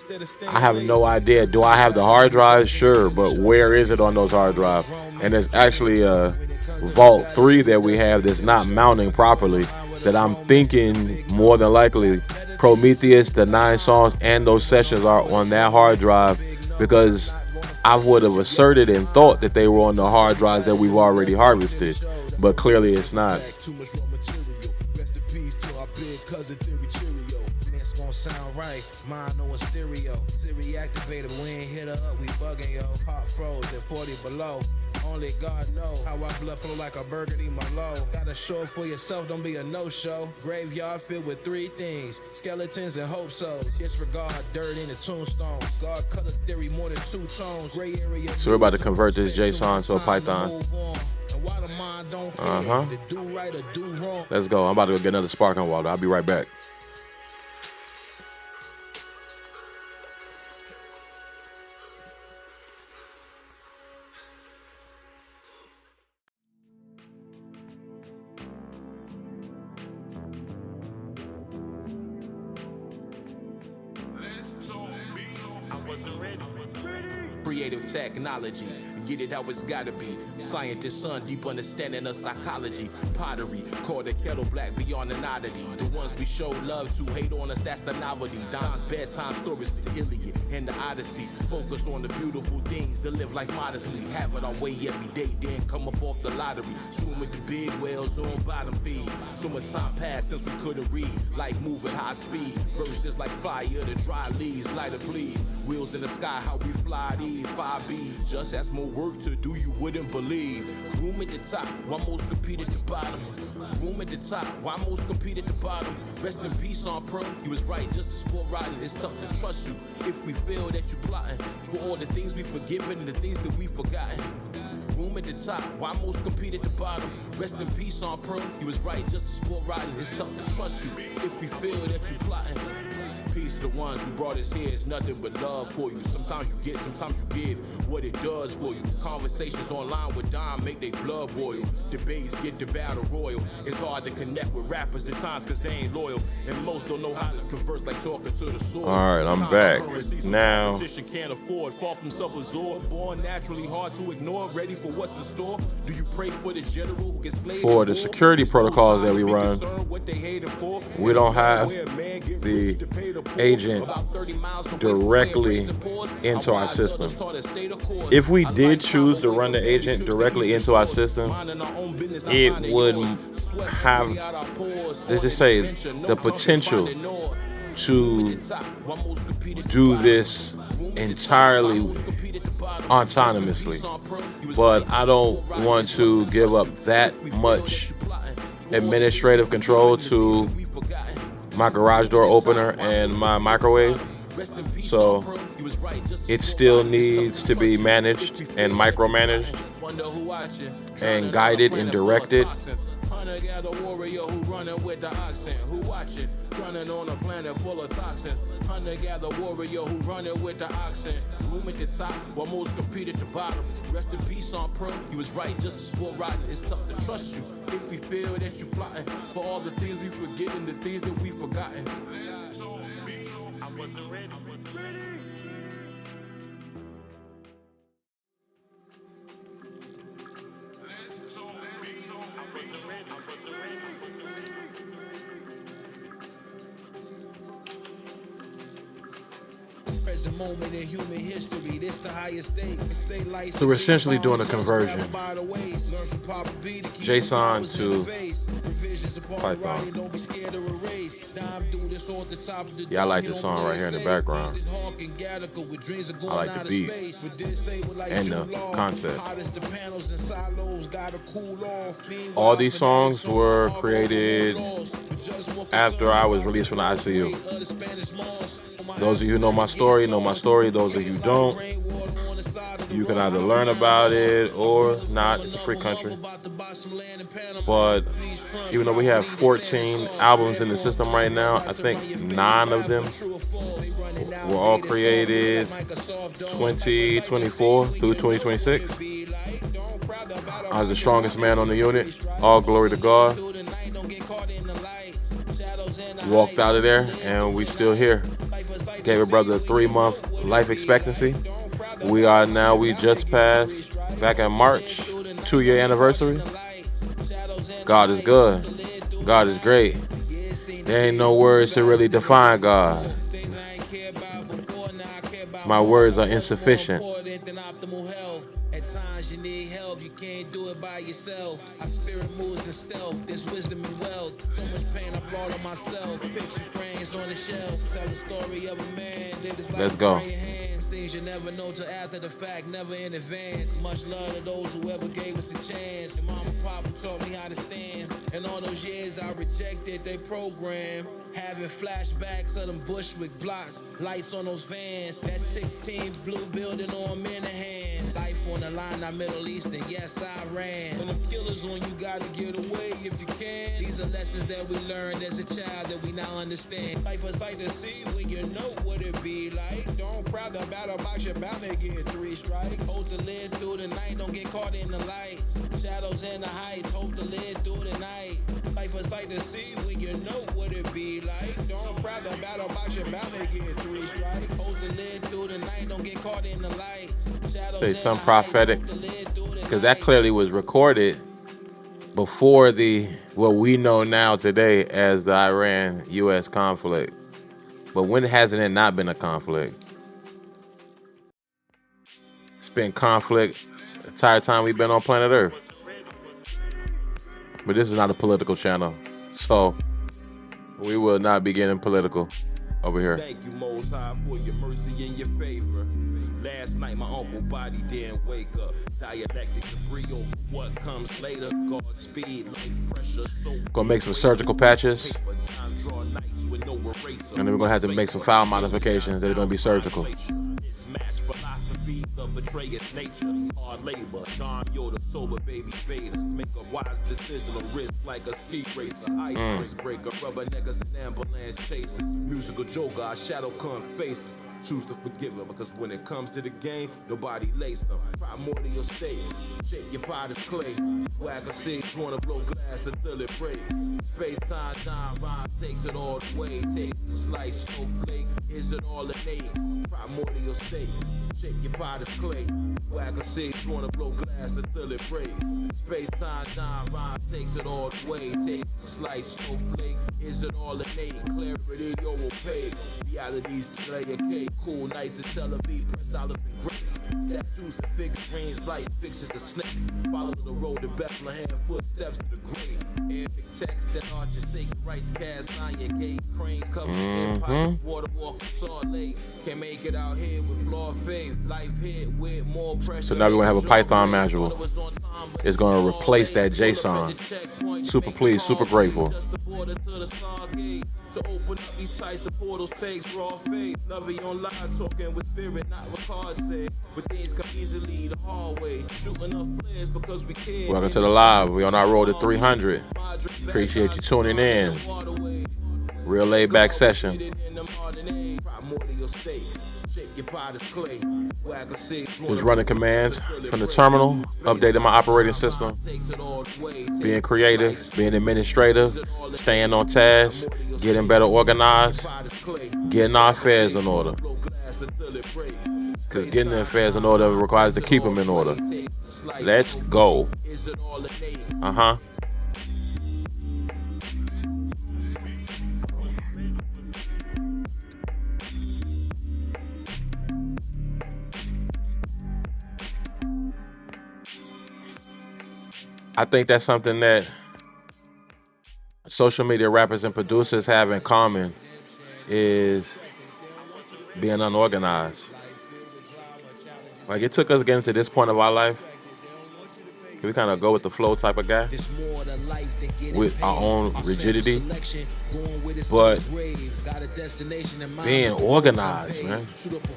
I have no idea. Do I have the hard drive? Sure, but where is it on those hard drives? And there's actually a Vault 3 that we have that's not mounting properly, that I'm thinking more than likely Prometheus, the 9 songs and those sessions are on that hard drive, because I would have asserted and thought that they were on the hard drives that we've already harvested, but clearly it's not. Sound right, mine no stereo. Siri activated, we ain't hit her up, we bugging yo. Hot froze at 40 below. Only God know how I blood flow like a burgundy Merlot. Gotta show it for yourself, don't be a no-show. Graveyard filled with 3 things: skeletons and hope souls. Disregard dirt in the tombstones. God cut a theory more than 2 tones. Gray area. So we're about to convert this JSON to a Python. Let's go. I'm about to go get another sparkling water. I'll be right back. creative technology. Get it how it's gotta be. Scientist son, deep understanding of psychology. Pottery, call the kettle black beyond an oddity. The ones we show love to, hate on us, that's the novelty. Don's bedtime stories, the Iliad and the Odyssey. Focus on the beautiful things that live like modestly. Have it our way every day, then come up off the lottery. Swim with the big whales on bottom feed. So much time passed since we couldn't read. Life moving high speed. Verses like fire, the dry leaves, lighter bleed. Wheels in the sky, how we fly these 5Bs. Just as more work to do, you wouldn't believe. Room at the top, why most compete at the bottom? Room at the top, why most compete at the bottom? Rest in peace on pro, you was right, just a sport riding. It's tough to trust you if we feel that you're plotting for all the things we forgiven and the things that we forgotten. Room at the top, why most compete at the bottom? Rest in peace on pro, you was right, just a sport riding. It's tough to trust you if we feel that you're plotting. Peace to the ones who brought us here, it's nothing but love for you. Sometimes you get, sometimes you give what it does for you. Conversations online with Dom make they blood boil. Debates get the battle royal. It's hard to connect with rappers at times cause they ain't loyal. And most don't know how to converse like talking to the sword. Alright, I'm back. Now Can't afford, far from self-absorbed. Born naturally hard to ignore, ready for what's in store. Do you pray for the general who gets slaved for the security protocols that we run, we don't have the agent directly into our system. If we did choose to run the agent directly into our system, it would have, let's just say, the potential to do this entirely autonomously. But I don't want to give up that much administrative control to my garage door opener and my microwave. So it still needs to be managed and micromanaged and guided and directed. Got a warrior who running with the oxen, who watching, running on a planet full of toxins. Hunter-gather warrior who running with the oxen. Room at the top, while most compete at the bottom. Rest in peace on pro, he was right, just a sport riding. It's tough to trust you if we feel that you plotting for all the things we forgetting, the things that we forgotten. I wasn't ready. Moment in human history, this the highest stakes. So we're essentially doing a conversion. JSON to Python. Yeah, I like this song right here in the background. I like the beat and the concept. All these songs were created after I was released from the ICU. Those of you who know my story, know my story. Those of you who don't, you can either learn about it or not. It's a free country. But even though we have 14 albums in the system right now, I think 9 of them were all created 2024 through 2026. I was the strongest man on the unit. All glory to God. Walked out of there and we still here. Gave a brother a 3-month life expectancy. We just passed, back in March, 2-year anniversary. God is good. God is great. There ain't no words to really define God. My words are insufficient. At times you need help, you can't do it by yourself. Our spirit moves in stealth, there's wisdom and wealth. So much pain I brought on myself. Picture frames on the shelf, tell the story of a man. Let's go. Things you never know till after the fact, never in advance. Much love to those who ever gave us a chance. And Mama and Papa taught me how to stand. And all those years I rejected their program. Having flashbacks of them Bushwick blocks, lights on those vans. That 16 blue building on Minahan. Life on the line, I'm Middle Eastern, yes I ran. When them killers on you, gotta get away if you can. These are lessons that we learned as a child that we now understand. Life a sight to see when you know what it be like. Don't proud to battle box, you're bound to get 3 strikes. Hope to live through the night, don't get caught in the lights. Shadows in the heights, hope to live through the night. Life a sight to see when you you know what it be like. Don't proud to battle box your mouth and get 3 strikes. Hold the lid through the night, don't get caught in the lights. Say some prophetic, because that clearly was recorded before what we know now today as the Iran-U.S. conflict. But when hasn't it not been a conflict? It's been conflict the entire time we've been on planet Earth. But this is not a political channel, so we will not be getting political over here. Thank you, Most High, for your mercy and your favor. Last night, my uncle body didn't wake up. Dialectic agree over what comes later. Godspeed, life pressure. Gonna make some surgical patches. And then we're gonna have to make some file modifications that are gonna be surgical. Of betrayer's nature, hard labor, Don Yoda, sober baby faders, make a wise decision on risk like a ski racer, ice breaker, rubber niggas and ambulance chasers, musical joker, our shadow con faces. Choose to forgive them because when it comes to the game, nobody laced them. Primordial state, shake your pot as clay. Whack a seeds, wanna blow glass until it breaks. Space time, rhyme takes it all the way. Takes the slice, snowflake, is it all innate? Primordial state, shake your pot as clay. Whack a seeds, wanna blow glass until it breaks. Space time, rhyme takes it all the way. Takes the slice, snowflake, is it all innate? Clarity, you're opaque. Reality's display a cake. Cool nights in Tel Aviv, Prince dollars and great. Statues and figures, range, light fixtures and snakes. Follow the road to Bethlehem, footsteps to the great. Arabic text and art, your sacred rights cast on your gate. Crane covered empire, water walking Salt Lake. Can't make it out here with flawed faith. Life hit with more pressure. So now we're gonna have a Python module. It's gonna replace that JSON. Super pleased, super grateful. To open up these types of portals takes raw faith. Loving on live, talking with spirit, not what cards say. But things come easily the hard way. Shooting up flares because we care. Welcome to the live. We on our road to 300. Appreciate you tuning in. Real laid back session. Was running commands from the terminal, updating my operating system, being creative, being administrative, staying on task, getting better organized, getting our affairs in order. Because getting the affairs in order requires to keep them in order. Let's go. I think that's something that social media rappers and producers have in common is being unorganized. Like, it took us getting to this point of our life. We kind of go with the flow type of guy with our own rigidity, but being organized, man.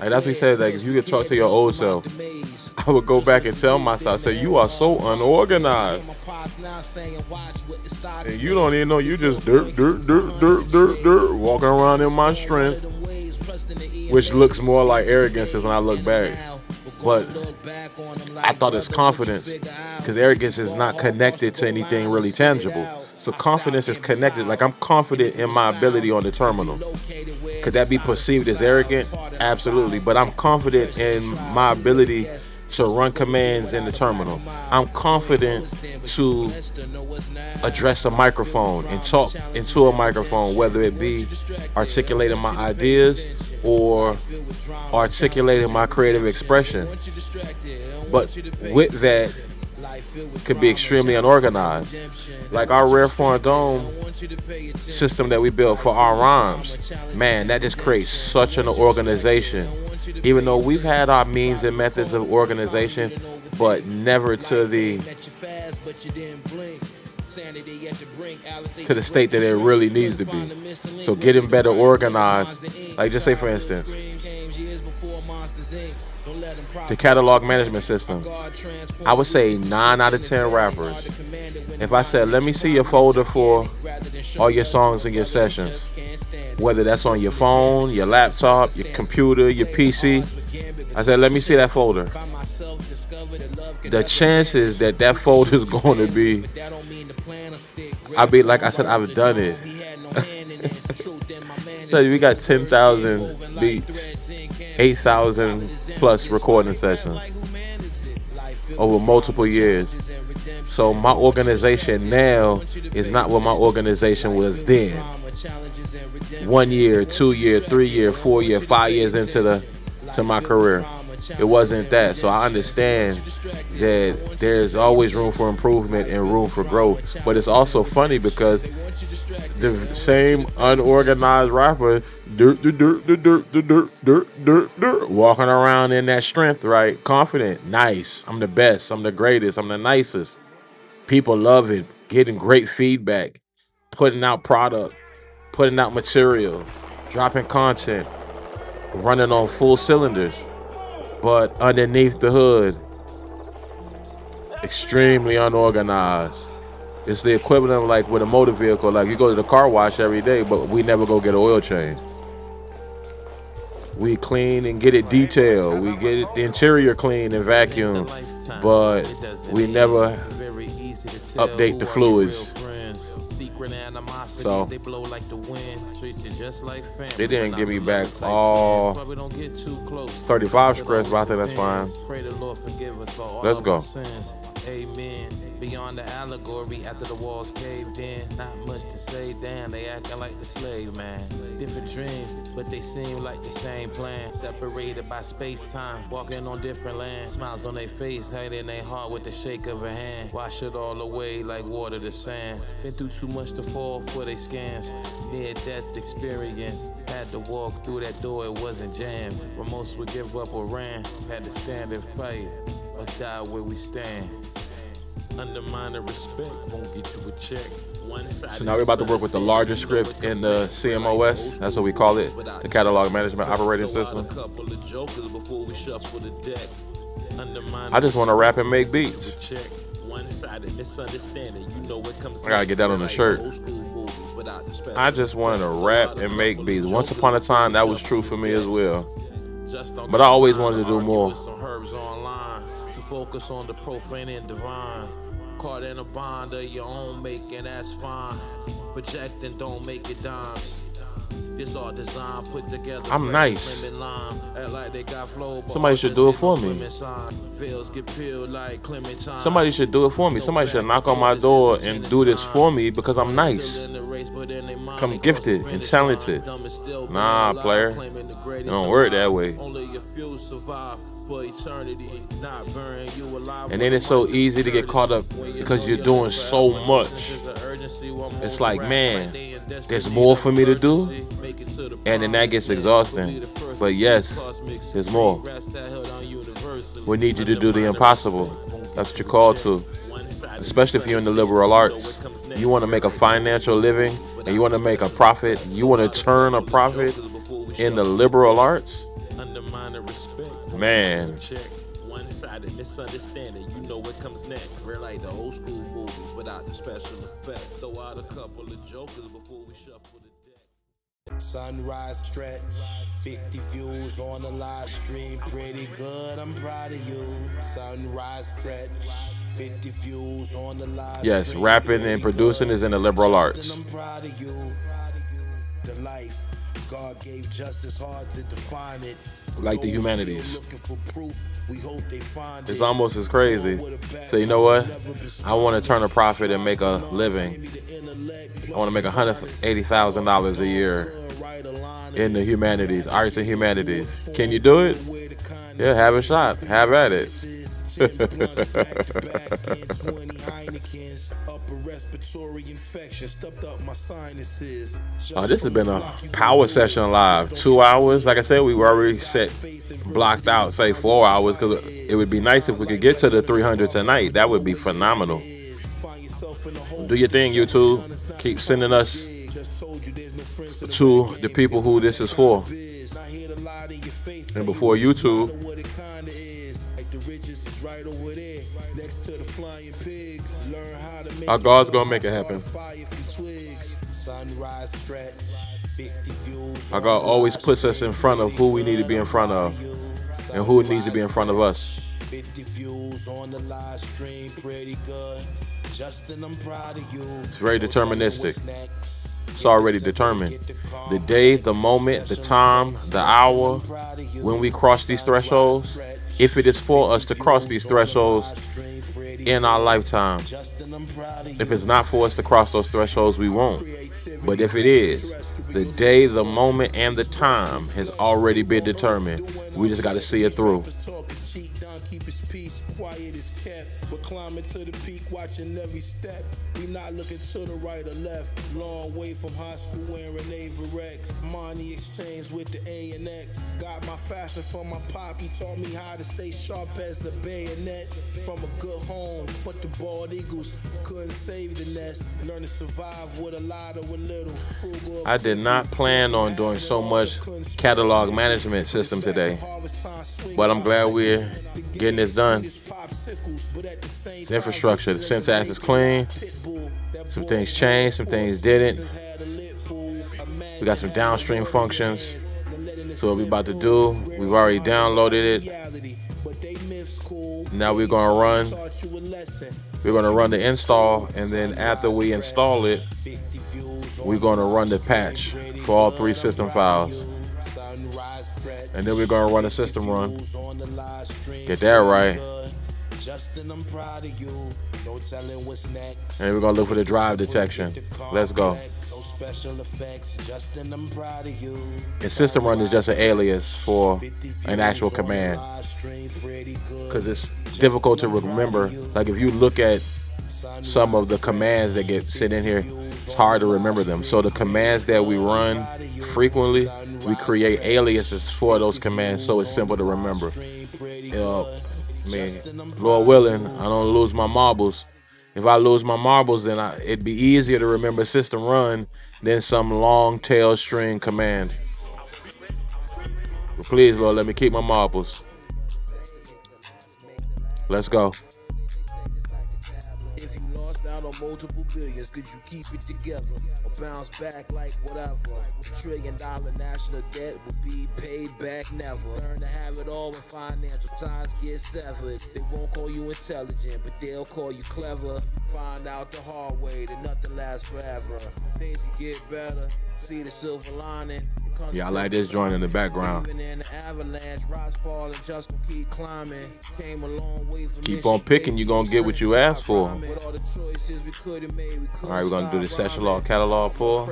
Like, that's what he said. Like, if you could talk to your old self, I would go back and tell myself, I say, you are so unorganized. And you don't even know, you just dirt, walking around in my strength, which looks more like arrogance when I look back. But I thought it's confidence, because arrogance is not connected to anything really tangible. So confidence is connected. Like, I'm confident in my ability on the terminal. Could that be perceived as arrogant? Absolutely. But I'm confident in my ability to run commands in the terminal. I'm confident to address a microphone and talk into a microphone, whether it be articulating my ideas or articulating my creative expression. But with that, could be extremely unorganized. Like our Rare Foreign Dome system that we built for our rhymes, man, that just creates such an organization. Even though we've had our means and methods of organization, but never to the state that it really needs to be. So getting better organized, like just say for instance, the catalog management system. I would say 9 out of 10 rappers, if I said, let me see your folder for all your songs and your sessions, whether that's on your phone, your laptop, your computer, your PC, I said, let me see that folder. The chances that that folder is going to be, like I said, I've done it. So we got 10,000 beats, 8,000 plus recording sessions over multiple years. So my organization now is not what my organization was then. 1 year, 2 year, 3 year, 4 year, 5 years into my career. It wasn't that. So I understand that there's always room for improvement and room for growth. But it's also funny because the same unorganized rapper walking around in that strength, right? Confident, nice. I'm the best. I'm the greatest. I'm the nicest. People love it. Getting great feedback. Putting out product. Putting out material. Dropping content. Running on full cylinders. But underneath the hood, extremely unorganized. It's the equivalent of like with a motor vehicle. Like you go to the car wash every day, but we never go get an oil change. We clean and get it detailed. We get it, the interior clean and vacuum, but we never update the fluids. So it didn't give me back all 35 scripts, but I think that's fine. Let's go. Amen. Beyond the allegory, after the walls caved in, not much to say. Damn, they acting like the slave man. Different dreams, but they seem like the same plan. Separated by space-time, walking on different lands. Smiles on their face, hiding their heart with the shake of a hand. Wash it all away like water to sand. Been through too much to fall for they scams. Near-death experience. Had to walk through that door, it wasn't jammed. Where most would give up or ran. Had to stand and fight, or die where we stand. Undermine the respect, won't get you a check. So now we're about to work with the larger script in the CMOS. That's what we call it, the Catalog Management Operating System. I just want to rap and make beats. I gotta get that on the shirt. I just wanted to rap and make beats. Once upon a time, that was true for me as well. But I always wanted to do more. Focus on the profane and divine. Caught in a bond of your own making, that's fine. Projecting don't make it dimes. This all design put together. I'm nice. Somebody should do it for me. Somebody should do it for me. Somebody should knock on my door and do this for me because I'm nice. I'm gifted and talented. Nah, player. You don't work that way. And then it's so easy to get caught up because you're doing so much. It's like, man, there's more for me to do, and then that gets exhausting. But yes, there's more. We need you to do the impossible. That's what you're called to, especially if you're in the liberal arts. You want to make a financial living, and you want to make a profit. You want to turn a profit in the liberal arts. Man. One-sided misunderstanding, you know what comes next. We're like the old school movies without the special effect. Throw out a couple of jokers before we shuffle the deck. Sunrise stretch, 50 views on the live stream, pretty good, I'm proud of you. Sunrise stretch, 50 views on the live stream. Yes, rapping and producing is in the liberal arts. I'm proud of you. The life God gave justice hard to define it. Like the humanities. It's almost as crazy. So you know what? I want to turn a profit and make a living. I want to make $180,000 a year in the humanities, arts and humanities. Can you do it? Yeah, have a shot. Have at it. This has been a power session live. 2 hours. Like I said, we were already blocked out, say 4 hours, because it would be nice if we could get to the 300 tonight. That would be phenomenal. Do your thing, YouTube. Keep sending us to the people who this is for. And before YouTube, our God's gonna make it happen. Our God always puts us in front of who we need to be in front of and who needs to be in front of us. It's very deterministic. It's already determined. The day, the moment, the time, the hour, when we cross these thresholds, if it is for us to cross these thresholds in our lifetime. If it's not for us to cross those thresholds, we won't. But if it is, the day, the moment, and the time has already been determined. We just got to see it through. Quiet is kept. We're climbing to the peak, watching every step. We not looking to the right or left. Long way from high school wearing Averex. Money exchange with the A&X. Got my fashion from my pop. He taught me how to stay sharp as a bayonet. From a good home, but the bald eagles couldn't save the nest. Learn to survive with a lot or a little. I did not plan on doing so much catalog management system today, but I'm glad we're getting this done. The infrastructure, the syntax is clean. Some things changed, some things didn't. We got some downstream functions. So what we're about to do, we've already downloaded it. Now we're gonna run the install, and then after we install it, we're gonna run the patch for all 3 system files. And then we're gonna run a system run. Get that right. And we're gonna look for the drive detection. Let's go. And system run is just an alias for an actual command, because it's difficult to remember. Like if you look at some of the commands that get sent in here, it's hard to remember them. So the commands that we run frequently, we create aliases for those commands so it's simple to remember. Lord willing, I don't lose my marbles. If I lose my marbles, then it'd be easier to remember system run than some long tail string command. But please, Lord, let me keep my marbles. Let's go. On multiple billions, could you keep it together or bounce back like whatever? $1 trillion national debt will be paid back never. Learn to have it all when financial ties get severed. They won't call you intelligent, but they'll call you clever. Find out the hard way that nothing lasts forever. Things can get better. See the silver lining. Yeah, I like this joint in the background. Keep on picking, you're going to get what you asked for. All right, we're going to do the session log catalog pull.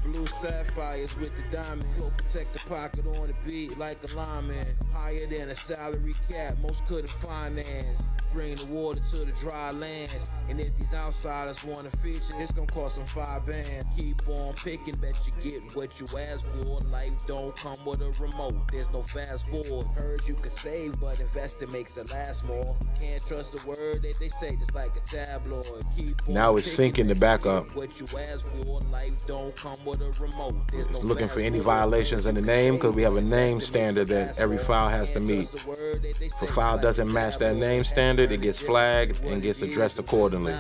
Blue sapphires with the diamond. Protect the pocket on the beat like a lineman. Higher than a salary cap, most couldn't finance. Bring the water to the dry land. And if these outsiders want to feature, it's gonna cost them 5 bands. Keep on picking, bet you get what you ask for. Life don't come with a remote, there's no fast forward. Heard you can save, but investing makes it last more. Can't trust the word that they say, just like a tabloid. Keep on now it's syncing the backup. What you ask for, life don't come with a remote. It's looking for any violations in the name, because we have a name standard that every file has to meet. If a file doesn't match that name standard, it gets flagged and gets addressed accordingly.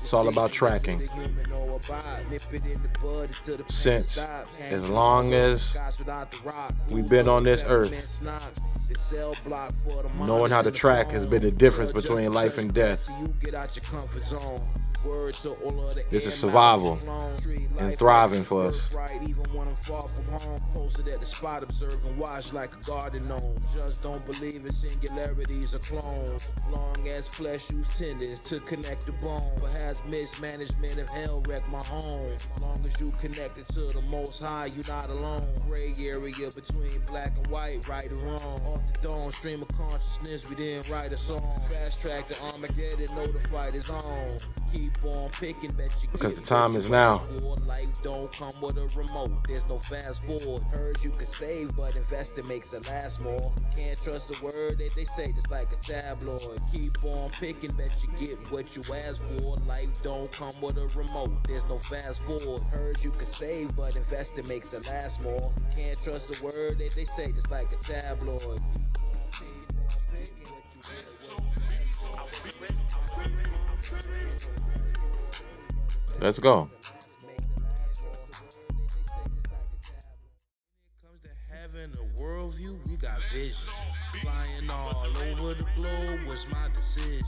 It's all about tracking. Since as long as we've been on this earth, knowing how to track has been the difference between life and death. This is survival and thriving for us. Even when I'm far from home, posted at the spot, observing, watch like a garden gnome. Just don't believe in singularities or clones. Long as flesh use tendons to connect the bone. Perhaps mismanagement of hell wreck my home. Long as you connected to the Most High, you're not alone. Gray area between black and white, right or wrong. Off the dome, stream of consciousness, we didn't write a song. Fast track to Armageddon, know the fight is on. Keep on picking, bet you because the time is now. Life don't come with a remote, there's no fast forward. Heard you can save, but investing makes it last more. Can't trust the word that they say, just like a tabloid. Keep on picking, bet you get what you ask for. Life don't come with a remote, there's no fast forward. Heard you can save, but investing makes it last more. Can't trust the word that they say, just like a tabloid. Let's go. Comes to having a worldview, we got vision. Flying all over the globe was my decision.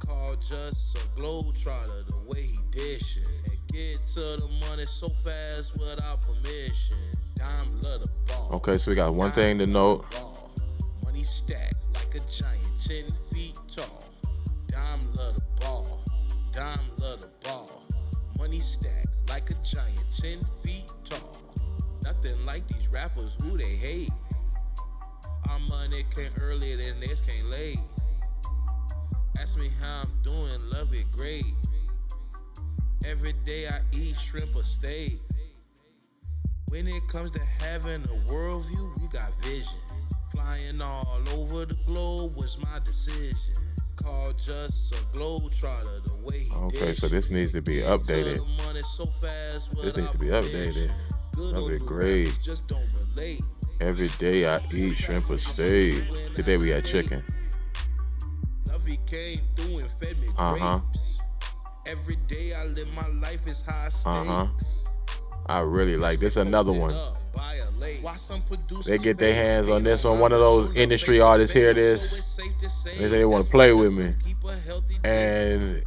Called just a globetrotter, the way he dishing. Get to the money so fast without permission. Dime love the ball. Okay, so we got one thing to note. Money stacked like a giant 10 feet tall. Dime love the ball. Dime love the ball. Money stacked like a giant 10 feet tall. Nothing like these rappers who they hate. Our money came earlier than theirs came late. Ask me how I'm doing, love it great. Every day I eat shrimp or steak. When it comes to having a worldview, we got vision. Flying all over the globe was my decision. Called just a globetrotter the way he Okay, so this needs to be updated. This needs to be updated. Love it great. Every day I eat shrimp or steak. Today we had chicken. Every day I live my life is high stakes. I really like this. Another one. They get their hands on this on one of those industry artists. Hear this. They say they want to play with me and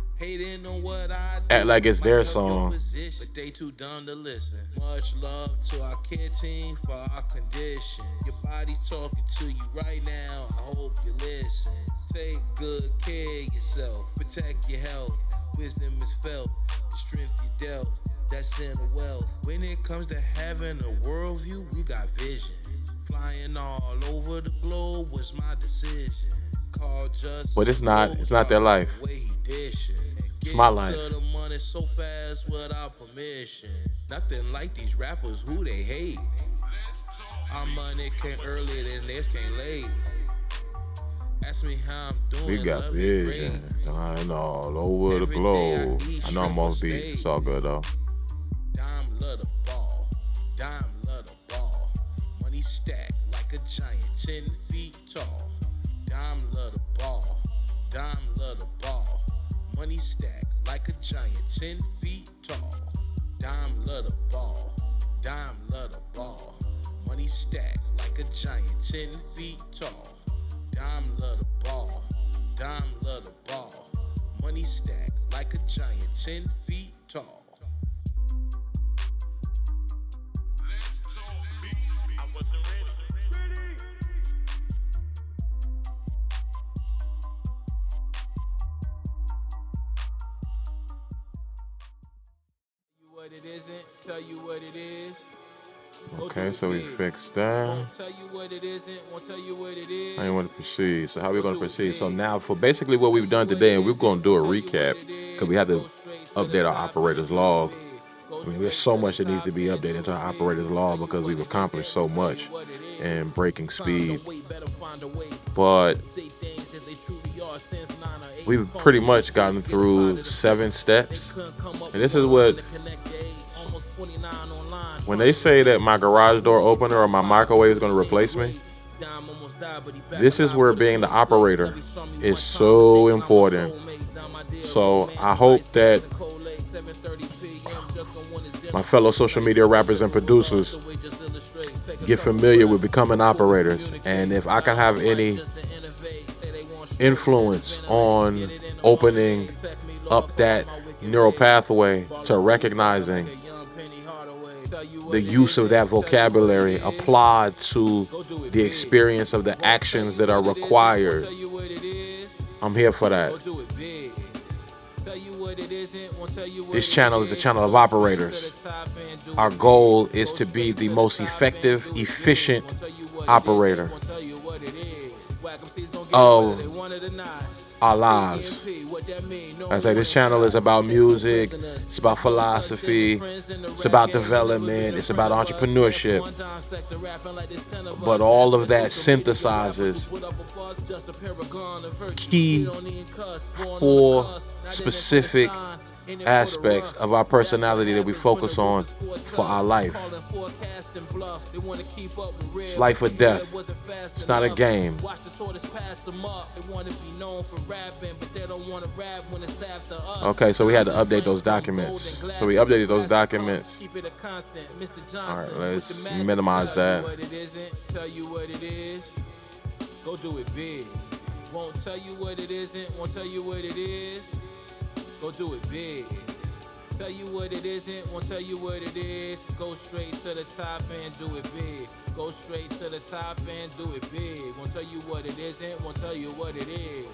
act like it's their song. But they too dumb to listen. Much love to our care team for our condition. Your body talking to you right now. I hope you listen. Take good care of yourself. Protect your health. Wisdom is felt. The strength you dealt. That's in the wealth. When it comes to having a worldview, we got vision. Flying all over the globe was my decision. Called just but it's not their life. It's my life. To the money so fast without permission. Nothing like these rappers who they hate. Our money came earlier than theirs came late. Ask me how I'm doing. We got vision. Flying all over the globe. I know I'm off beat. It's all good though. Dime love the ball. Dime love the ball. Money stacked like a giant 10 feet tall. Dime love the ball. Dime love the ball. Money stacked like a giant 10 feet tall. Dime love the ball. Dime love the ball. Money stacked like a giant 10 feet tall. Dime love the ball. Dime love the ball. Money stacked like a giant 10 feet tall. Tell you what it is. Okay, so we fixed that. I didn't want to proceed. So how are we going to proceed? So now for basically what we've done today, and we're going to do a recap because we had to update our operator's log. I mean, there's so much that needs to be updated into our operator's log because we've accomplished so much in breaking speed. But we've pretty much gotten through 7 steps. And this is what, when they say that my garage door opener or my microwave is going to replace me, this is where being the operator is so important. So I hope that my fellow social media rappers and producers get familiar with becoming operators. And if I can have any influence on opening up that neural pathway to recognizing the use of that vocabulary applied to the experience of the actions that are required, I'm here for that. This channel is a channel of operators. Our goal is to be the most effective, efficient operator of our lives. I say this channel is about music, it's about philosophy, it's about development, it's about entrepreneurship. But all of that synthesizes key 4 specific aspects of our personality that we focus on for our life. It's life or death. It's not a game. Okay, so we had to update those documents. So we updated those documents. All right, let's minimize that. Go do it big. Won't tell you what it isn't, won't tell you what it is. Go do it big. Tell you what it isn't, won't tell you what it is. Go straight to the top and do it big. Go straight to the top and do it big. Won't tell you what it isn't, won't tell you what it is.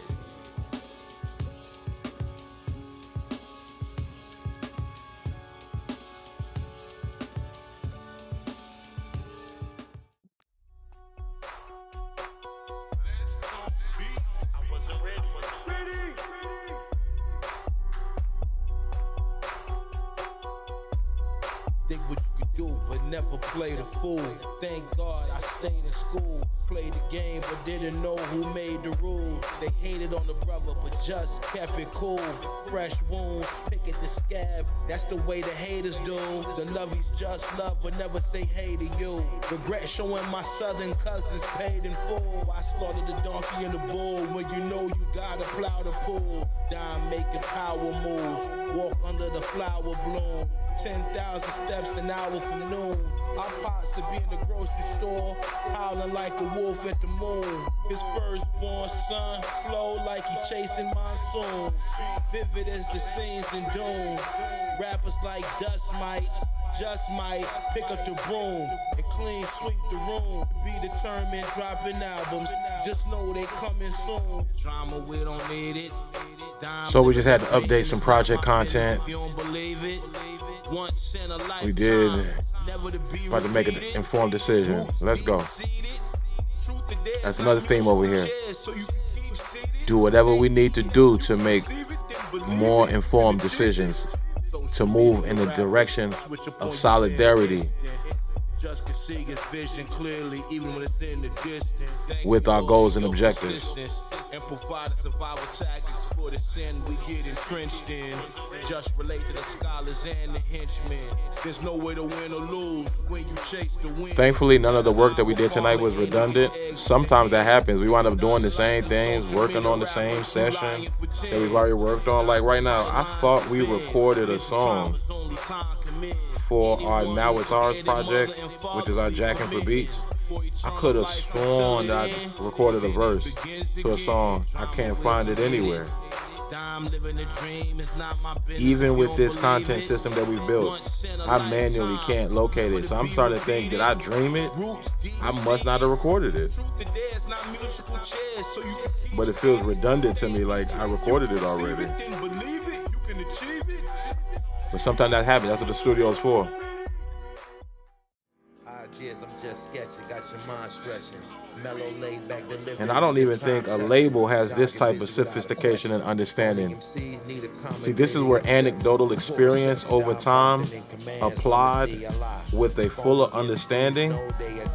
Think what you could do, but never play the fool. Thank God I stayed in school. Played the game, but didn't know who made the rules. They hated on the brother, but just kept it cool. Fresh wounds, pick at the scab. That's the way the haters do. The love is just love, but never say hey to you. Regret showing my southern cousins paid in full. I slaughtered the donkey and the bull. When you know you gotta plow the pool. Dime making power moves. Walk under the flower bloom. 10,000 steps an hour from noon. Our pops to be in the grocery store, howling like a wolf at the moon. His firstborn son flow like he chasing monsoons. Vivid as the scenes in Doom. Rappers like dust mites, just might pick up the broom and clean sweep the room. Be determined, dropping albums. Just know they coming soon. Drama, we don't need it. So we just had to update some project content. We did. About to make an informed decision. Let's go. That's another theme over here. Do whatever we need to do to make more informed decisions, to move in the direction of solidarity with our goals and objectives. And provide survival tactics for the sin we get entrenched in. Just relate to the scholars and the henchmen. There's no way to win or lose when you chase the win. Thankfully, none of the work that we did tonight was redundant. Sometimes that happens. We wind up doing the same things, working on the same session that we've already worked on. Like right now, I thought we recorded a song for our Now It's Ours project, which is our Jacking for Beats. I could have sworn that I recorded a verse to a song. I can't find it anywhere. Even with this content system that we built, I manually can't locate it. So I'm starting to think, did I dream it? I must not have recorded it. But it feels redundant to me, like I recorded it already. But sometimes that happens. That's what the studio is for. And I don't even think a label has this type of sophistication and understanding. See, this is where anecdotal experience over time, applied with a fuller understanding,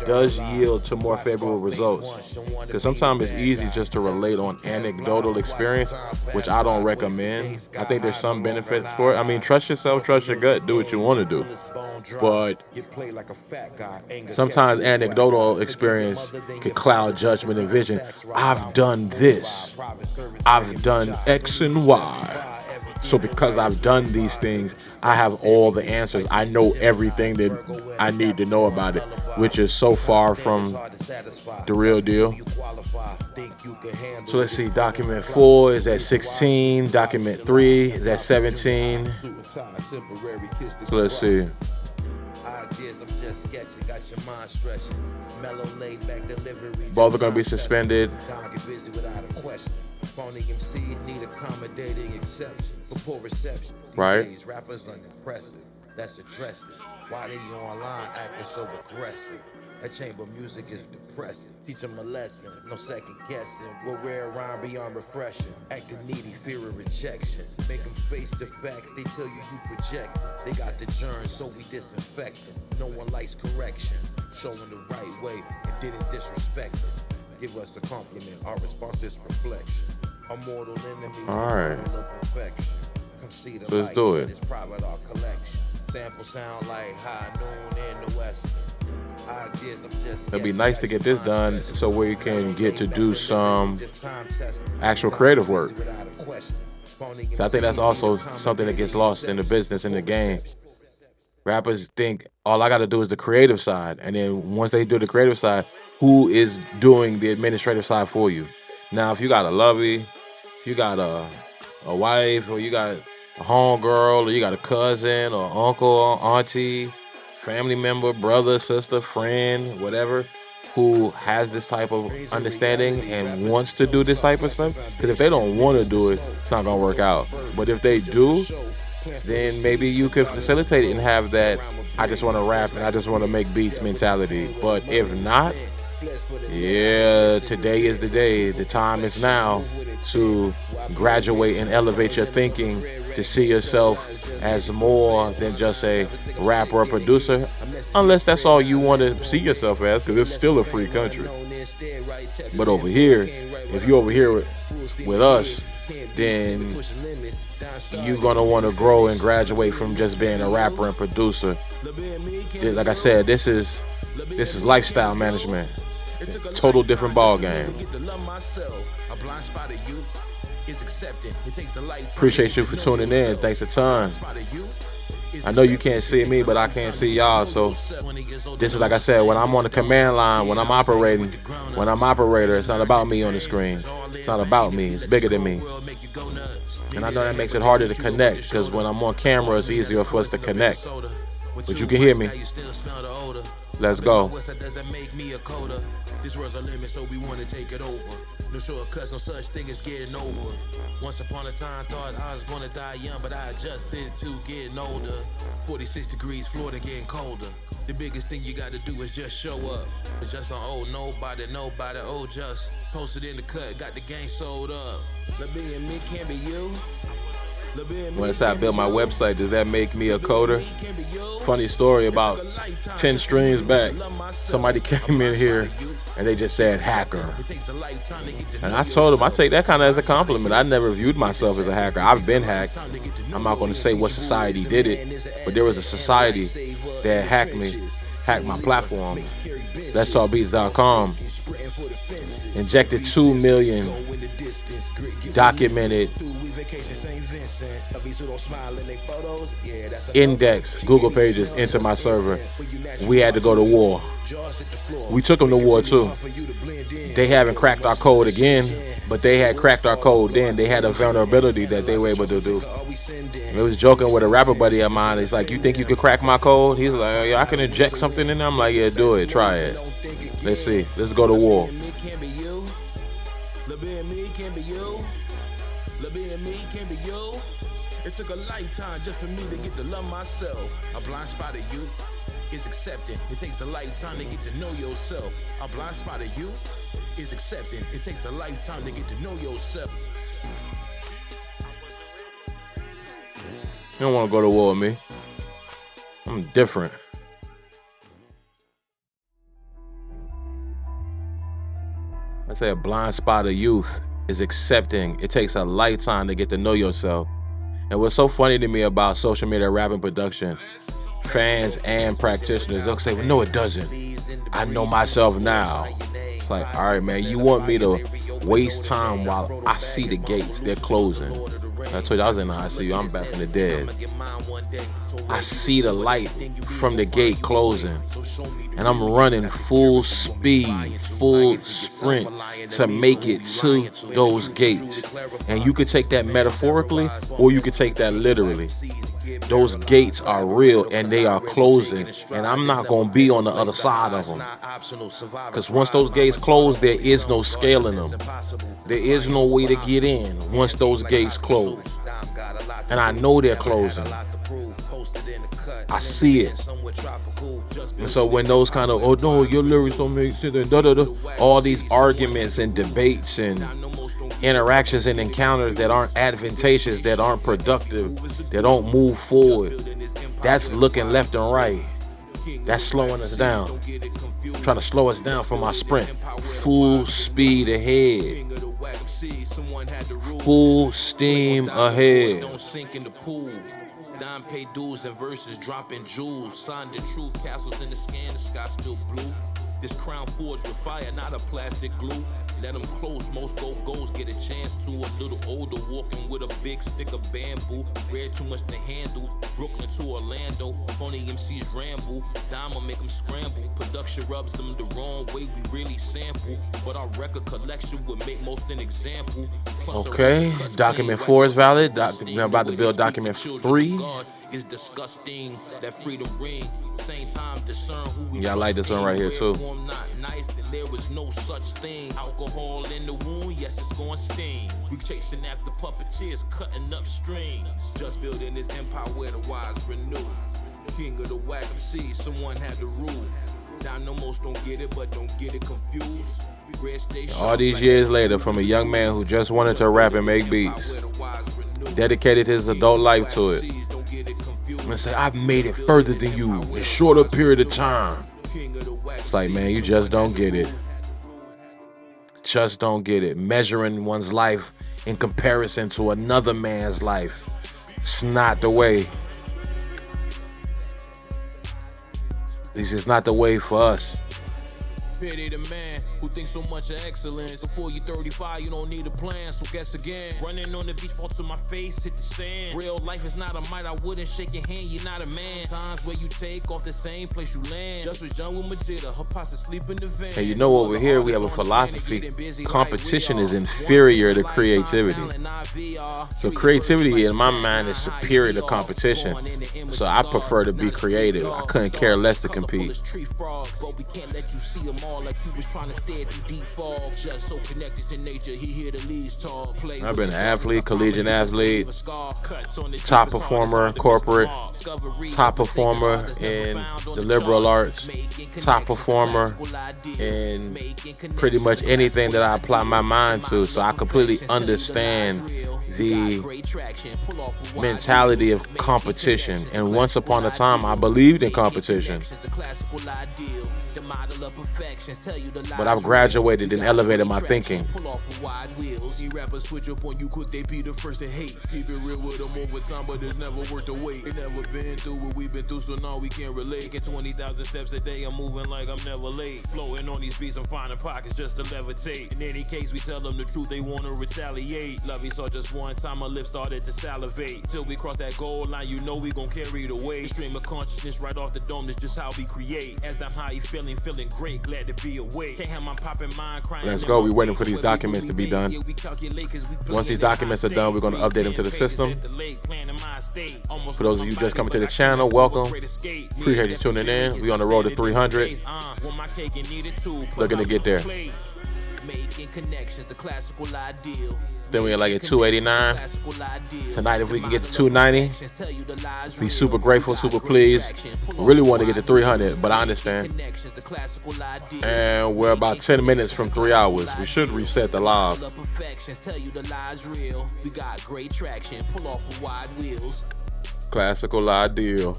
does yield to more favorable results. Because sometimes it's easy just to relate on anecdotal experience, which I don't recommend. I think there's some benefits for it. I mean, trust yourself, trust your gut, do what you want to do. But sometimes anecdotal experience can cloud judgment and vision. I've done this. I've done X and Y. So because I've done these things, I have all the answers. I know everything that I need to know about it, which is so far from the real deal. So let's see, document 4 is at 16, document 3 is at 17. So let's see. Both are going to be suspended. Right. Rappers unimpressive. Let's address it. Why they online acting so aggressive? That chamber music is depressing. Teach them a lesson, no second guessing. We're rare rhyme beyond refreshing. Acting needy, fear of rejection. Make them face the facts, they tell you project them. They got the germs, so we disinfect them. No one likes correction. Showing the right way and didn't disrespect them. Give us a compliment, our response is reflection. Our mortal enemies, perfection. Come see the so let's do it. It's private art collection. Sample sound like high noon in the west. It'd be nice to get this done so we can get to do some actual creative work. So I think that's also something that gets lost in the business, in the game. Rappers think all I got to do is the creative side. And then once they do the creative side, who is doing the administrative side for you? Now, if you got a lovey, if you got a wife, or you got a homegirl, or you got a cousin or uncle or auntie, family member, brother, sister, friend, whatever, who has this type of understanding and wants to do this type of stuff. Because if they don't want to do it, it's not going to work out. But if they do, then maybe you could facilitate it and have that, I just want to rap and I just want to make beats mentality. But if not, yeah, today is the day. The time is now to graduate and elevate your thinking to see yourself as more than just a rapper or producer, unless that's all you want to see yourself as, because it's still a free country. But over here, if you're over here with us, then you're going to want to grow and graduate from just being a rapper and producer. Like I said, this is lifestyle management. It's a total different ball game. Appreciate you for tuning in. Thanks a ton. I know you can't see me, but I can't see y'all. So this is, like I said, when I'm on the command line, when I'm operating, when I'm operator, it's not about me on the screen. It's not about me. It's bigger than me. And I know that makes it harder to connect, because when I'm on camera, it's easier for us to connect. But you can hear me. Let's go. This world's a limit, so we want to take it over. No shortcuts, no such thing as getting over. Once upon a time, thought I was gonna die young, but I adjusted to getting older. 46 degrees, Florida getting colder. The biggest thing you gotta do is just show up. It's just on old nobody, oh just. Posted in the cut, got the game sold up. Let me and me can't be you. Once I built my website, does that make me a coder? Funny story, about 10 streams back, somebody came in here and they just said hacker. And I told them I take that kind of as a compliment. I never viewed myself as a hacker. I've been hacked. I'm not going to say what society did it, but there was a society that hacked me, hacked my platform. LetsTalkBeats.com. Injected 2 million documented index Google pages into my server. We had to go to war. We took them to war too. They haven't cracked our code again, but they had cracked our code then. They had a vulnerability that they were able to do. I was joking with a rapper buddy of mine. He's like, you think you could crack my code? He's like, oh, yeah, I can inject something in there. I'm like, yeah, do it. Try it. Let's see. Let's go to war. It took a lifetime just for me to get to love myself. A blind spot of you is accepting. It takes a lifetime to get to know yourself. A blind spot of you is accepting. It takes a lifetime to get to know yourself. You don't want to go to war with me. I'm different. I say a blind spot of youth is accepting. It takes a lifetime to get to know yourself. And what's so funny to me about social media rapping production, fans and practitioners, they'll say, well, no, it doesn't. I know myself now. It's like, all right, man, you want me to waste time while I see the gates, they're closing. I told you I was in the ICU, I'm back from the dead. I see the light from the gate closing, and I'm running full speed, full sprint to make it to those gates. And you could take that metaphorically, or you could take that literally. Those gates are real and they are closing, and I'm not going to be on the other side of them. Because once those gates close, there is no scaling them. There is no way to get in once those gates close. And I know they're closing. I see it. And so when those kind of, oh no, your lyrics don't make sense, all these arguments and debates and interactions and encounters that aren't advantageous, that aren't productive, that don't move forward, that's looking left and right. That's slowing us down. Trying to slow us down from our sprint. Full speed ahead. Full steam ahead. Don't sink in the pool. Dime pay dues and verses dropping jewels. Signed the truth, castles in the sky still blue. This crown forged with fire, not a plastic glue. Let them close, most go-go's get a chance to. A little older, walking with a big stick of bamboo. Rare too much to handle. Brooklyn to Orlando. Phony MCs ramble. Diamond make them scramble. Production rubs them the wrong way, we really sample. But our record collection would make most an example. Okay, document 4 is valid. We're about to build document 3. Is disgusting. That freedom ring. Same time discern who we Yeah, I like this one right here too. Not nice, then there was no such thing. Alcohol in the wound, yes, it's going sting. We chasing after puppeteers, cutting up strings. Just building this empire where the wise renew. King of the whack MC, someone had to rule. Now I know most don't get it, but don't get it confused. All these years later, from a young man who just wanted to rap and make beats, dedicated his adult life to it, and say, I've made it further than you in a shorter period of time. It's like, man, you just don't get it. Just don't get it. Measuring one's life in comparison to another man's life. It's not the way. This is not the way for us. Pity the man who thinks so much of excellence. Before you 35, you don't need a plan, so guess again. Running on the beach, fall to my face, hit the sand. Real life is not a might, I wouldn't shake your hand, you're not a man. Times where you take off the same place you land. Just was young with Majida, her posse sleep in the van. And you know, over here we have a philosophy. Competition is inferior to creativity. So creativity in my mind is superior to competition. So I prefer to be creative. I couldn't care less to compete. But we can't let you see them all like you was trying to stare through deep fog. Just so connected to nature, he hear the leaves talk. I've been an athlete, collegiate athlete, top performer, corporate, top performer in the liberal arts, top performer in pretty much anything that I apply my mind to. So I completely understand the mentality of competition. And once upon a time, I believed in competition. But I've graduated and elevated my thinking. Rappers switch up on you quick, they be the first to hate. Keep it real with them over time, but it's never worth the wait. They never been through what we've been through, so now we can't relate. Get 20,000 steps a day, I'm moving like I'm never late. Floating on these beats, I'm finding pockets just to levitate. In any case, we tell them the truth, they wanna retaliate. Love you saw just one time, my lips started to salivate. Till we cross that goal line, you know we gon' carry the weight. Stream of consciousness right off the dome, that's just how we create. As I'm high feeling great, glad to be awake. Can't have my popping mind crying. Let's go, we waiting for these documents to be done. Once these documents are done, we're going to update them to the system. For those of you just coming to the channel, welcome. Appreciate you tuning in. We on the road to 300. Looking to get there. Then we are like at 289. Tonight, if we can get to 290, be super grateful, super pleased. We really want to get to 300, but I understand. And we're about 10 minutes from 3 hours. We should reset the live. Classical ideal.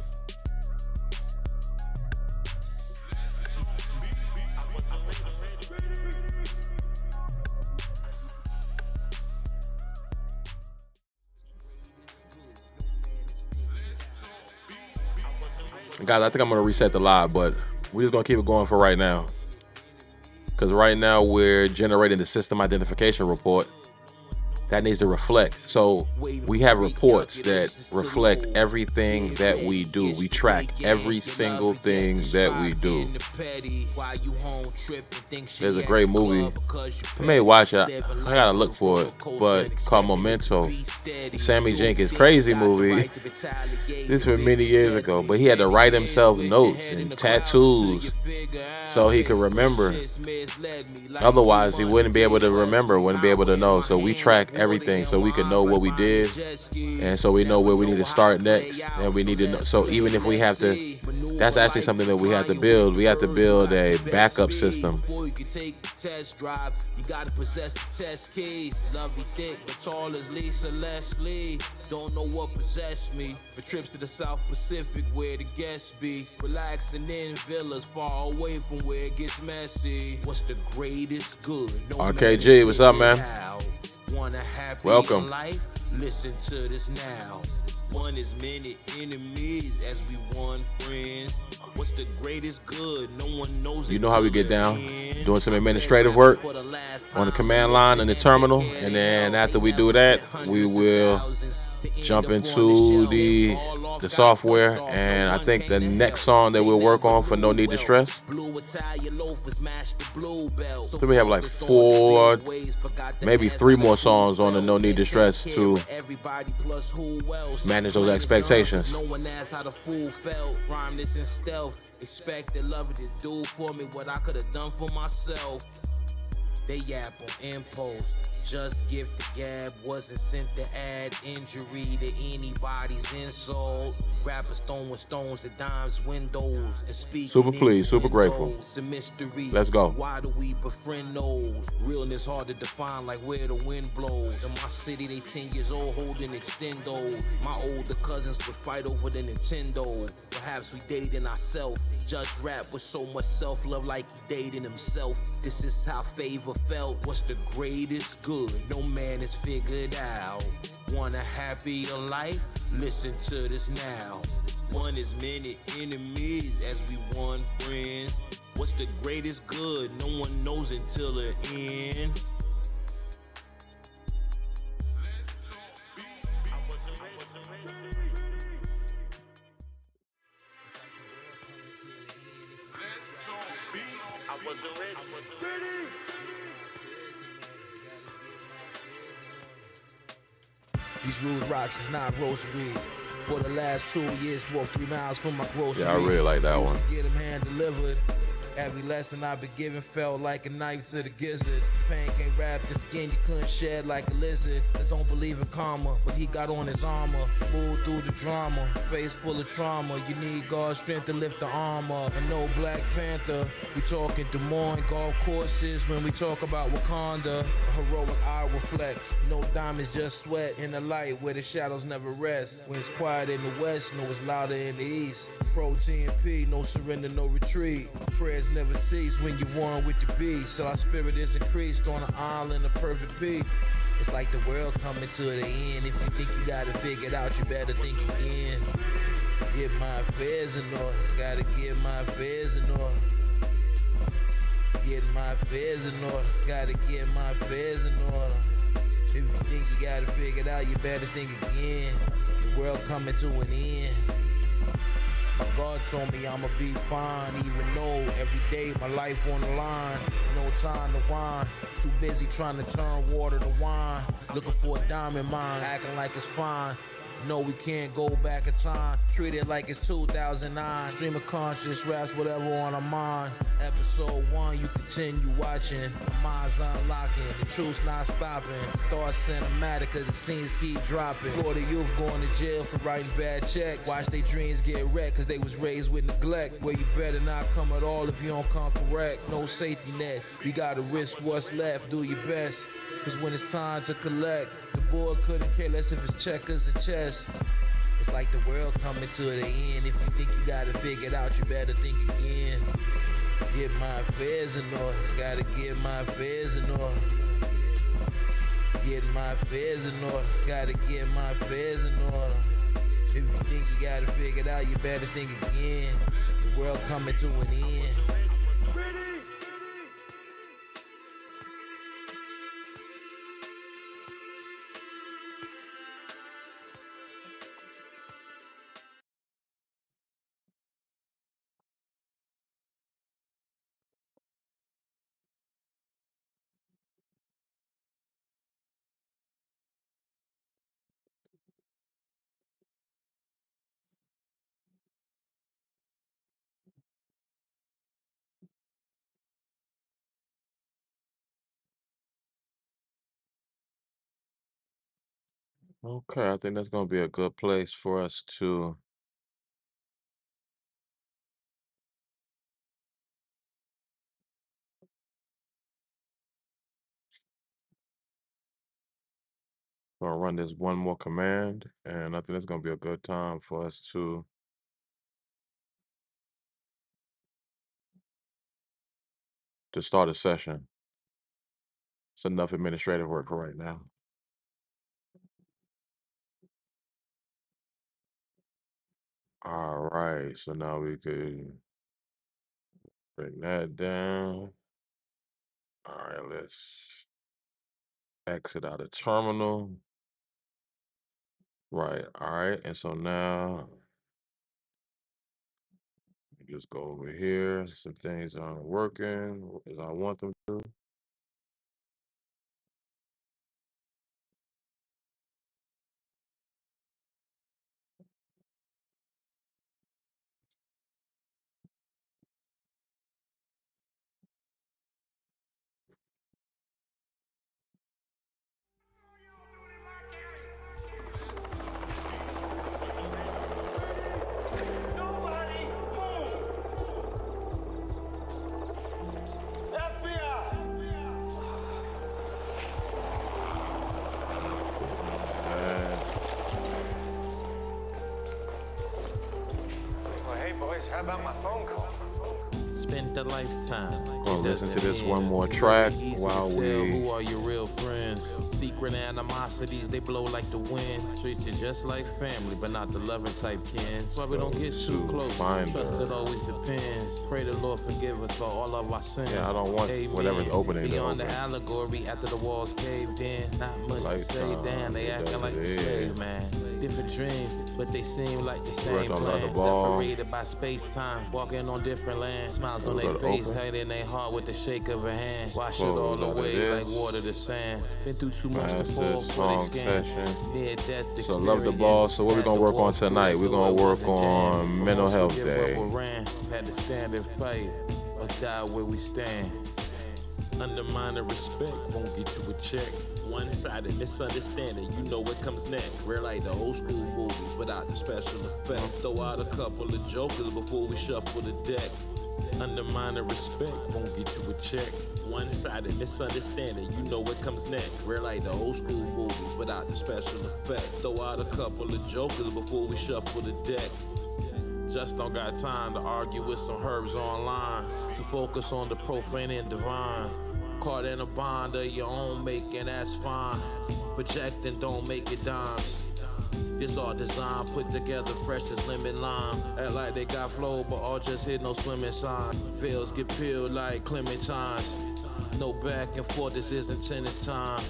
Guys, I think I'm going to reset the live, but we're just going to keep it going for right now. Because right now we're generating the system identification report. That needs to reflect. So we have reports that reflect everything that we do. We track every single thing that we do. There's a great movie. I may watch it. I gotta look for it. But called Memento. Sammy Jenkins. Crazy movie. This was many years ago. But he had to write himself notes and tattoos so he could remember. Otherwise, he wouldn't be able to remember, wouldn't be able to know. So we track everything so we can know what we did, and so we know where we need to start next, and we need to know. So even if we have to, that's actually something that we have to build. We have to build a backup system. Before you can take the test drive, you gotta possess the test keys. Love me thick, but tall as Lisa Leslie. Don't know what possessed me, but trips to the South Pacific where the guests be. Relaxing in villas far away from where it gets messy. What's the greatest good? No RKG, what's up, man? Welcome. Life? Listen to this now. One as many enemies as we won friends. What's the greatest good? No one knows You it know how we till get the down. end. Doing some I've been administrative rapping work for the last on the time. command line and the terminal. Care And they then hell, after they we do never that, spent we hundreds of will thousands to end jump up on into shelf. the All off got software. pushed off, And no I one think the came to next help. song that They we'll work never on for No knew Need to well. Stress. Blue Italian loafers matched the blue belt. So we have like 4, maybe 3 more songs on the No Need to Stress to manage those expectations. No one asked how the fool felt. Rhyme this in stealth. Expect the lover to do for me what I could have done for myself. They yap on impulse. Just gift the gab, wasn't sent to add injury to anybody's insult. Rappers throwing stones at dimes, windows, and speaking. Super pleased, super grateful. It's a mystery. Let's go. Why do we befriend those? Realness hard to define, like where the wind blows. In my city, they 10 years old holding extendo. My older cousins would fight over the Nintendo. Perhaps we dating ourselves. Judge rap with so much self-love, like he dating himself. This is how favor felt. What's the greatest good? No man has figured out. Want a happier life? Listen to this now. One as many enemies as we want friends. What's the greatest good? No one knows until the end. I wasn't ready. These rude rocks is not rosaries. For the last 2 years, walked 3 miles from my grocery. Yeah, I really like that one. Get them hand delivered. Every lesson I've been given felt like a knife to the gizzard. Pain can't wrap the skin, you couldn't shed like a lizard. Just don't believe in karma, but he got on his armor. Moved through the drama, face full of trauma. You need God's strength to lift the arm up. And no Black Panther, we talking Des Moines golf courses when we talk about Wakanda. A heroic eye reflects, no diamonds, just sweat. In the light where the shadows never rest. When it's quiet in the west, know it's louder in the east. Protein P, no surrender, no retreat. Prayers never cease when you're one with the beast. Till our spirit is increased on an island of perfect peace. It's like the world coming to the end. If you think you got it figured out, you better think again. Get my affairs in order. Gotta get my affairs in order. Get my affairs in order. Gotta get my affairs in order. If you think you got it figured out, you better think again. The world coming to an end. My God told me I'ma be fine, even though every day my life on the line. No time to whine, too busy trying to turn water to wine. Looking for a diamond mine, acting like it's fine. No, we can't go back in time. Treat it like it's 2009. Stream of conscious, raps whatever on our mind. Episode 1, you continue watching. My mind's unlocking, the truth's not stopping. Thoughts cinematic cause the scenes keep dropping. For the youth going to jail for writing bad checks. Watch their dreams get wrecked cause they was raised with neglect. Where you better not come at all if you don't come correct. No safety net, we gotta risk what's left. Do your best. Cause when it's time to collect, the board couldn't care less if it's checkers or chess. It's like the world coming to the end. If you think you got it figured out, you better think again. Get my affairs in order. Gotta get my affairs in order. Get my affairs in order. Gotta get my affairs in order. If you think you got it figured out, you better think again. The world coming to an end. Okay, I think that's gonna be a good place for us to run this one more command, and I think that's gonna be a good time for us to start a session. It's enough administrative work for right now. All right, so now we could Bring that down. All right, let's exit out of terminal. Right, all right. And so now just go over here. Some things aren't working as I want them to. How about my phone call? Spent a lifetime. Gonna listen to this one more track while we. Who are your real friends? Secret animosities, they blow like the wind. Treat you just like family, but not the loving type kin. Probably don't get too close. Trust it always depends. Pray the Lord forgive us for all of our sins. Yeah, I don't want whatever's opening. Beyond the allegory, after the walls caved in. Not much to say, damn, they acting like the slave, man. Different dreams, but they seem like the same plans. Separated by space-time, walking on different lands. Smiles on their face, hiding their heart with the shake of a hand. Wash it all away like water to sand. Been through too much to fall for they scam. Near death experience. So love the ball. So what we gonna work on tonight? We're gonna work on Mental Health Day. Had to stand and fight or die where we stand. Undermine the respect, won't get you a check. One-sided misunderstanding, you know what comes next. We're like the old school movies without the special effect. Throw out a couple of jokers before we shuffle the deck. Undermine the respect, won't get you a check. One-sided misunderstanding, you know what comes next. We're like the old school movies without the special effect. Throw out a couple of jokers before we shuffle the deck. Just don't got time to argue with some herbs online. To focus on the profane and divine. Caught in a bond of your own making, that's fine. Projecting don't make it dimes. This all design put together fresh as lemon lime. Act like they got flow, but all just hit no swimming sign. Veils get peeled like clementines. No back and forth, this isn't tennis time.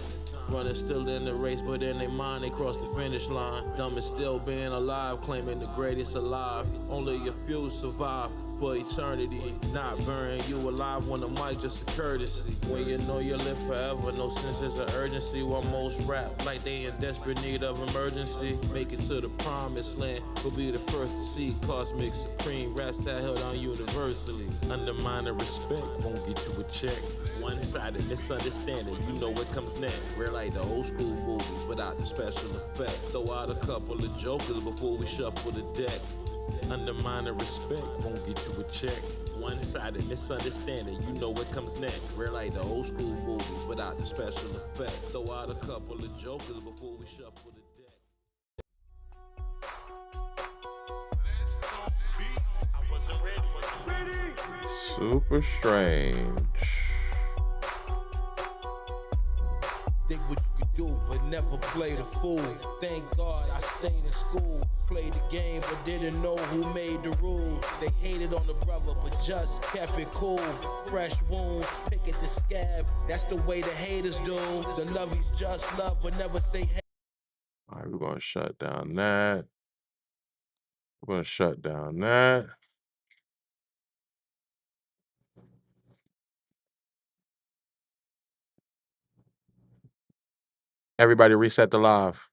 Running still in the race, but in their mind they cross the finish line. Dumb is still being alive, claiming the greatest alive. Only a few survive for eternity. Not burying you alive when the mic just a courtesy. When you know you live forever, no sense of urgency. While most rap like they in desperate need of emergency. Make it to the promised land, will be the first to see cosmic supreme rats that held on universally. Undermine the respect, won't get you a check. One-sided misunderstanding, you know what comes next. We're like the old school movies without the special effect. Throw out a couple of jokers before we shuffle the deck. Undermine the respect, won't get you a check. One-sided misunderstanding, you know what comes next. We're like the old school movies without the special effect. Throw out a couple of jokers before we shuffle the deck. Super strange. Think what you could do, but never play the fool. Thank God I stayed in school. Played the game, but didn't know who made the rules. They hated on the brother, but just kept it cool. Fresh wounds, pick at the scab. That's the way the haters do. The love is just love, but never say hate. All right, we're gonna shut down that. We're gonna shut down that. Everybody reset the live.